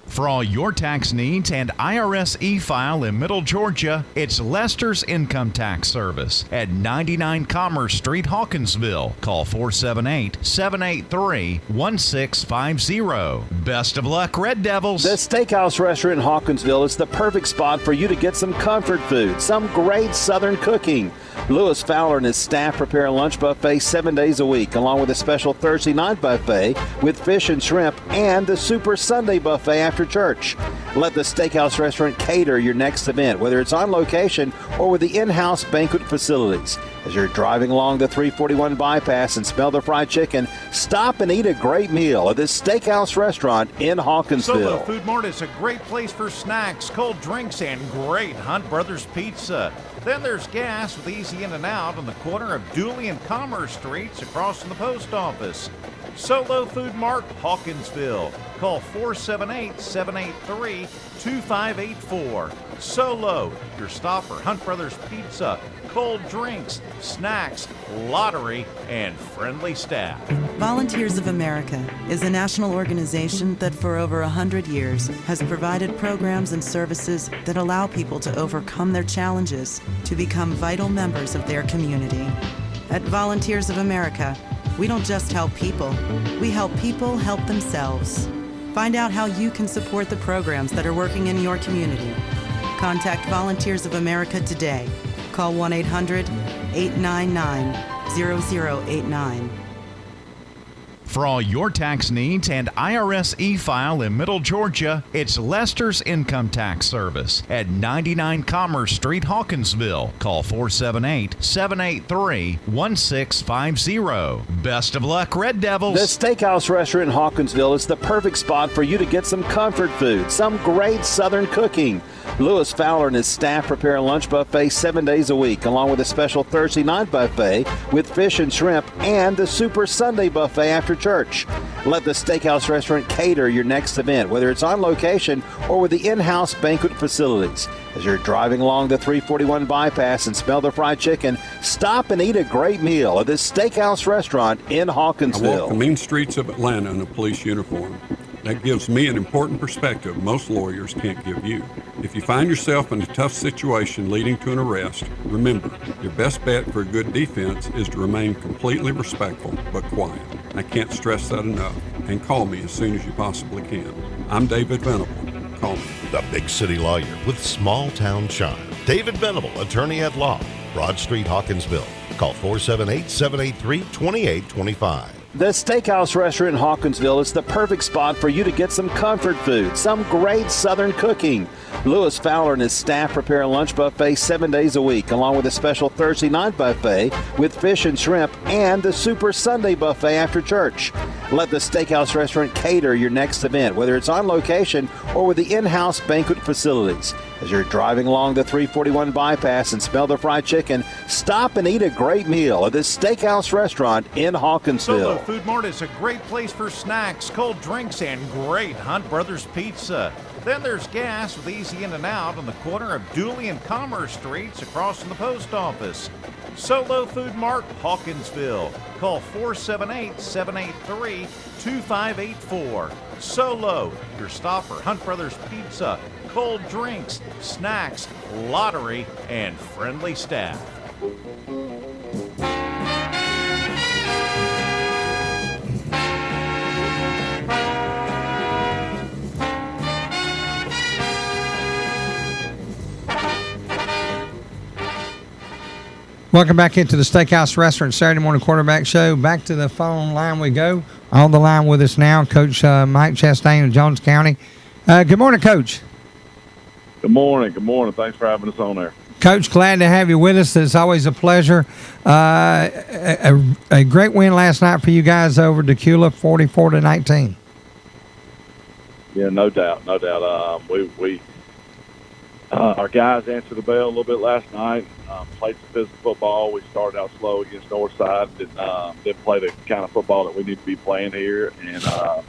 E: For all your tax needs and IRS e-file in Middle Georgia, it's Lester's Income Tax Service at 99 Commerce Street, Hawkinsville. Call 478-783-1650. Best of luck, Red Devils.
D: The Steakhouse Restaurant in Hawkinsville is the perfect spot for you to get some comfort food, some great Southern cooking. Lewis Fowler and his staff prepare a lunch buffet 7 days a week, along with a special Thursday night buffet with fish and shrimp and the Super Sunday buffet after church. Let the Steakhouse Restaurant cater your next event, whether it's on location or with the in-house banquet facilities. As you're driving along the 341 bypass and smell the fried chicken, stop and eat a great meal at this Steakhouse Restaurant in Hawkinsville.
J: Solo Food Mart is a great place for snacks, cold drinks, and great Hunt Brothers Pizza. Then there's gas with easy in and out on the corner of Dooley and Commerce Streets across from the post office. Solo Food Mart, Hawkinsville. Call 478-783-2584. Solo, your stop for Hunt Brothers Pizza, cold drinks, snacks, lottery, and friendly staff.
S: Volunteers of America is a national organization that for over 100 years has provided programs and services that allow people to overcome their challenges to become vital members of their community. At Volunteers of America, we don't just help people, we help people help themselves. Find out how you can support the programs that are working in your community. Contact Volunteers of America today. Call 1-800-899-0089.
E: For all your tax needs and IRS e-file in Middle Georgia, it's Lester's Income Tax Service at 99 Commerce Street, Hawkinsville. Call 478-783-1650. Best of luck, Red Devils.
D: The Steakhouse Restaurant in Hawkinsville is the perfect spot for you to get some comfort food, some great Southern cooking. Lewis Fowler and his staff prepare a lunch buffet 7 days a week, along with a special Thursday night buffet with fish and shrimp and the Super Sunday buffet after church. Let the Steakhouse Restaurant cater your next event, whether it's on location or with the in-house banquet facilities. As you're driving along the 341 bypass and smell the fried chicken, stop and eat a great meal at this Steakhouse Restaurant in Hawkinsville.
F: I walk the mean streets of Atlanta in a police uniform. That gives me an important perspective most lawyers can't give you. If you find yourself in a tough situation leading to an arrest, remember, your best bet for a good defense is to remain completely respectful but quiet. I can't stress that enough. And call me as soon as you possibly can. I'm David Venable. Call me.
G: The big city lawyer with small town charm. David Venable, attorney at law. Broad Street, Hawkinsville. Call 478-783-2825.
D: The Steakhouse Restaurant in Hawkinsville is the perfect spot for you to get some comfort food, some great Southern cooking. Lewis Fowler and his staff prepare a lunch buffet 7 days a week, along with a special Thursday night buffet with fish and shrimp and the Super Sunday buffet after church. Let the Steakhouse Restaurant cater your next event, whether it's on location or with the in-house banquet facilities. As you're driving along the 341 bypass and smell the fried chicken, stop and eat a great meal at the Steakhouse Restaurant in Hawkinsville.
J: Solo Food Mart is a great place for snacks, cold drinks, and great Hunt Brothers pizza. Then there's gas with easy in and out on the corner of Dooley and Commerce Streets across from the post office. Solo Food Mart, Hawkinsville. Call 478-783-2584. Solo, your stop for Hunt Brothers Pizza, cold drinks, snacks, lottery, and friendly staff.
B: Welcome back into the Steakhouse Restaurant Saturday Morning Quarterback Show. Back to the phone line we go. On the line with us now, Coach Mike Chastain of Jones County. Good morning, Coach.
N: Good morning. Good morning. Thanks for having us on there.
B: Coach, glad to have you with us. It's always a pleasure. A great win last night for you guys over Decula, 44-19.
N: Yeah, no doubt. No doubt. Our guys answered the bell a little bit last night. Played some physical football. We started out slow against Northside. Didn't play the kind of football that we need to be playing here. And I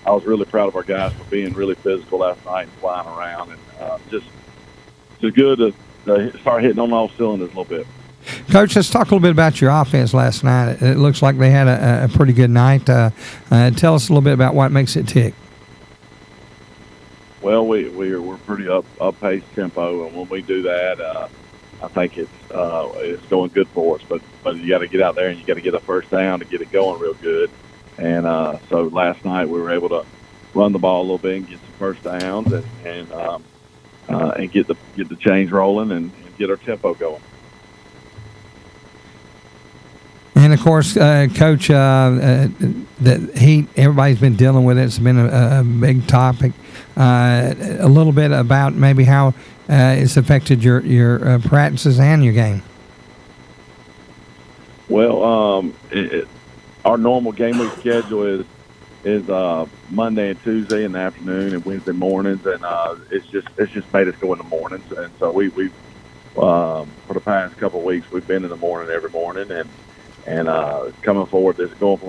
N: was really proud of our guys for being really physical last night and flying around. And just good to start hitting on all cylinders a little bit.
B: Coach, let's talk a little bit about your offense last night. It looks like they had a pretty good night. Tell us a little bit about what makes it tick.
N: Well, we're pretty up-paced tempo, and when we do that, I think it's going good for us. But you got to get out there and you got to get a first down to get it going real good. And so last night we were able to run the ball a little bit and get some first downs and get the chains rolling and get our tempo going.
B: And of course, Coach, the heat, everybody's been dealing with it. It's been a big topic. A little bit about maybe how it's affected your practices and your game.
N: Well, our normal game week schedule is Monday and Tuesday in the afternoon and Wednesday mornings, and it's just made us go in the mornings. And so we for the past couple of weeks we've been in the morning every morning, and going forward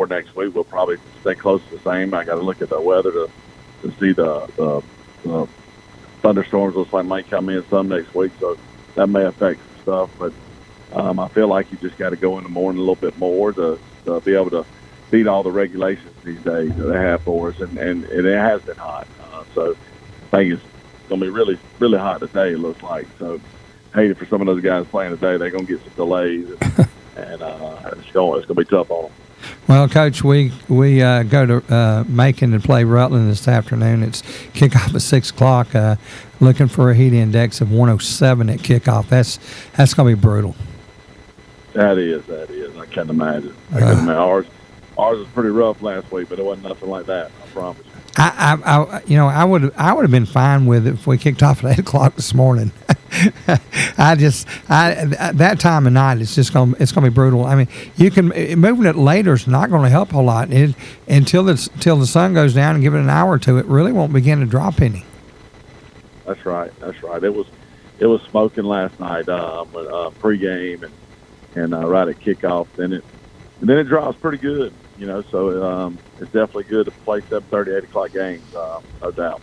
N: next week we'll probably stay close to the same. I got to look at the weather to see the thunderstorms looks like might come in some next week, so that may affect some stuff. But I feel like you just got to go in the morning a little bit more to be able to beat all the regulations these days that they have for us, and it has been hot. So I think it's going to be really, really hot today, it looks like. So hate it for some of those guys playing today. They're going to get some delays, and it's going to be tough on them.
B: Well, Coach, we go to Macon to play Rutland this afternoon. It's kickoff at 6 o'clock. Looking for a heat index of 107 at kickoff. That's going to be brutal. That is.
N: I can't imagine. Ours was pretty rough last week, but it wasn't nothing like that. I promise.
B: I would have been fine with it if we kicked off at 8 o'clock this morning. That time of night it's gonna be brutal. I mean, moving it later is not going to help a lot. Until the sun goes down and give it an hour or two, it really won't begin to drop any.
N: That's right. It was smoking last night pregame and right at kickoff. Then it drops pretty good. So it's definitely good to play 7:30, 8 o'clock games, no doubt.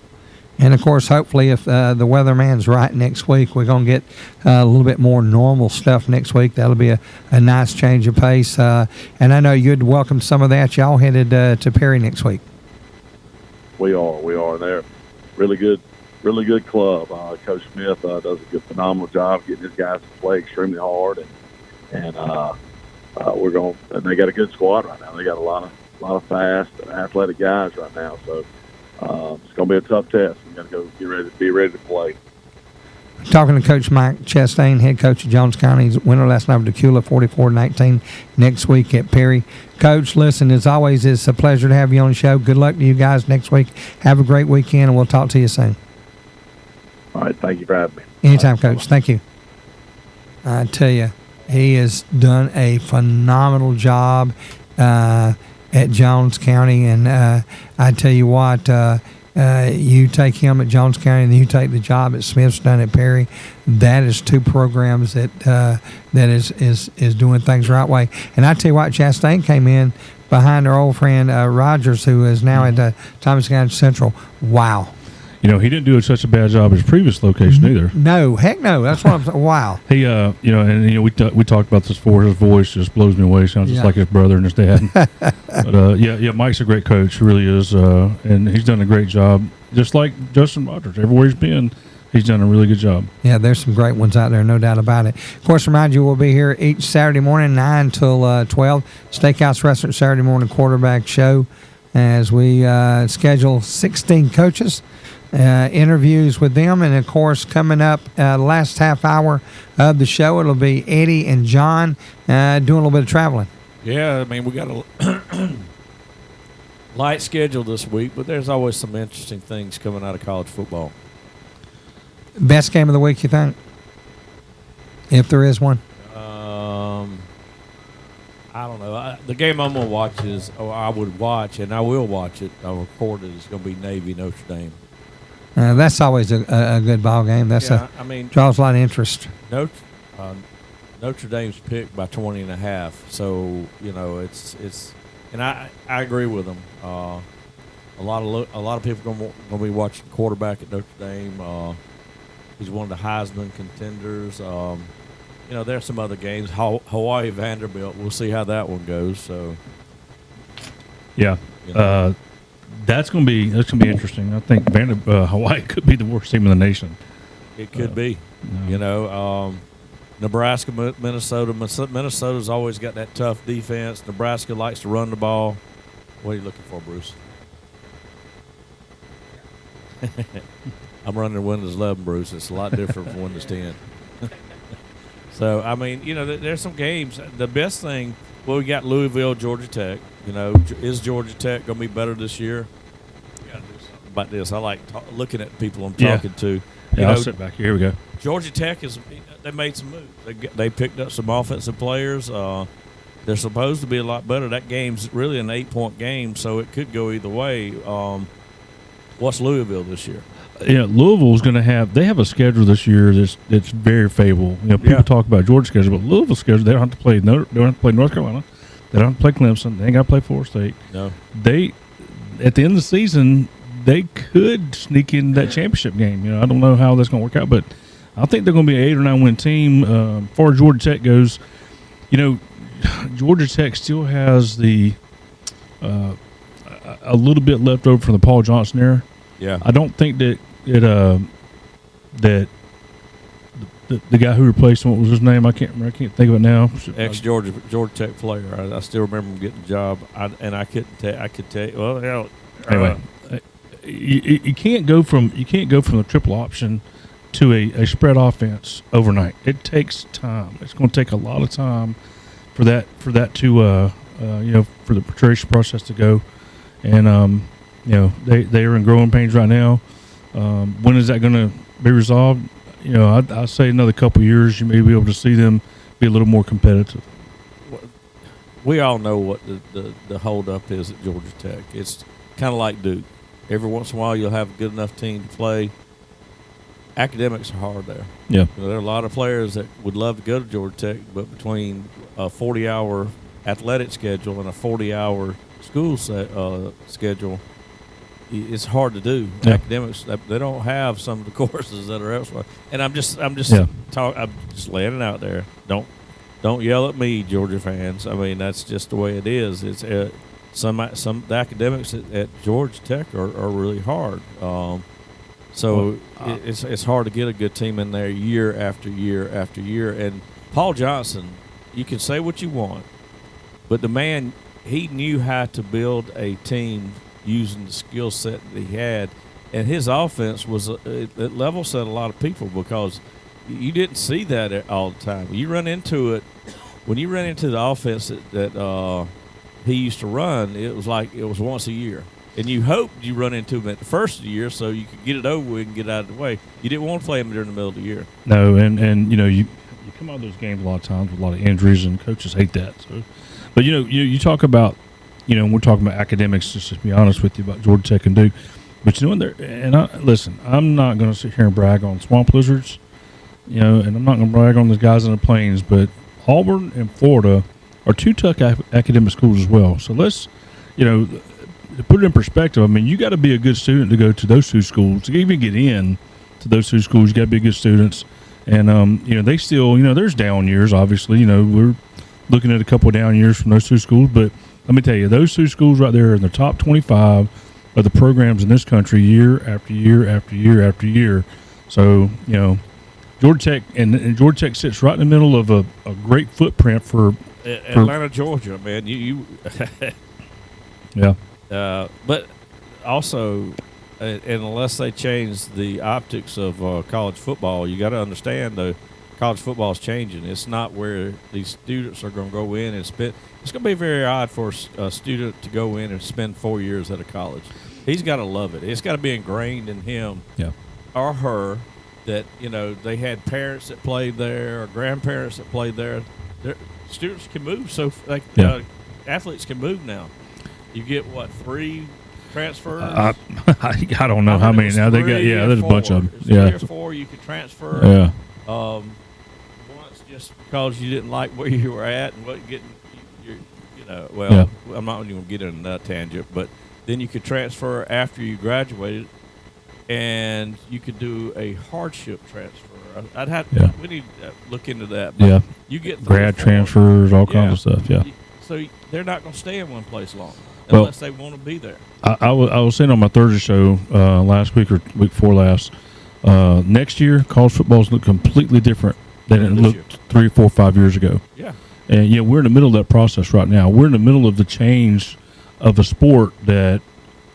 B: And, of course, hopefully if the weatherman's right next week, we're going to get a little bit more normal stuff next week. That'll be a nice change of pace. And I know you'd welcome some of that. Y'all headed to Perry next week.
N: We are. They're really good club. Coach Smith does a phenomenal job getting his guys to play extremely hard. And they got a good squad right now. They got a lot of fast, athletic guys right now. So it's going to be a tough test. We got to be ready to play.
B: Talking to Coach Mike Chastain, head coach of Jones County. He's winner last night of Decula, 44-19. Next week at Perry. Coach, listen, as always, it's a pleasure to have you on the show. Good luck to you guys next week. Have a great weekend, and we'll talk to you soon.
A: All right, thank you for having me.
B: Anytime, Coach. Thank you. I tell you, he has done a phenomenal job at Jones County, and I tell you what, you take him at Jones County and you take the job at Smith's done at Perry. That is two programs that is doing things the right way. And I tell you what, Chastain came in behind our old friend Rogers, who is now at Thomas County Central. Wow.
C: He didn't do such a bad job at his previous location either.
B: No, heck no. That's what I'm saying. Wow.
C: He, we talked about this before. His voice just blows me away. Sounds just like his brother and his dad. But Mike's a great coach. He really is, and he's done a great job. Just like Justin Rogers, everywhere he's been, he's done a really good job.
B: Yeah, there's some great ones out there, no doubt about it. Of course, remind you, we'll be here each Saturday morning, 9 till 12. Steakhouse Restaurant Saturday morning quarterback show, as we schedule 16 coaches. Interviews with them, and of course coming up last half hour of the show, it'll be Eddie and John doing a little bit of traveling.
R: Yeah, I mean, we got a light schedule this week, but there's always some interesting things coming out of college football.
B: Best game of the week, you think, if there is one?
R: I don't know. The game I'm going to watch I would watch, and I will watch it, I'll record it, it's going to be Navy Notre Dame.
B: That's always a good ball game. Draws a lot of interest.
R: Notre Dame's picked by 20.5, so it's and I agree with them. A lot of people going to be watching quarterback at Notre Dame. He's one of the Heisman contenders. There's some other games. Hawaii Vanderbilt. We'll see how that one goes. So
C: yeah. That's gonna be interesting. I think Hawaii could be the worst team in the nation.
R: It could be. No. Nebraska, Minnesota. Minnesota's always got that tough defense. Nebraska likes to run the ball. What are you looking for, Bruce? I'm running Windows 11, Bruce. It's a lot different from Windows 10. So, I mean, there's some games. The best thing, we got Louisville, Georgia Tech. Is Georgia Tech going to be better this year? We got to do something about this. I like looking at people I'm talking to.
C: Yeah, I'll sit back here. Here we go.
R: Georgia Tech they made some moves. They picked up some offensive players. They're supposed to be a lot better. That game's really an 8-point game, so it could go either way. What's Louisville this year?
C: Yeah, Louisville's going to have a schedule this year that's very favorable. People talk about Georgia's schedule, but Louisville's schedule, they don't have to play North Carolina. They don't have to play Clemson. They ain't got to play Florida State.
R: No.
C: At the end of the season, they could sneak in that championship game. I don't know how that's going to work out, but I think they're going to be an 8 or 9 win team. As far as Georgia Tech goes, Georgia Tech still has a little bit left over from the Paul Johnson era.
R: Yeah.
C: I don't think that the guy who replaced him, what was his name? I can't remember. I can't think of it now.
R: Ex-Georgia Tech player. I still remember him getting the job. I could tell you. Well, hell.
C: Anyway, you can't go from the triple option to a spread offense overnight. It takes time. It's going to take a lot of time for that to for the preparation process to go, and they are in growing pains right now. When is that going to be resolved? I'd say another couple of years, you may be able to see them be a little more competitive.
R: We all know what the hold-up is at Georgia Tech. It's kind of like Duke. Every once in a while, you'll have a good enough team to play. Academics are hard there.
C: Yeah.
R: There are a lot of players that would love to go to Georgia Tech, but between a 40-hour athletic schedule and a 40-hour school schedule, it's hard to do.
C: Yeah.
R: Academics, they don't have some of the courses that are elsewhere. And I'm just laying it out there. Don't yell at me, Georgia fans. I mean, that's just the way it is. It's the academics at Georgia Tech are really hard. It's hard to get a good team in there year after year after year. And Paul Johnson, you can say what you want, but the man, he knew how to build a team using the skill set that he had, and his offense was it level set a lot of people because you didn't see that all the time. When you run into the offense that he used to run, it was like it was once a year. And you hoped you run into them at the first of the year so you could get it over with and get out of the way. You didn't want to play them during the middle of the year.
C: No, and you come out of those games a lot of times with a lot of injuries, and coaches hate that. So, but you talk about, we're talking about academics. Just to be honest with you about Georgia Tech and Duke, but listen, I'm not going to sit here and brag on Swamp Lizards, and I'm not going to brag on the guys in the Plains, but Auburn and Florida are two tough academic schools as well. So let's, to put it in perspective, I mean, you got to be a good student to go to those two schools. To even get in to those two schools, you got to be good students. And, they still, there's down years, obviously. We're looking at a couple of down years from those two schools. But let me tell you, those two schools right there are in the top 25 of the programs in this country year after year after year after year. So, Georgia Tech, and Georgia Tech sits right in the middle of a great footprint for
R: Atlanta, Georgia, man. You
C: yeah.
R: But also, and unless they change the optics of college football, you got to understand, though, college football is changing. It's not where these students are going to go in and spend. It's going to be very odd for a student to go in and spend 4 years at a college. He's got to love it. It's got to be ingrained in him or her that, they had parents that played there or grandparents that played there. Students can move. So, athletes can move now. You get, 3 transfers?
C: I don't know how many now. They got, there's a bunch of them.
R: There's 3 or 4 you could transfer.
C: Yeah.
R: Once just because you didn't like where you were at and wasn't getting, I'm not even going to get into that tangent, but then you could transfer after you graduated, and you could do a hardship transfer. We need to look into that. But you get
C: grad transfers, all kinds of stuff. Yeah.
R: So they're not going to stay in one place long unless they want to be there.
C: I was saying on my Thursday show last week or week before last. Next year, college football's look completely different than it looked 3, 4, 5 years ago.
R: Yeah.
C: And we're in the middle of that process right now. We're in the middle of the change of a sport that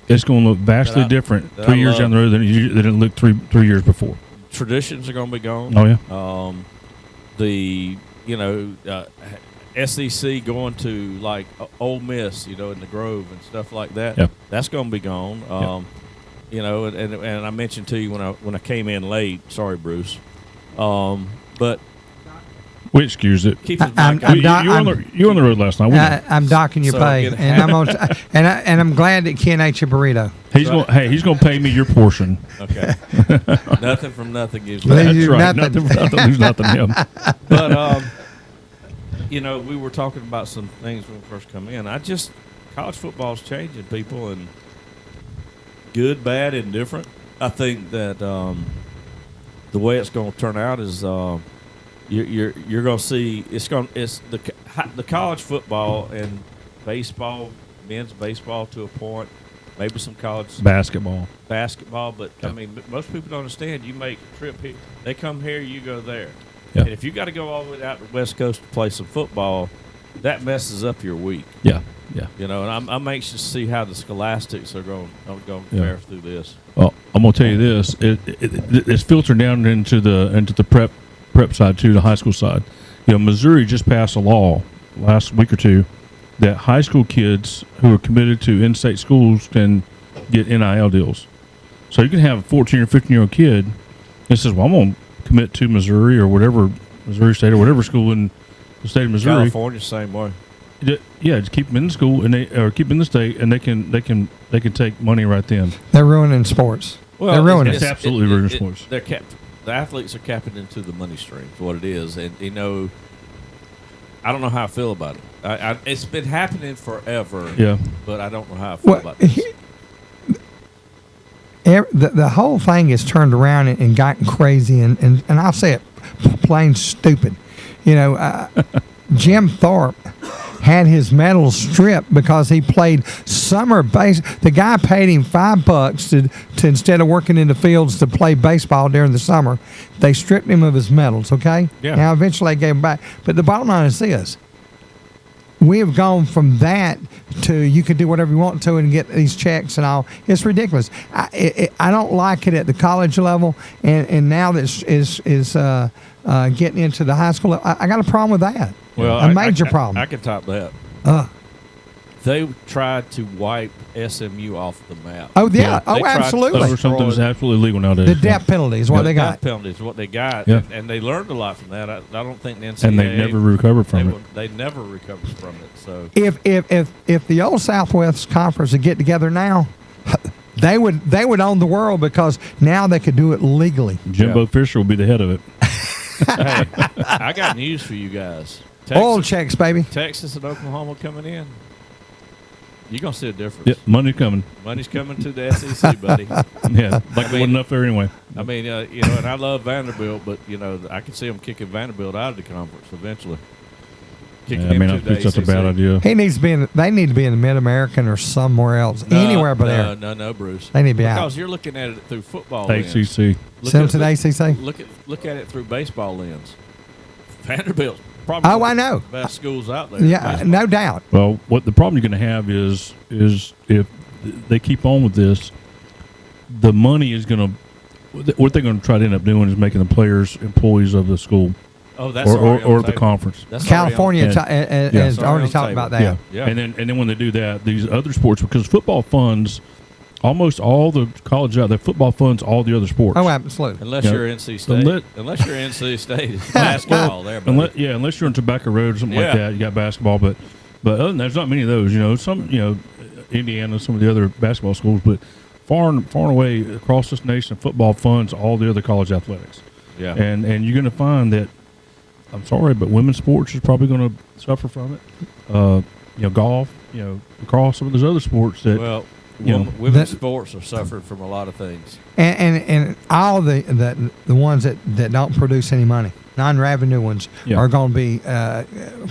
C: it's going to look vastly different 3 years down the road than it looked three years before.
R: Traditions are going to be gone.
C: Oh
R: yeah. SEC going to like Ole Miss, in the Grove and stuff like that.
C: Yeah.
R: That's going to be gone. And I mentioned to you when I came in late. Sorry, Bruce. But
C: we excuse it.
R: You
C: were on the road last night.
B: I'm docking your pay, and I'm on and I'm glad that Ken ate your burrito.
C: He's going to pay me your portion.
R: Okay. Nothing from nothing gives.
C: That's right. Nothing from nothing lose nothing. Him.
R: But we were talking about some things when we first come in. College football's changing, people, and good, bad, and different. I think that the way it's going to turn out is you're going to see it's the college football and baseball, men's baseball to a point, maybe some college
C: basketball.
R: But I mean, most people don't understand. You make a trip here, they come here, you go there.
C: Yeah.
R: And if you got to go all the way out to the West Coast to play some football, that messes up your week.
C: Yeah.
R: And I'm anxious to see how the Scholastics are going to fare through this.
C: Well, I'm going to tell you this: it's filtered down into the prep side too, the high school side. Missouri just passed a law last week or two that high school kids who are committed to in-state schools can get NIL deals. So you can have a 14 or 15-year-old kid that says, "Well, I'm going to commit to Missouri or whatever, Missouri State or whatever school in the state of Missouri."
R: California, same way.
C: Yeah, just keep them in the school or keep them in the state, and they can take money right then.
B: They're ruining sports.
C: Well, they're ruining. It's absolutely ruining sports.
R: The athletes are capping into the money stream. Is what it is, and I don't know how I feel about it. It's been happening forever.
C: Yeah,
R: but I don't know how I feel about it.
B: The whole thing has turned around and gotten crazy, and I'll say it plain stupid. Jim Thorpe had his medals stripped because he played summer base. The guy paid him $5 to instead of working in the fields to play baseball during the summer. They stripped him of his medals. Okay.
R: Yeah.
B: Now eventually they gave him back, but the bottom line is this: we have gone from that to you can do whatever you want to and get these checks and all. It's ridiculous. I don't like it at the college level, and now this is getting into the high school level. I got a problem with that.
R: Well,
B: a major problem.
R: I can top that. they tried to wipe SMU off the map.
B: Oh, yeah. Oh, absolutely.
C: Over something that's absolutely legal nowadays.
B: The death penalty is what they got.
R: Death penalty is what they got,
C: Yeah.
R: and they learned a lot from that. I don't think the NCAA...
C: And they never recovered from it.
R: They never recovered from it. So
B: If the old Southwest Conference would get together now, they would own the world because now they could do it legally.
C: Jimbo Fisher will be the head of it.
R: Hey, I got news for you guys.
B: Oil checks, baby.
R: Texas and Oklahoma coming in. You're going to see a difference.
C: Yep, money's coming.
R: Money's coming to the SEC, buddy.
C: Yeah, like it wasn't enough there anyway.
R: I mean, and I love Vanderbilt, but, I can see them kicking Vanderbilt out of the conference eventually. Kicking
C: I
R: them to the
C: think that's a bad idea.
B: He needs to be they need to be in the Mid-American or somewhere else. Anywhere but there.
R: No, Bruce.
B: They need to be
R: because
B: out.
R: You're looking at it through football
C: ACC.
R: lens.
B: Send them to the ACC?
R: Look at it through baseball lens. Vanderbilt's probably
B: I
R: one
B: know.
R: of the best schools out there.
B: Yeah, no doubt.
C: Well, what the problem you're going to have is if they keep on with this, the money is going to. What they're going to try to end up doing is making the players employees of the school.
R: Oh, that's
C: or the conference.
B: California has already talked about that.
C: Yeah. And then when they do that, these other sports, because football funds almost all the college out there, football funds all the other sports.
B: Oh, absolutely.
R: Unless you're NC State. Unless you're NC State, it's basketball there.
C: Unless you're on Tobacco Road or something like that, you got basketball. But other than that, there's not many of those. Some Indiana, some of the other basketball schools, but far and away across this nation, football funds all the other college athletics.
R: Yeah.
C: And you're going to find that. I'm sorry, but women's sports is probably going to suffer from it. Golf, lacrosse, some of those other sports that.
R: Women's sports are suffering from a lot of things.
B: And all the ones that don't produce any money, non-revenue ones, are going to be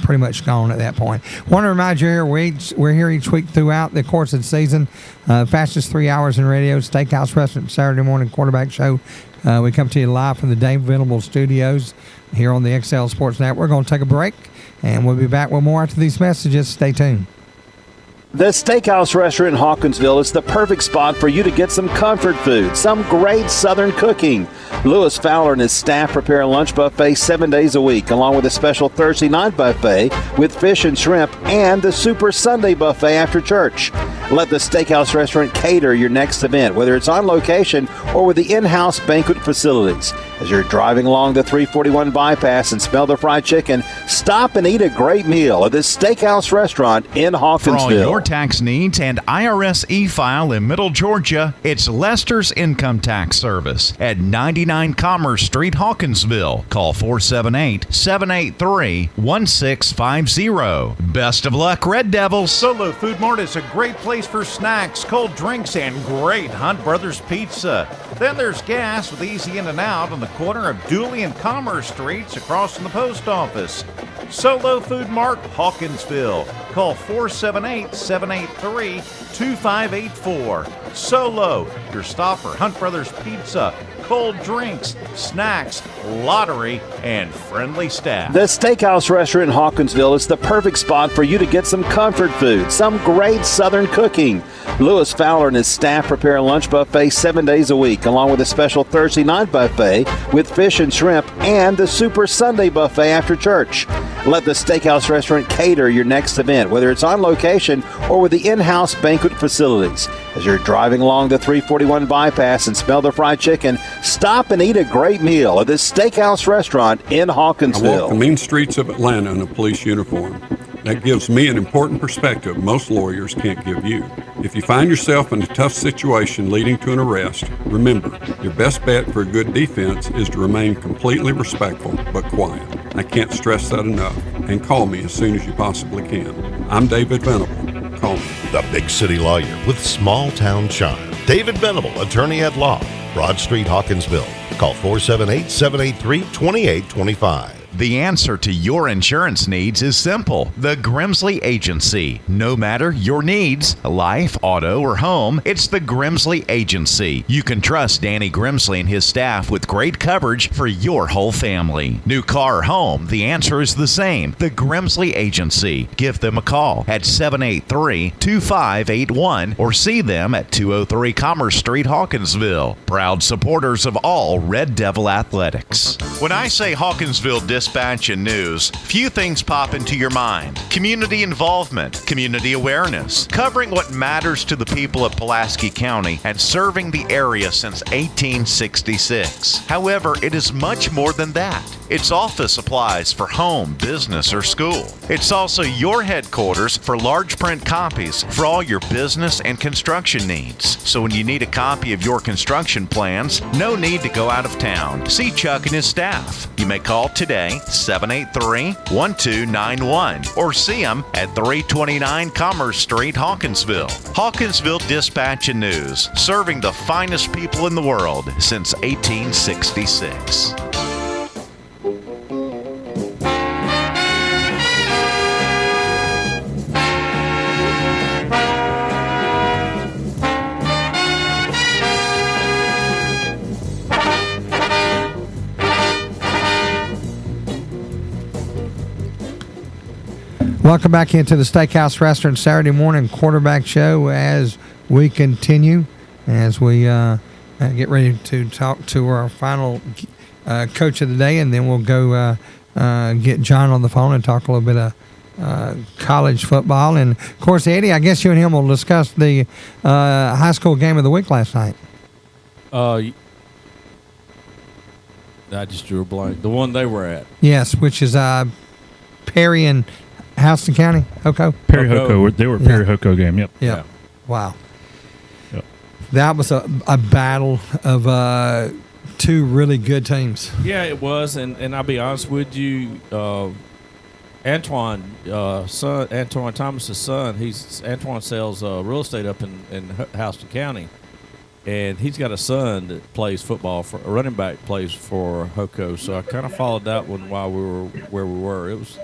B: pretty much gone at that point. Want to remind you here, we're here each week throughout the course of the season. Fastest 3 hours in radio, Steakhouse Restaurant, Saturday morning quarterback show. We come to you live from the Dave Venable Studios here on the XL Sports Network. We're going to take a break, and we'll be back with more after these messages. Stay tuned.
D: The Steakhouse Restaurant in Hawkinsville is the perfect spot for you to get some comfort food, some great Southern cooking. Lewis Fowler and his staff prepare a lunch buffet 7 days a week, along with a special Thursday night buffet with fish and shrimp and the Super Sunday buffet after church. Let the Steakhouse Restaurant cater your next event, whether it's on location or with the in-house banquet facilities. As you're driving along the 341 bypass and smell the fried chicken, stop and eat a great meal at the Steakhouse Restaurant in Hawkinsville.
E: For all your tax needs and IRS e-file in Middle Georgia, it's Lester's Income Tax Service at 99 Commerce Street, Hawkinsville. Call 478-783-1650. Best of luck, Red Devils.
J: Solo Food Mart is a great place for snacks, cold drinks, and great Hunt Brothers Pizza. Then there's gas with easy in and out on the corner of Dooley and Commerce Streets across from the post office. Solo Food Mart, Hawkinsville. Call 478-783-2584. Solo, your stop for Hunt Brothers Pizza, cold drinks, snacks, lottery, and friendly staff.
D: The Steakhouse Restaurant in Hawkinsville is the perfect spot for you to get some comfort food, some great Southern cooking. Lewis Fowler and his staff prepare a lunch buffet 7 days a week, along with a special Thursday night buffet with fish and shrimp and the Super Sunday buffet after church. Let the Steakhouse Restaurant cater your next event, whether it's on location or with the in-house banquet facilities. As you're driving along the 341 bypass and smell the fried chicken, stop and eat a great meal at the Steakhouse Restaurant in
F: I walk the
D: Hawkinsville.
F: mean streets of Atlanta in a police uniform. That gives me an important perspective most lawyers can't give you. If you find yourself in a tough situation leading to an arrest, remember, your best bet for a good defense is to remain completely respectful but quiet. I can't stress that enough. And call me as soon as you possibly can. I'm David Venable. Call me.
G: The big city lawyer with small town charm. David Venable, attorney at law. Broad Street, Hawkinsville. Call 478-783-2825.
E: The answer to your insurance needs is simple. The Grimsley Agency. No matter your needs, life, auto, or home, it's the Grimsley Agency. You can trust Danny Grimsley and his staff with great coverage for your whole family. New car or home, the answer is the same. The Grimsley Agency. Give them a call at 783-2581 or see them at 203 Commerce Street, Hawkinsville. Proud supporters of all Red Devil athletics. When I say Hawkinsville Dispatch and News, few things pop into your mind. Community involvement, community awareness, covering what matters to the people of Pulaski County and serving the area since 1866. However, it is much more than that. It's office supplies for home, business, or school. It's also your headquarters for large print copies for all your business and construction needs. So when you need a copy of your construction plans, no need to go out of town. See Chuck and his staff. You may call today, 783-1291, or see them at 329 Commerce Street, Hawkinsville. Hawkinsville Dispatch and News, serving the finest people in the world since 1866.
B: Welcome back into the Steakhouse Restaurant Saturday morning quarterback show as we continue, as we get ready to talk to our final coach of the day, and then we'll go get John on the phone and talk a little bit of college football. And, of course, Eddie, I guess you and him will discuss the high school game of the week last night.
R: I just drew a blank. The one they were at.
B: Yes, which is Perry and Houston County, Hoko?
C: Perry Hoko. They were Perry Hoko game, yep.
B: Yeah. Wow.
C: Yep.
B: That was a battle of two really good teams.
R: Yeah, it was, and I'll be honest with you, Antoine Thomas's son, Antoine sells real estate up in Houston County, and he's got a son that plays football, for a running back plays for Hoko, so I kind of followed that one while we were where we were. It was...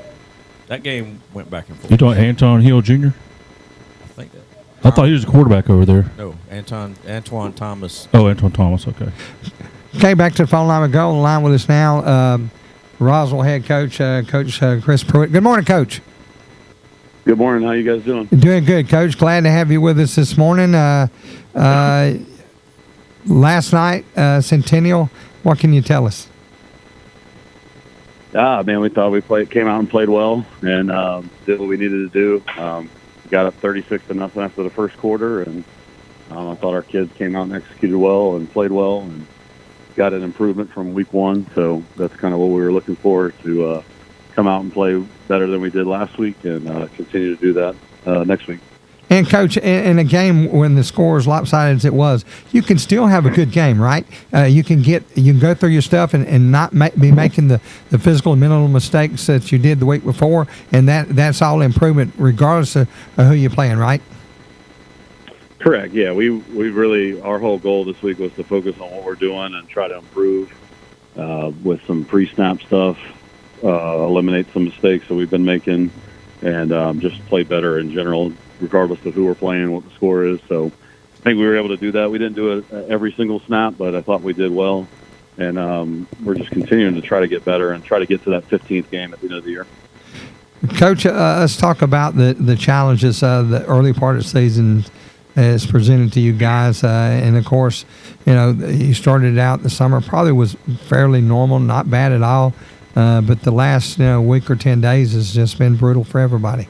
R: That game went back and forth.
C: You talking Anton Hill Jr.?
R: I think that.
C: I thought he was a quarterback over there.
R: No, Antoine Thomas.
C: Oh, Antoine Thomas, okay.
B: Okay, back to the phone line. We go on the line with us now. Roswell head coach, Coach Chris Pruitt. Good morning, Coach.
N: Good morning. How you guys doing?
B: Doing good, Coach. Glad to have you with us this morning. Last night, Centennial, what can you tell us?
N: Man, we thought we came out and played well and did what we needed to do. Got up 36-0 after the first quarter, and I thought our kids came out and executed well and played well and got an improvement from week one. So that's kind of what we were looking for, to come out and play better than we did last week and continue to do that next week.
B: And, Coach, in a game when the score is lopsided as it was, you can still have a good game, right? You can go through your stuff and not be making the physical and mental mistakes that you did the week before, and that's all improvement regardless of who you're playing, right?
N: Correct, yeah. We really, our whole goal this week was to focus on what we're doing and try to improve with some pre-snap stuff, eliminate some mistakes that we've been making, and just play better in general, regardless of who we're playing, what the score is. So I think we were able to do that. We didn't do it every single snap, but I thought we did well. And we're just continuing to try to get better and try to get to that 15th game at the end of the year.
B: Coach, let's talk about the challenges the early part of the season has presented to you guys. And, of course, you started out the summer, probably was fairly normal, not bad at all. But the last week or 10 days has just been brutal for everybody.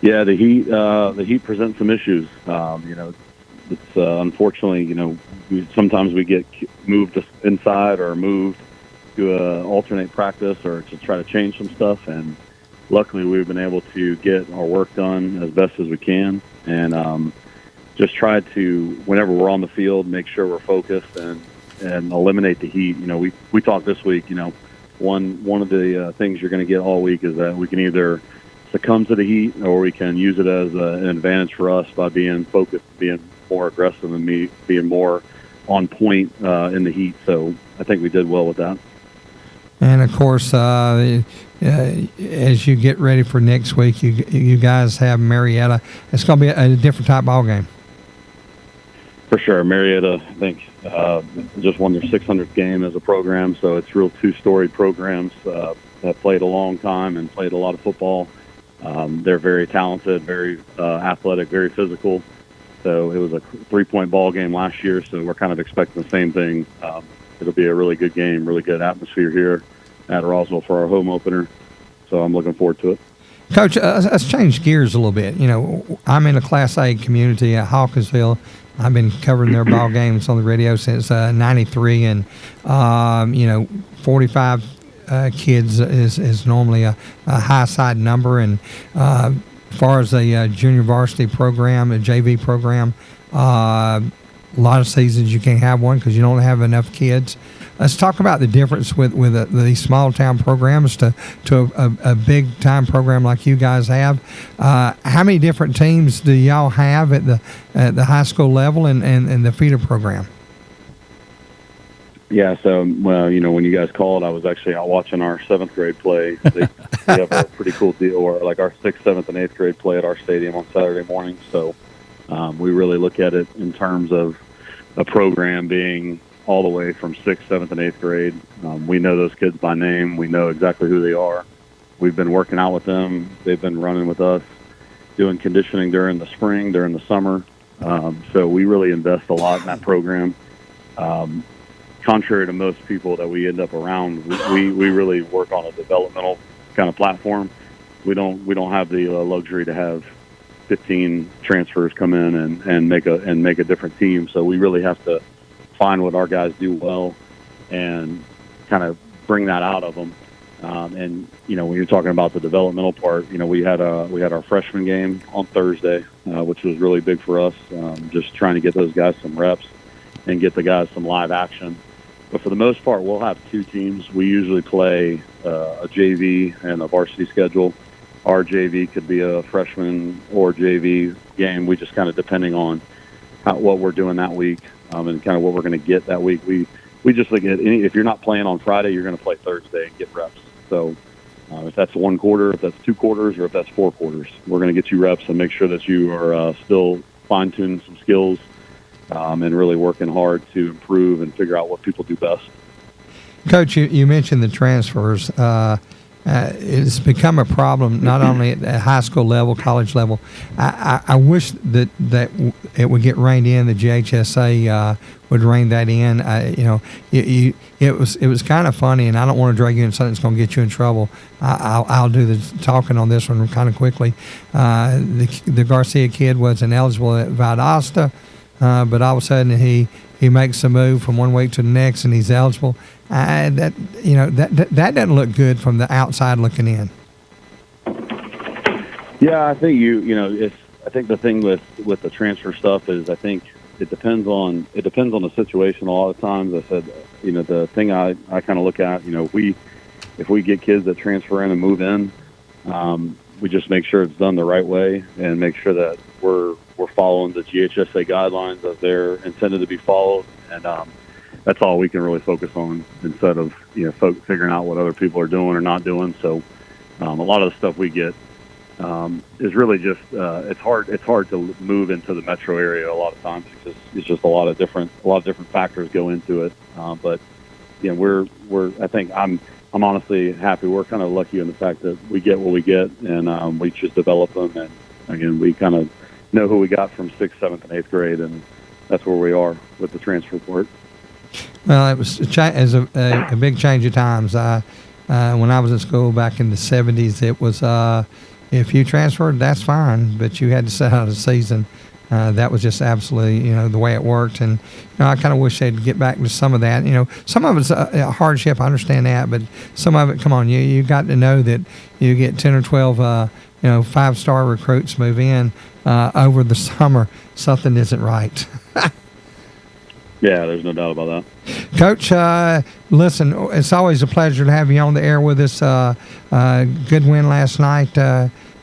N: Yeah, the heat presents some issues. It's unfortunately, sometimes we get moved inside or moved to alternate practice or to try to change some stuff. And luckily, we've been able to get our work done as best as we can, and just try to, whenever we're on the field, make sure we're focused and eliminate the heat. We talked this week. One of the things you're going to get all week is that we can either succumb to the heat, or we can use it as an advantage for us by being focused, being more aggressive, and being more on point in the heat. So I think we did well with that.
B: And of course, as you get ready for next week, you guys have Marietta. It's going to be a different type ball game.
N: For sure, Marietta, I think, just won their 600th game as a program. So it's real two-storied programs that played a long time and played a lot of football. They're very talented, very athletic, very physical. So it was a 3-point ball game last year, so we're kind of expecting the same thing it'll be a really good game, really good atmosphere here at Roswell for our home opener. So I'm looking forward to it.
B: Coach, let's change gears a little bit. You know, I'm in a Class A community at Hawkinsville. I've been covering their ball games on the radio since '93, and 45 kids is normally a high side number. And as far as a junior varsity program, a JV program, a lot of seasons you can't have one because you don't have enough kids. Let's talk about the difference with these small town programs to a big time program like you guys have. How many different teams do y'all have at the high school level and the feeder program?
N: Yeah, so when you guys called, I was actually out watching our 7th grade play. They have a pretty cool deal, or like our 6th, 7th, and 8th grade play at our stadium on Saturday morning. So we really look at it in terms of a program being all the way from 6th, 7th, and 8th grade. We know those kids by name. We know exactly who they are. We've been working out with them. They've been running with us, doing conditioning during the spring, during the summer. So we really invest a lot in that program. Contrary to most people that we end up around, we really work on a developmental kind of platform. We don't have the luxury to have 15 transfers come in and make a different team. So we really have to find what our guys do well and kind of bring that out of them. And when you're talking about the developmental part, we had our freshman game on Thursday, which was really big for us. Just trying to get those guys some reps and get the guys some live action. But for the most part, we'll have 2 teams. We usually play a JV and a varsity schedule. Our JV could be a freshman or JV game. We just kind of depending on what we're doing that week. And kind of what we're going to get that week. We just look at if you're not playing on Friday, you're going to play Thursday and get reps. So if that's 1 quarter, if that's 2 quarters, or if that's 4 quarters, we're going to get you reps and make sure that you are still fine-tuning some skills and really working hard to improve and figure out what people do best.
B: Coach, you mentioned the transfers. It's become a problem not only at the high school level, college level. I wish that it would get reined in. The GHSA would rein that in. It was kind of funny, and I don't want to drag you into something that's going to get you in trouble. I'll do the talking on this one kind of quickly. The Garcia kid was ineligible at Valdosta, but all of a sudden he makes a move from one week to the next, and he's eligible. That doesn't look good from the outside looking in.
N: Yeah, I think I think the thing with the transfer stuff is I think it depends on the situation. A lot of times, I said, the thing I kind of look at, if we get kids that transfer in and move in, we just make sure it's done the right way and make sure that we're following the GHSA guidelines as they're intended to be followed, and that's all we can really focus on instead of figuring out what other people are doing or not doing. So a lot of the stuff we get is really just it's hard to move into the metro area a lot of times because it's just a lot of different factors go into it. But I think I'm honestly happy. We're kind of lucky in the fact that we get what we get, and we just develop them. And again, we kind of know who we got from 6th, 7th, and 8th grade, and that's where we are with the transfer report.
B: Well, it was a big change of times. When I was in school back in the 70s, it was if you transferred, that's fine, but you had to sit out a season. That was just absolutely, the way it worked. And I kind of wish they'd get back to some of that. Some of it's a hardship. I understand that, but some of it, come on, you got to know that you get 10 or 12, 5-star recruits move in over the summer. Something isn't right.
N: Yeah, there's no doubt about
B: that. Coach, listen, it's always a pleasure to have you on the air with us. Good win last night.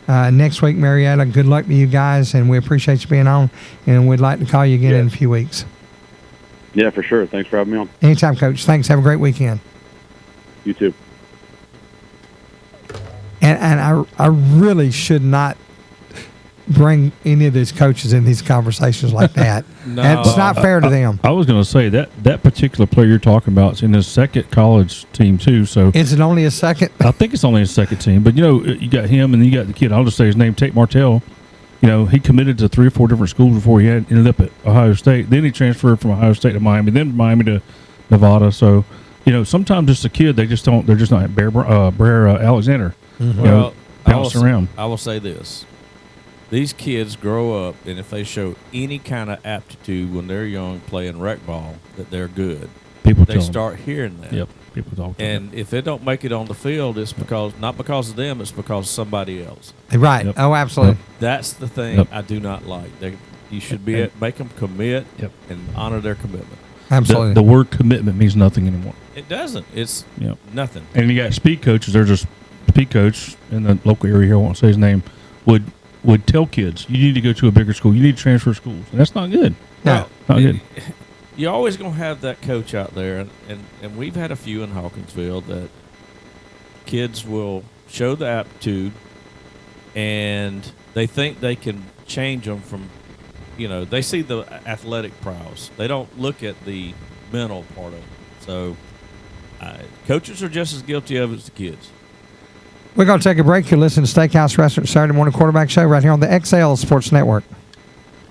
B: Next week, Marietta, good luck to you guys, and we appreciate you being on, and we'd like to call you again in a few weeks.
N: Yeah, for sure. Thanks for having me on.
B: Anytime, Coach. Thanks. Have a great weekend.
N: You too.
B: And I really should not bring any of these coaches in these conversations like that. No, it's not fair to them.
C: I was going to say that particular player you're talking about is in his second college team too. So
B: is it only a second?
C: I think it's only a second team. But you got him, and you got the kid. I'll just say his name, Tate Martell. He committed to 3 or 4 different schools before he ended up at Ohio State. Then he transferred from Ohio State to Miami, then Miami to Nevada. So, sometimes just a kid, they're just not Brer Alexander.
R: Mm-hmm. Well,
C: bouncing around.
R: I will say this. These kids grow up, and if they show any kind of aptitude when they're young playing rec ball, that they're good. They start hearing that.
C: Yep, people talk.
R: And if they don't make it on the field, it's not because of them, it's because of somebody else.
B: Right. Yep. Oh, absolutely.
C: Yep.
R: That's the thing I do not like. You should make them commit and honor their commitment.
B: Absolutely.
C: The word commitment means nothing anymore.
R: It doesn't. It's nothing.
C: And you got speed coaches. There's a speed coach in the local area here, I won't say his name, would tell kids, you need to go to a bigger school. You need to transfer schools. And that's not good.
R: No.
C: Not good.
R: You're always going to have that coach out there, and we've had a few in Hawkinsville that kids will show the aptitude, and they think they can change them from, they see the athletic prowess. They don't look at the mental part of it. So coaches are just as guilty of it as the kids.
B: We're going to take a break. You're listening to Steakhouse Restaurant Saturday Morning Quarterback Show right here on the XL Sports Network.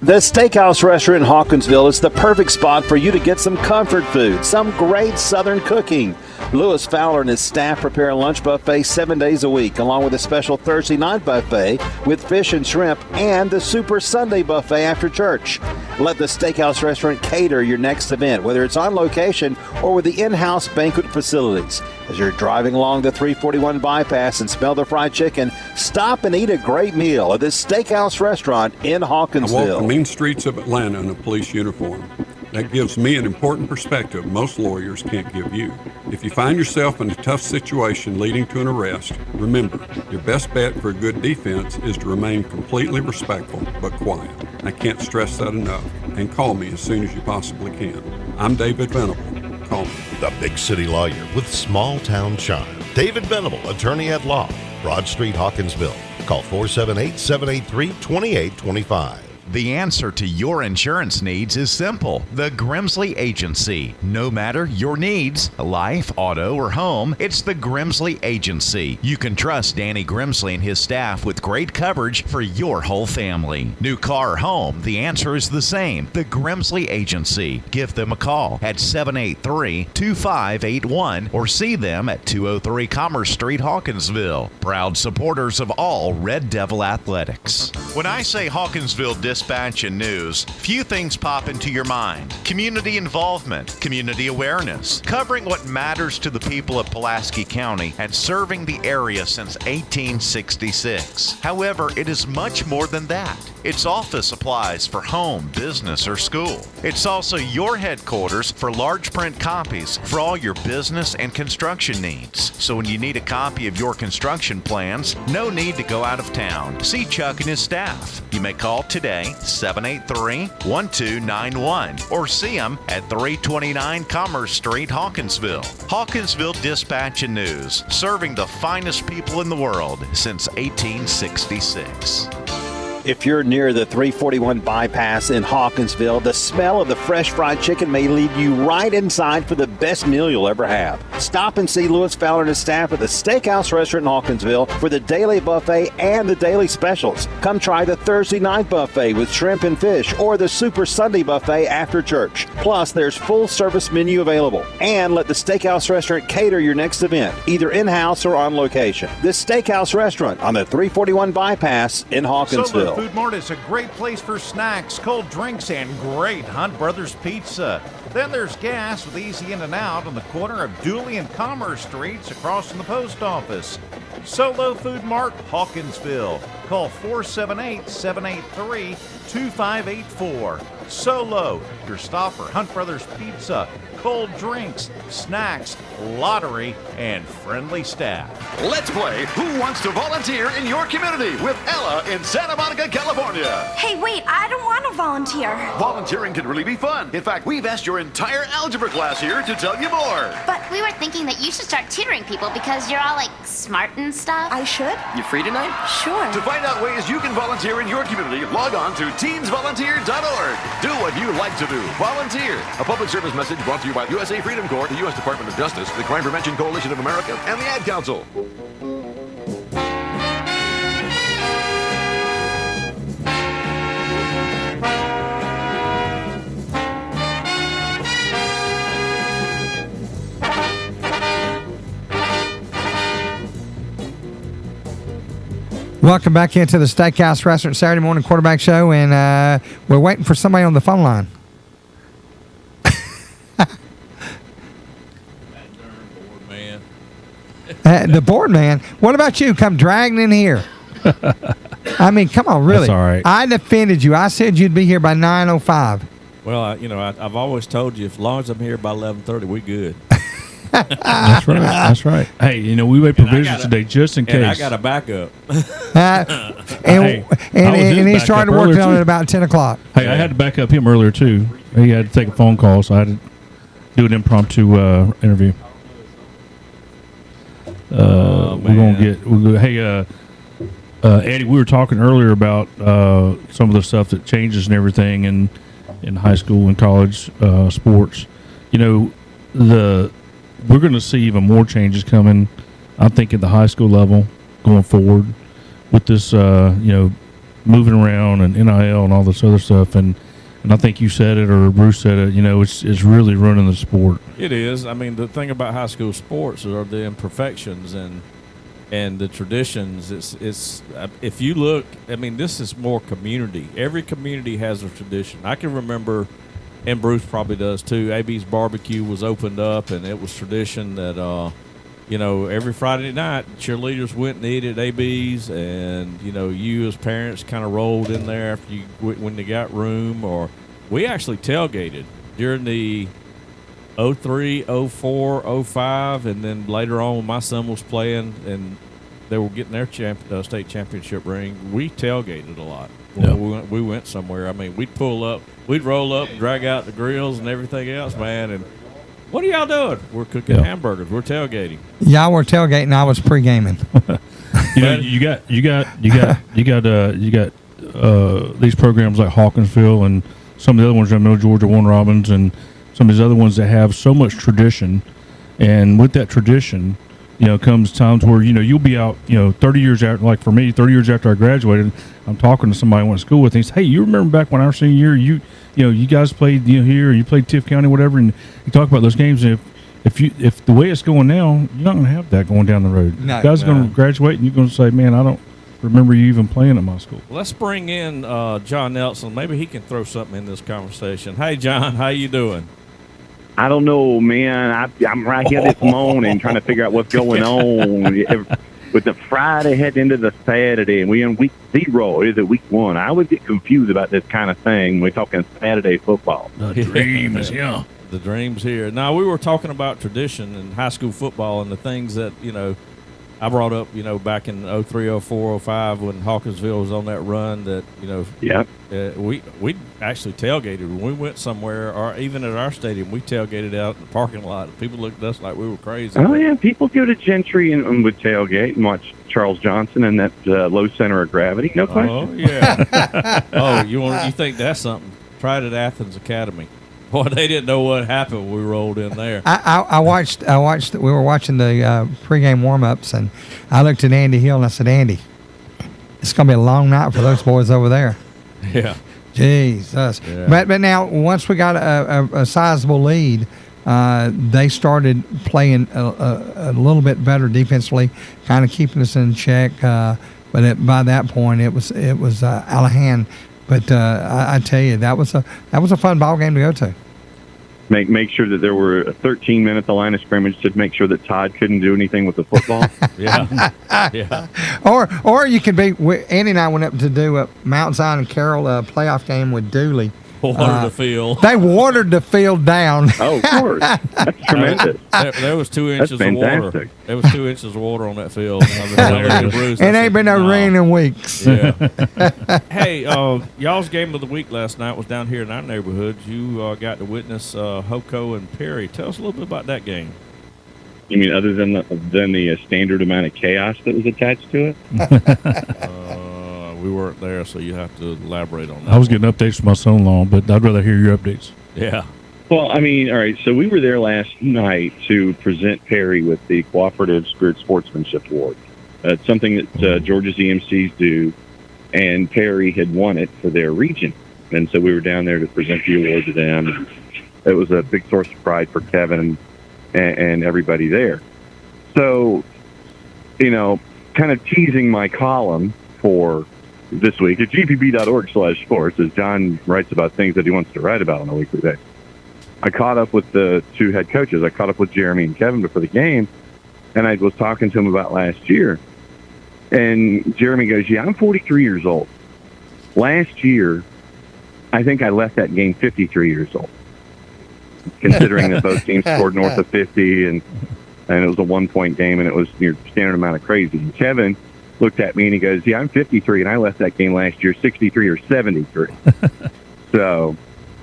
D: The Steakhouse Restaurant in Hawkinsville is the perfect spot for you to get some comfort food, some great Southern cooking. Lewis Fowler and his staff prepare a lunch buffet 7 days a week, along with a special Thursday night buffet with fish and shrimp and the Super Sunday buffet after church. Let the Steakhouse Restaurant cater your next event, whether it's on location or with the in-house banquet facilities. As you're driving along the 341 bypass and smell the fried chicken, stop and eat a great meal at the Steakhouse Restaurant in Hawkinsville.
F: I walk the mean streets of Atlanta in a police uniform. That gives me an important perspective most lawyers can't give you. If you find yourself in a tough situation leading to an arrest, remember, your best bet for a good defense is to remain completely respectful but quiet. I can't stress that enough. And call me as soon as you possibly can. I'm David Venable. Call me.
G: The big city lawyer with small town charm. David Venable, attorney at law. Broad Street, Hawkinsville. Call 478-783-2825.
E: The answer to your insurance needs is simple. The Grimsley Agency. No matter your needs, life, auto, or home, it's the Grimsley Agency. You can trust Danny Grimsley and his staff with great coverage for your whole family. New car or home, the answer is the same. The Grimsley Agency. Give them a call at 783-2581 or see them at 203 Commerce Street, Hawkinsville. Proud supporters of all Red Devil athletics. When I say Hawkinsville Dispatch and News, few things pop into your mind. Community involvement, community awareness, covering what matters to the people of Pulaski County and serving the area since 1866. However, it is much more than that. It's office supplies for home, business, or school. It's also your headquarters for large print copies for all your business and construction needs. So when you need a copy of your construction plans, no need to go out of town. See Chuck and his staff. You may call today, 783-1291, or see them at 329 Commerce Street, Hawkinsville. Hawkinsville Dispatch and News, serving the finest people in the world since 1866.
D: If you're near the 341 bypass in Hawkinsville, the smell of the fresh fried chicken may lead you right inside for the best meal you'll ever have. Stop and see Lewis Fowler and his staff at the Steakhouse Restaurant in Hawkinsville for the daily buffet and the daily specials. Come try the Thursday night buffet with shrimp and fish or the Super Sunday buffet after church. Plus, there's full service menu available. And let the Steakhouse Restaurant cater your next event, either in-house or on location. The Steakhouse Restaurant on the 341 bypass in Hawkinsville.
J: Food Mart is a great place for snacks, cold drinks, and great Hunt Brothers Pizza. Then there's gas with easy in and out on the corner of Dooley and Commerce Streets across from the post office. Solo Food Mart, Hawkinsville. Call 478-783-2584. Solo, your stop for Hunt Brothers Pizza, cold drinks, snacks, lottery, and friendly staff.
O: Let's play Who Wants to Volunteer in Your Community with Ella in Santa Monica, California.
P: Hey, wait, I don't want to volunteer.
O: Volunteering can really be fun. In fact, we've asked your entire algebra class here to tell you more.
Q: But we were thinking that you should start tutoring people because you're all like smart and stuff.
P: I should?
O: You free tonight?
P: Sure.
O: To find out ways you can volunteer in your community, log on to teensvolunteer.org. Do what you like to do. Volunteer. A public service message brought to you by USA Freedom Corps, the U.S. Department of Justice, the Crime Prevention Coalition of America, and the Ad Council.
B: Welcome back into the Steakhouse Restaurant Saturday morning quarterback show, and we're waiting for somebody on the phone line. The board man. What about you? Come dragging in here. I mean, come on, really.
C: That's all right.
B: I defended you. I said you'd be here by 9:05.
R: Well, I've always told you, as long as I'm here by 11:30, we good.
C: That's right. That's right. Hey, we made provisions today just in case.
R: And I got a backup.
B: And he started working on it about 10 o'clock.
C: Hey, I had to back up him earlier, too. He had to take a phone call, so I had to do an impromptu interview. Eddie, we were talking earlier about some of the stuff that changes and everything in high school and college sports. We're going to see even more changes coming, I think, at the high school level going forward with this, moving around and NIL and all this other stuff. And I think you said it or Bruce said it, it's really running the sport.
R: It is. I mean, the thing about high school sports are the imperfections and the traditions. It's if you look, I mean, this is more community. Every community has a tradition. I can remember, and Bruce probably does too, AB's Barbecue was opened up, and it was tradition that, every Friday night, cheerleaders went and ate at AB's, and, you as parents kind of rolled in there after when they got room, or we actually tailgated during the 03, 04, 05, and then later on when my son was playing and they were getting their state championship ring, we tailgated a lot.
C: Yeah.
R: We went somewhere. I mean, we'd pull up, we'd roll up, drag out the grills and everything else, man. And what are y'all doing? We're cooking hamburgers. We're tailgating.
B: Y'all were tailgating. I was pre-gaming.
C: You got these programs like Hawkinsville and some of the other ones, Middle Georgia, Warren Robins, and some of these other ones that have so much tradition. And with that tradition, comes times where, you'll be out, 30 years after, like for me, 30 years after I graduated, I'm talking to somebody I went to school with, and he says, hey, you remember back when our senior year, you guys played, here, you played Tiff County, whatever, and you talk about those games. And if the way it's going now, you're not going to have that going down the road.
B: No,
C: guys are going to graduate, and you're going to say, man, I don't remember you even playing at my school.
R: Let's bring in John Nelson. Maybe he can throw something in this conversation. Hey, John, how you doing?
T: I don't know, man. I'm right here this morning trying to figure out what's going on with the Friday heading into the Saturday, and we're in week 0. Is it week 1? I always get confused about this kind of thing. We're talking Saturday football.
C: The dream is here.
R: The dream's here. Now, we were talking about tradition and high school football and the things that, I brought up, back in 03, 04, 05 when Hawkinsville was on that run that, we actually tailgated. When we went somewhere, or even at our stadium, we tailgated out in the parking lot. People looked at us like we were crazy.
T: Oh, yeah. People go to Gentry and would tailgate and watch Charles Johnson and that low center of gravity. No question.
R: Oh, yeah. You think that's something? Try it at Athens Academy. Boy, they didn't know what happened when we rolled in there.
B: I watched. We were watching the pregame warm-ups, and I looked at Andy Hill and I said, "Andy, it's going to be a long night for those boys over there."
R: Yeah.
B: Jesus. Yeah. But now, once we got a sizable lead, they started playing a little bit better defensively, kind of keeping us in check. But by that point, it was out of hand. But I tell you, that was a fun ball game to go to.
T: Make sure that there were 13 minutes at the line of scrimmage to make sure that Todd couldn't do anything with the football.
R: Yeah.
B: Or you could be. Andy and I went up to do Mount Zion and Carroll playoff game with Dooley.
R: Watered the field.
B: They watered the field down.
T: Oh, of course. That's tremendous.
R: There was 2 inches of water. There was 2 inches of water on that field.
B: And ain't been no rain in weeks.
R: Yeah. Hey, y'all's game of the week last night was down here in our neighborhood. You got to witness Hoco and Perry. Tell us a little bit about that game.
T: You mean other than the standard amount of chaos that was attached to it?
R: We weren't there, so you have to elaborate on that.
C: I was getting updates from my son-in-law, but I'd rather hear your updates.
R: Yeah.
T: Well, I mean, all right, so we were there last night to present Perry with the Cooperative Spirit Sportsmanship Award. It's something that Georgia's EMCs do, and Perry had won it for their region. And so we were down there to present the award to them. It was a big source of pride for Kevin and everybody there. So, kind of teasing my column, for this week at gpb.org/sports, as John writes about things that he wants to write about on a weekly basis. I caught up with the two head coaches. I caught up with Jeremy and Kevin before the game, and I was talking to him about last year. And Jeremy goes, yeah, I'm 43 years old. Last year, I think I left that game 53 years old, considering that both teams scored north of 50, and it was a 1-point game, and it was your standard amount of crazy. And Kevin looked at me, and he goes, yeah, I'm 53, and I left that game last year 63 or 73. So,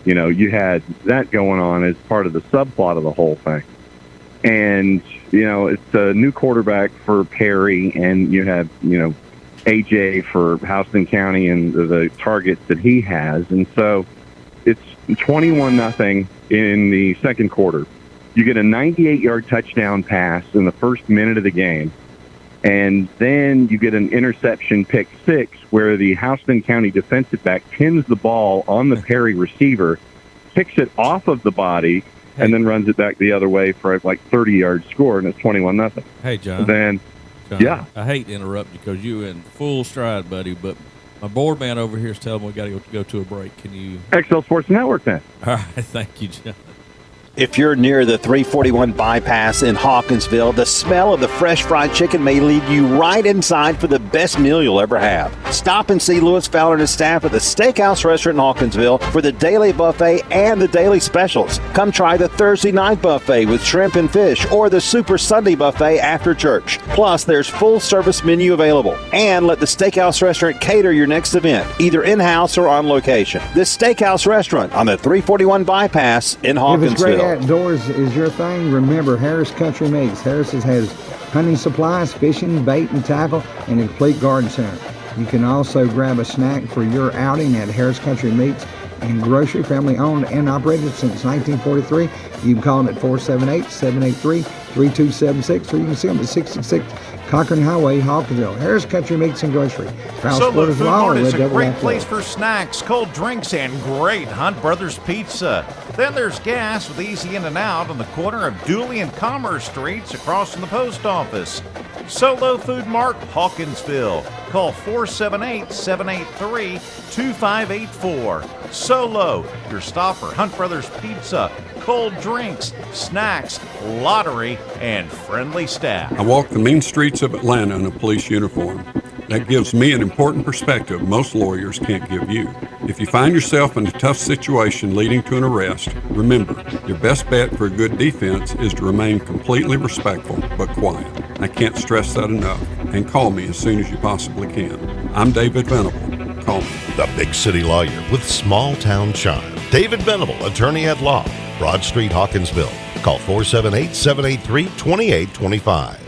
T: you know, you had that going on as part of the subplot of the whole thing. And, you know, it's a new quarterback for Perry, and you have, you know, AJ for Houston County and the targets that he has. And so it's 21-0 in the second quarter. You get a 98-yard touchdown pass in the first minute of the game. And then you get an interception pick six where the Houston County defensive back pins the ball on the Perry receiver, picks it off of the body, and then runs it back the other way for like 30-yard score, and it's 21-0.
R: Hey, John.
T: Then,
R: John,
T: yeah.
R: I hate to interrupt you because you're in full stride, buddy, but my board man over here is telling me we got to go to a break. Can you?
T: XL Sports Network, man.
R: All right, thank you, John.
D: If you're near the 341 bypass in Hawkinsville, the smell of the fresh fried chicken may lead you right inside for the best meal you'll ever have. Stop and see Lewis Fowler and his staff at the Steakhouse Restaurant in Hawkinsville for the daily buffet and the daily specials. Come try the Thursday night buffet with shrimp and fish or the Super Sunday buffet after church. Plus, there's full service menu available. And let the Steakhouse Restaurant cater your next event, either in-house or on location. The Steakhouse Restaurant on the 341 bypass in Hawkinsville.
I: Outdoors is your thing, remember Harris Country Meats. Harris has hunting supplies, fishing, bait and tackle, and a complete garden center. You can also grab a snack for your outing at Harris Country Meats and Grocery, family owned and operated since 1943. You can call them at 478-783-3276, or you can see them at 66 Cochran Highway, Hawkinsville. Harris Country Meats and Grocery.
J: Solo Food Mart is a great place for snacks, cold drinks, and great Hunt Brothers pizza. Then there's gas with easy in and out on the corner of Dooley and Commerce Streets across from the post office. Solo Food Mart, Hawkinsville. Call 478-783-2584. Solo, your stop for Hunt Brothers Pizza, cold drinks, snacks, lottery, and friendly staff.
F: I walk the mean streets of Atlanta in a police uniform. That gives me an important perspective most lawyers can't give you. If you find yourself in a tough situation leading to an arrest, remember, your best bet for a good defense is to remain completely respectful but quiet. I can't stress that enough. And call me as soon as you possibly can. I'm David Venable. Call me.
G: The big city lawyer with small town charm. David Venable, attorney at law. Broad Street, Hawkinsville. Call 478-783-2825.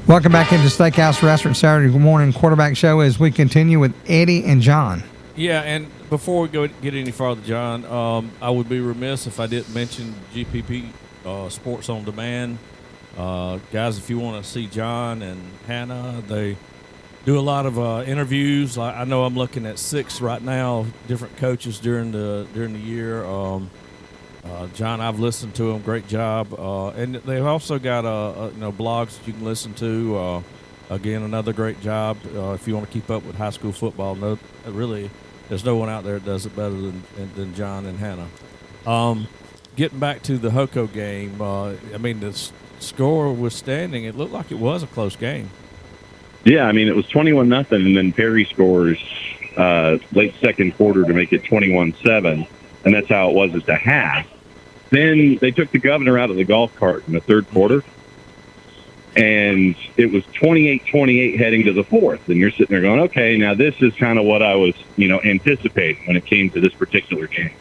B: Welcome back into Steakhouse Restaurant Saturday morning quarterback show as we continue with Eddie and John.
R: Yeah, and before we get any farther, John, I would be remiss if I didn't mention GPP Sports on Demand. Guys, if you want to see John and Hannah, they do a lot of interviews. I know I'm looking at 6 right now, different coaches during the year. John, I've listened to them. Great job. And they've also got blogs that you can listen to. Again, another great job. If you want to keep up with high school football, there's no one out there that does it better than John and Hannah. Getting back to the Hoco game, the score was standing. It looked like it was a close game.
T: Yeah, I mean, it was 21-0, and then Perry scores late second quarter to make it 21-7, and that's how it was at the half. Then they took the governor out of the golf cart in the third quarter, and it was 28-28 heading to the fourth. And you're sitting there going, okay, now this is kind of what I was, anticipating when it came to this particular game.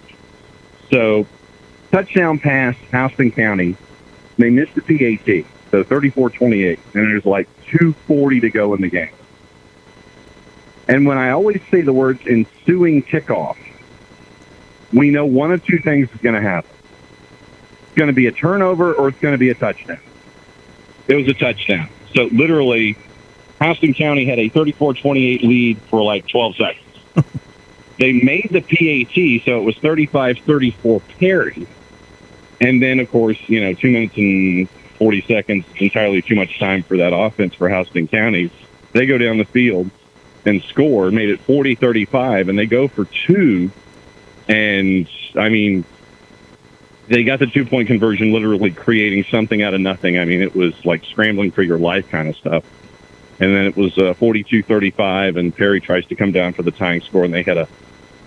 T: So, touchdown pass, Houston County. They missed the PAT, so 34-28, and there's like 2:40 to go in the game. And when I always say the words ensuing kickoff, we know one of two things is going to happen. It's going to be a turnover or it's going to be a touchdown. It was a touchdown. So literally, Houston County had a 34-28 lead for like 12 seconds. they made the PAT, so it was 35-34 Perry. And then, of course, 2 minutes and 40 seconds, entirely too much time for that offense for Houston County. They go down the field and score, made it 40-35, and they go for two. And, I mean, they got the 2-point conversion, literally creating something out of nothing. I mean, it was like scrambling for your life kind of stuff. And then it was 42-35, and Perry tries to come down for the tying score, and they had a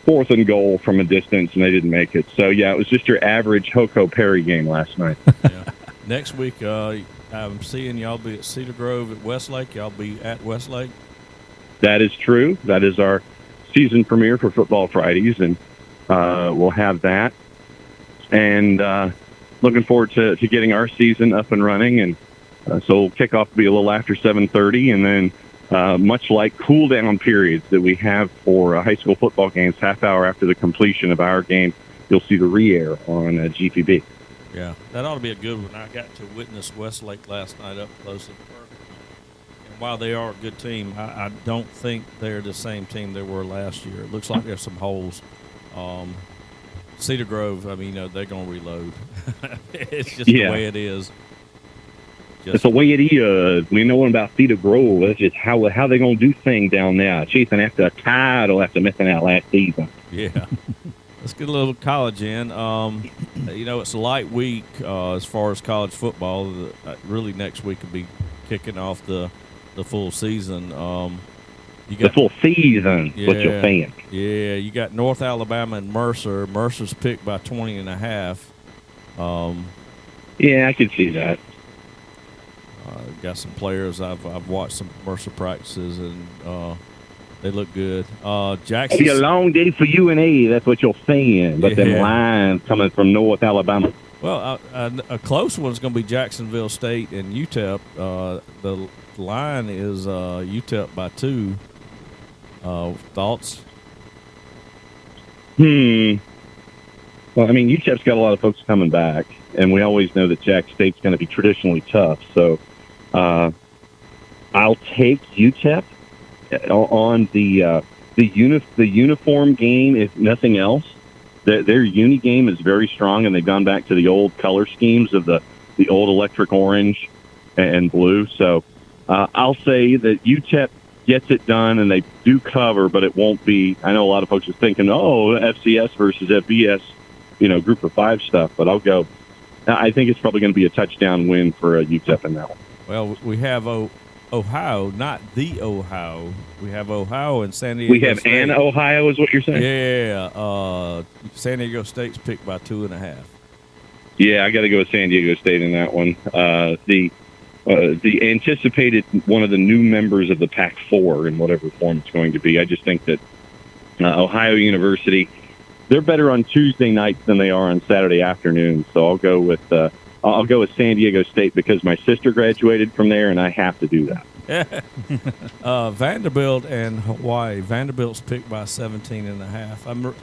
T: 4th and goal from a distance, and they didn't make it. So, yeah, it was just your average Hoco Perry game last night.
R: Yeah. Next week, I'm seeing y'all be at Cedar Grove at Westlake. Y'all be at Westlake.
T: That is true. That is our season premiere for Football Fridays, and we'll have that. And looking forward to getting our season up and running. And so kickoff will be a little after 7:30, and then much like cool-down periods that we have for high school football games, half hour after the completion of our game, you'll see the re-air on GPB.
R: Yeah, that ought to be a good one. I got to witness Westlake last night up close and personal. And while they are a good team, I don't think they're the same team they were last year. It looks like there's some holes. Cedar Grove, I mean, they're going to reload. It's just the way it is.
T: It's the way it is. We know about Cedar Grove. That's just how they going to do things down there. Chasing after a title after missing out last season.
R: Yeah. Let's get a little college in. It's a light week as far as college football. Really, next week will be kicking off the full season.
T: The full season, what you're saying.
R: Yeah, you got North Alabama and Mercer. Mercer's picked by 20.5.
T: Yeah, I can see that.
R: Got some players. I've watched some Mercer practices, and they look good. Jackson.
T: It'll be a long day for UNA. That's what you're saying. But them lines coming from North Alabama.
R: Well, a close one's going to be Jacksonville State and UTEP. The line is UTEP by 2. Thoughts?
T: Well, I mean, UTEP's got a lot of folks coming back, and we always know that Jack State's going to be traditionally tough. So I'll take UTEP on the uniform game, if nothing else. Their uni game is very strong, and they've gone back to the old color schemes of the old electric orange and blue. So I'll say that UTEP gets it done, and they do cover, but it won't be. I know a lot of folks are thinking, FCS versus FBS, group of 5 stuff. But I'll go. I think it's probably going to be a touchdown win for UTEP in that one.
R: Well, we have Ohio, not the Ohio. We have Ohio and San Diego.
T: We have
R: State.
T: an Ohio, is what you're saying?
R: Yeah. San Diego State's picked by 2.5.
T: Yeah, I got to go with San Diego State in that one. The anticipated one of the new members of the Pac-4 in whatever form it's going to be. I just think that Ohio University, they're better on Tuesday nights than they are on Saturday afternoons. So I'll go with San Diego State because my sister graduated from there, and I have to do that.
R: Vanderbilt and Hawaii. Vanderbilt's picked by 17.5.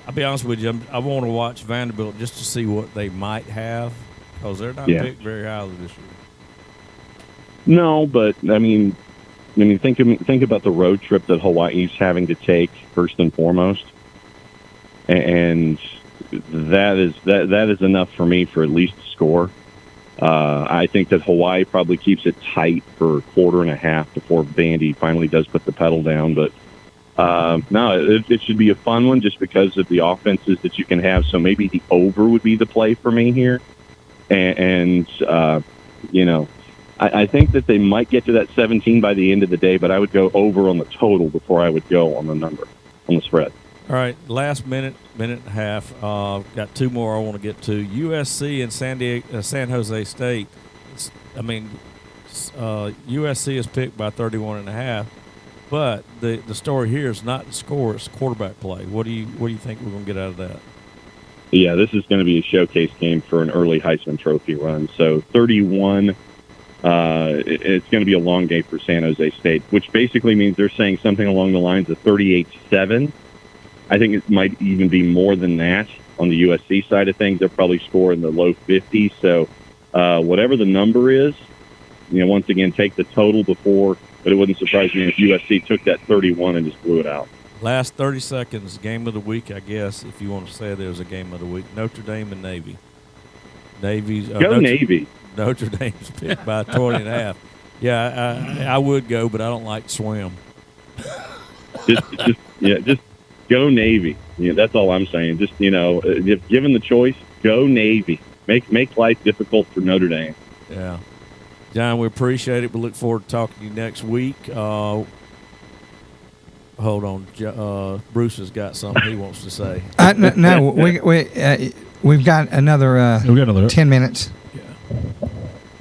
R: I'll be honest with you. I want to watch Vanderbilt just to see what they might have because they're not picked very highly this year.
T: No, but I mean, think about the road trip that Hawaii's having to take first and foremost, and that is enough for me for at least a score. I think that Hawaii probably keeps it tight for a quarter and a half before Vandy finally does put the pedal down. But no, it should be a fun one just because of the offenses that you can have. So maybe the over would be the play for me here, and I think that they might get to that 17 by the end of the day, but I would go over on the total before I would go on the number, on the spread.
R: All right, last minute and a half. Got 2 more I want to get to. USC and San Jose State. USC is picked by 31.5, but the story here is not the score; it's quarterback play. What do you think we're going to get out of that?
T: Yeah, this is going to be a showcase game for an early Heisman Trophy run. So 31. It's going to be a long game for San Jose State, which basically means they're saying something along the lines of 38-7. I think it might even be more than that on the USC side of things. They'll probably score in the low 50s. So whatever the number is, once again, take the total before, but it wouldn't surprise me if USC took that 31 and just blew it out.
R: Last 30 seconds, game of the week, I guess, if you want to say there's a game of the week. Notre Dame and Navy.
T: Navy.
R: Notre Dame's picked by 20.5. Yeah, I would go, but I don't like to swim.
T: just go Navy. Yeah, that's all I'm saying. Just, if given the choice, go Navy. Make life difficult for Notre Dame.
R: Yeah. John, we appreciate it. We look forward to talking to you next week. Hold on. Bruce has got something he wants to say.
B: No, we've got another 10 minutes.
R: Yeah.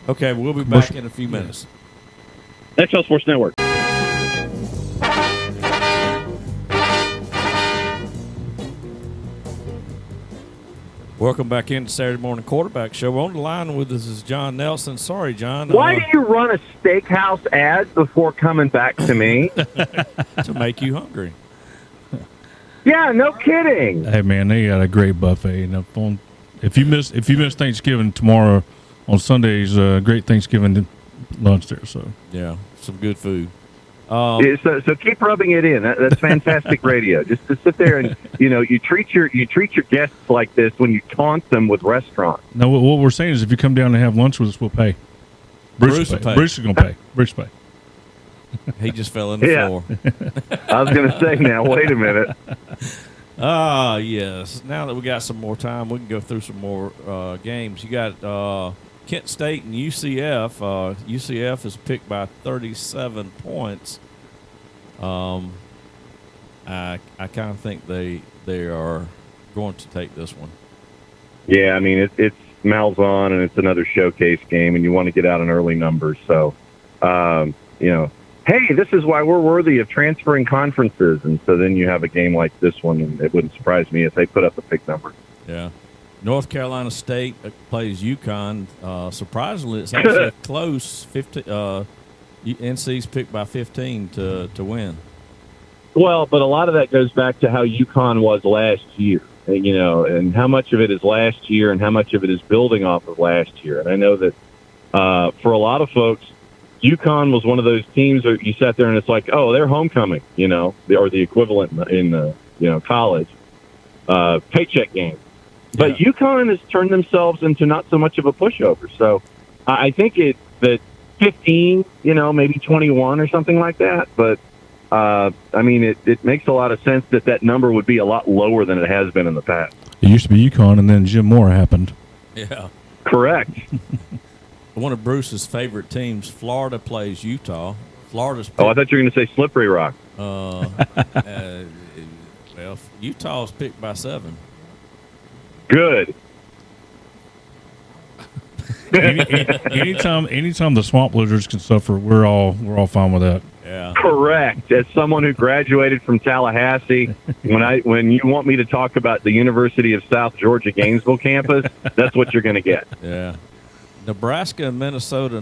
R: Okay, we'll be back in a few minutes.
T: XL Sports Network.
R: Welcome back into Saturday Morning Quarterback Show. On the line with us is John Nelson. Sorry, John.
U: Why do you run a steakhouse ad before coming back to me?
R: To make you hungry.
U: Yeah, no kidding.
C: Hey man, they got a great buffet. And if you miss Thanksgiving tomorrow, on Sundays, great Thanksgiving lunch there. So
R: yeah, some good food.
U: So keep rubbing it in. That's fantastic radio. Just to sit there and you treat your guests like this when you taunt them with restaurants.
C: No, what we're saying is if you come down and have lunch with us, we'll pay. Bruce will pay. Bruce is going to pay. Bruce pay.
R: He just fell in the floor.
U: I was going to say now. Wait a minute.
R: Yes. Now that we got some more time, we can go through some more games. You got Kent State and UCF. UCF is picked by 37 points. I kind of think they are going to take this one.
U: Yeah, I mean it's Malzahn and it's another showcase game, and you want to get out in early numbers. So, hey, this is why we're worthy of transferring conferences. And so then you have a game like this one, and it wouldn't surprise me if they put up a big number.
R: Yeah. North Carolina State plays UConn. Surprisingly, it's actually close. NC's picked by 15 to win.
U: Well, but a lot of that goes back to how UConn was last year, and how much of it is last year and how much of it is building off of last year. And I know that for a lot of folks, UConn was one of those teams where you sat there and it's like, oh, they're homecoming, or the equivalent in college paycheck game. But UConn has turned themselves into not so much of a pushover. So I think that 15, maybe 21 or something like that. But, it makes a lot of sense that number would be a lot lower than it has been in the past.
C: It used to be UConn, and then Jim Moore happened.
R: Yeah.
U: Correct.
R: One of Bruce's favorite teams, Florida, plays Utah. Florida's
U: I thought you were going to say Slippery Rock.
R: Well, Utah's picked by 7.
U: Good.
C: Anytime the Swamp Lizards can suffer, we're all fine with that.
R: Yeah.
U: Correct. As someone who graduated from Tallahassee, when you want me to talk about the University of South Georgia Gainesville campus, that's what you're going to get.
R: Yeah. Nebraska and Minnesota.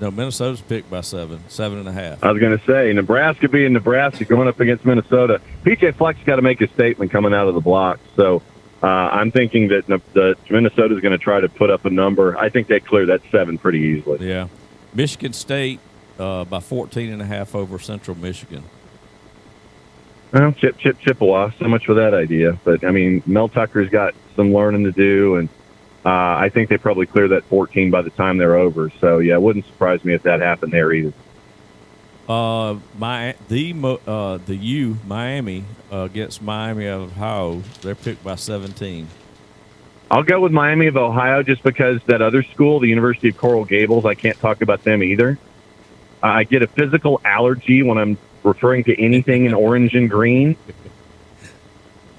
R: Minnesota's picked by 7.5.
U: I was going to say, Nebraska being Nebraska going up against Minnesota. PJ Fleck's got to make a statement coming out of the block. So I'm thinking that Minnesota's going to try to put up a number. I think they clear that 7 pretty easily.
R: Yeah. Michigan State by 14.5 over Central Michigan.
U: Well, Chippewa. So much for that idea. But, Mel Tucker's got some learning to do, and I think they probably clear that 14 by the time they're over. So, yeah, it wouldn't surprise me if that happened there either.
R: Miami against Miami of Ohio, they're picked by 17.
U: I'll go with Miami of Ohio just because that other school, the University of Coral Gables, I can't talk about them either. I get a physical allergy when I'm referring to anything in orange and green.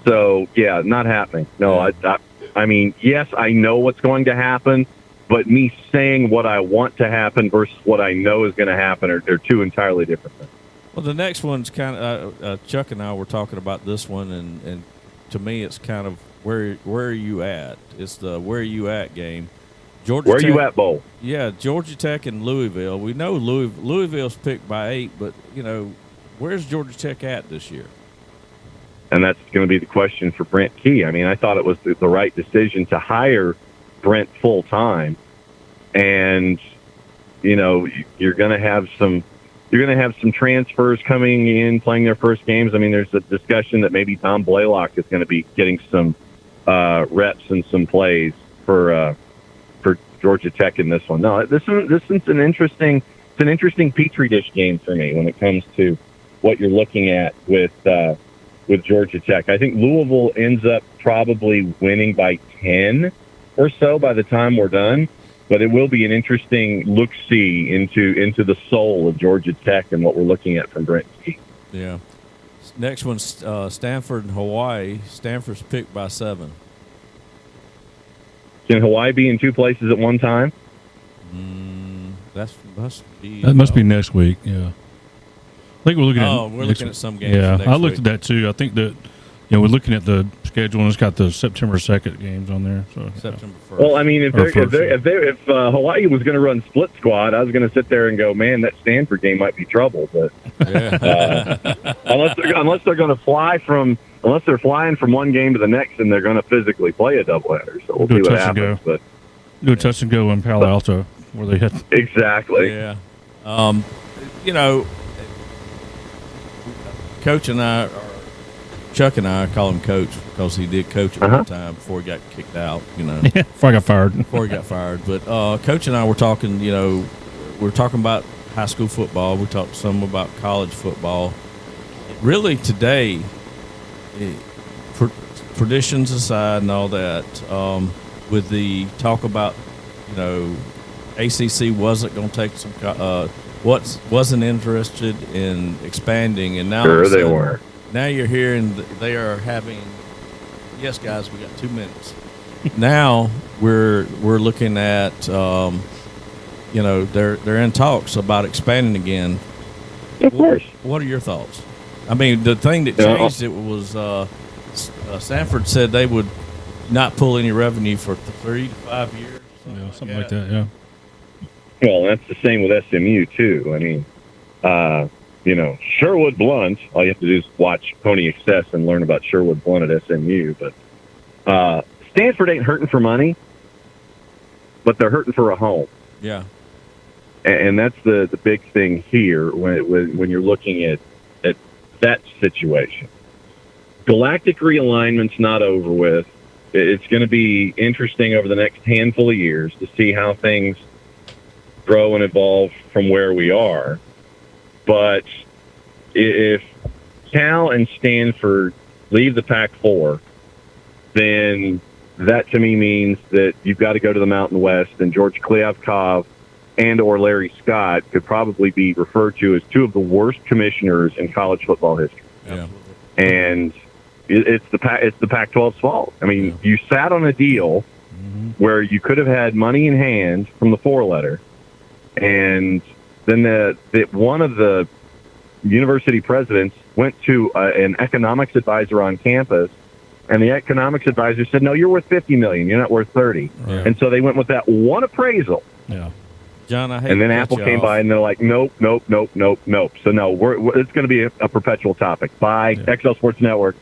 U: So, yeah, not happening. No, yes, I know what's going to happen, but me saying what I want to happen versus what I know is going to happen are two entirely different things.
R: Well, the next one's kind of Chuck and I were talking about this one, and to me, it's kind of where are you at? It's the where are you at game. Georgia
U: where
R: Tech,
U: are you at, Bowl?
R: Yeah, Georgia Tech and Louisville. We know Louisville's picked by 8, but where's Georgia Tech at this year?
U: And that's going to be the question for Brent Key. I thought it was the right decision to hire Brent full time, and you're going to have some You're going to have some transfers coming in, playing their first games. I mean, there's a discussion that maybe Tom Blaylock is going to be getting some reps and some plays for Georgia Tech in this one. No, this is an interesting petri dish game for me when it comes to what you're looking at with Georgia Tech. I think Louisville ends up probably winning by 10 or so by the time we're done. But it will be an interesting look-see into the soul of Georgia Tech and what we're looking at from Brent Key.
R: Yeah. Next one's Stanford and Hawaii. Stanford's picked by 7.
U: Can Hawaii be in 2 places at one time?
R: That
C: must be next week. Yeah. I think we're looking at.
R: We're looking at some games.
C: Yeah,
R: next
C: I looked
R: week.
C: at that too. I think that we're looking at the schedule and it's got the September 2nd games on there. So
R: September 1st.
U: Well, I mean, if Hawaii was going to run split squad, I was going to sit there and go, man, that Stanford game might be trouble. But unless they're going to unless they're flying from one game to the next, and they're going to physically play a doubleheader. So we'll see what happens. But
C: do a touch and go in Palo Alto where they hit.
U: Exactly.
R: Yeah. Coach and I, Chuck and I call him Coach because he did coach at one time before he got kicked out.
C: Before I got fired.
R: Before he got fired. But Coach and I were talking. We're talking about high school football. We talked some about college football. Really, today, traditions aside and all that, with the talk about, ACC wasn't going to take some, wasn't interested in expanding, and now
U: sure they were.
R: Now you're hearing they are having. Yes, guys, we got 2 minutes. Now we're looking at, they're in talks about expanding again.
U: Of course.
R: What are your thoughts? I mean, the thing that changed it was Sanford said they would not pull any revenue for 3 to 5 years.
C: Something like that. Yeah.
U: Well, that's the same with SMU too. I mean, Sherwood Blunt. All you have to do is watch Pony Excess and learn about Sherwood Blunt at SMU. But Stanford ain't hurting for money, but they're hurting for a home.
R: Yeah.
U: And that's the big thing here when you're looking at that situation. Galactic realignment's not over with. It's going to be interesting over the next handful of years to see how things grow and evolve from where we are. But if Cal and Stanford leave the Pac-4, then that to me means that you've got to go to the Mountain West, and George Kliavkov and or Larry Scott could probably be referred to as 2 of the worst commissioners in college football history.
R: Yeah.
U: And it's the Pac-12's fault. I mean, you sat on a deal where you could have had money in hand from the 4-letter, and then one of the university presidents went to an economics advisor on campus, and the economics advisor said, "No, you're worth $50 million. You're not worth 30."
R: Yeah.
U: And so they went with that one appraisal.
C: Yeah.
R: John, I hate
U: and then
R: to
U: Apple
R: cut you
U: came
R: off.
U: by and they're like, nope. So no, it's going to be a perpetual topic. Bye. XL Sports Network.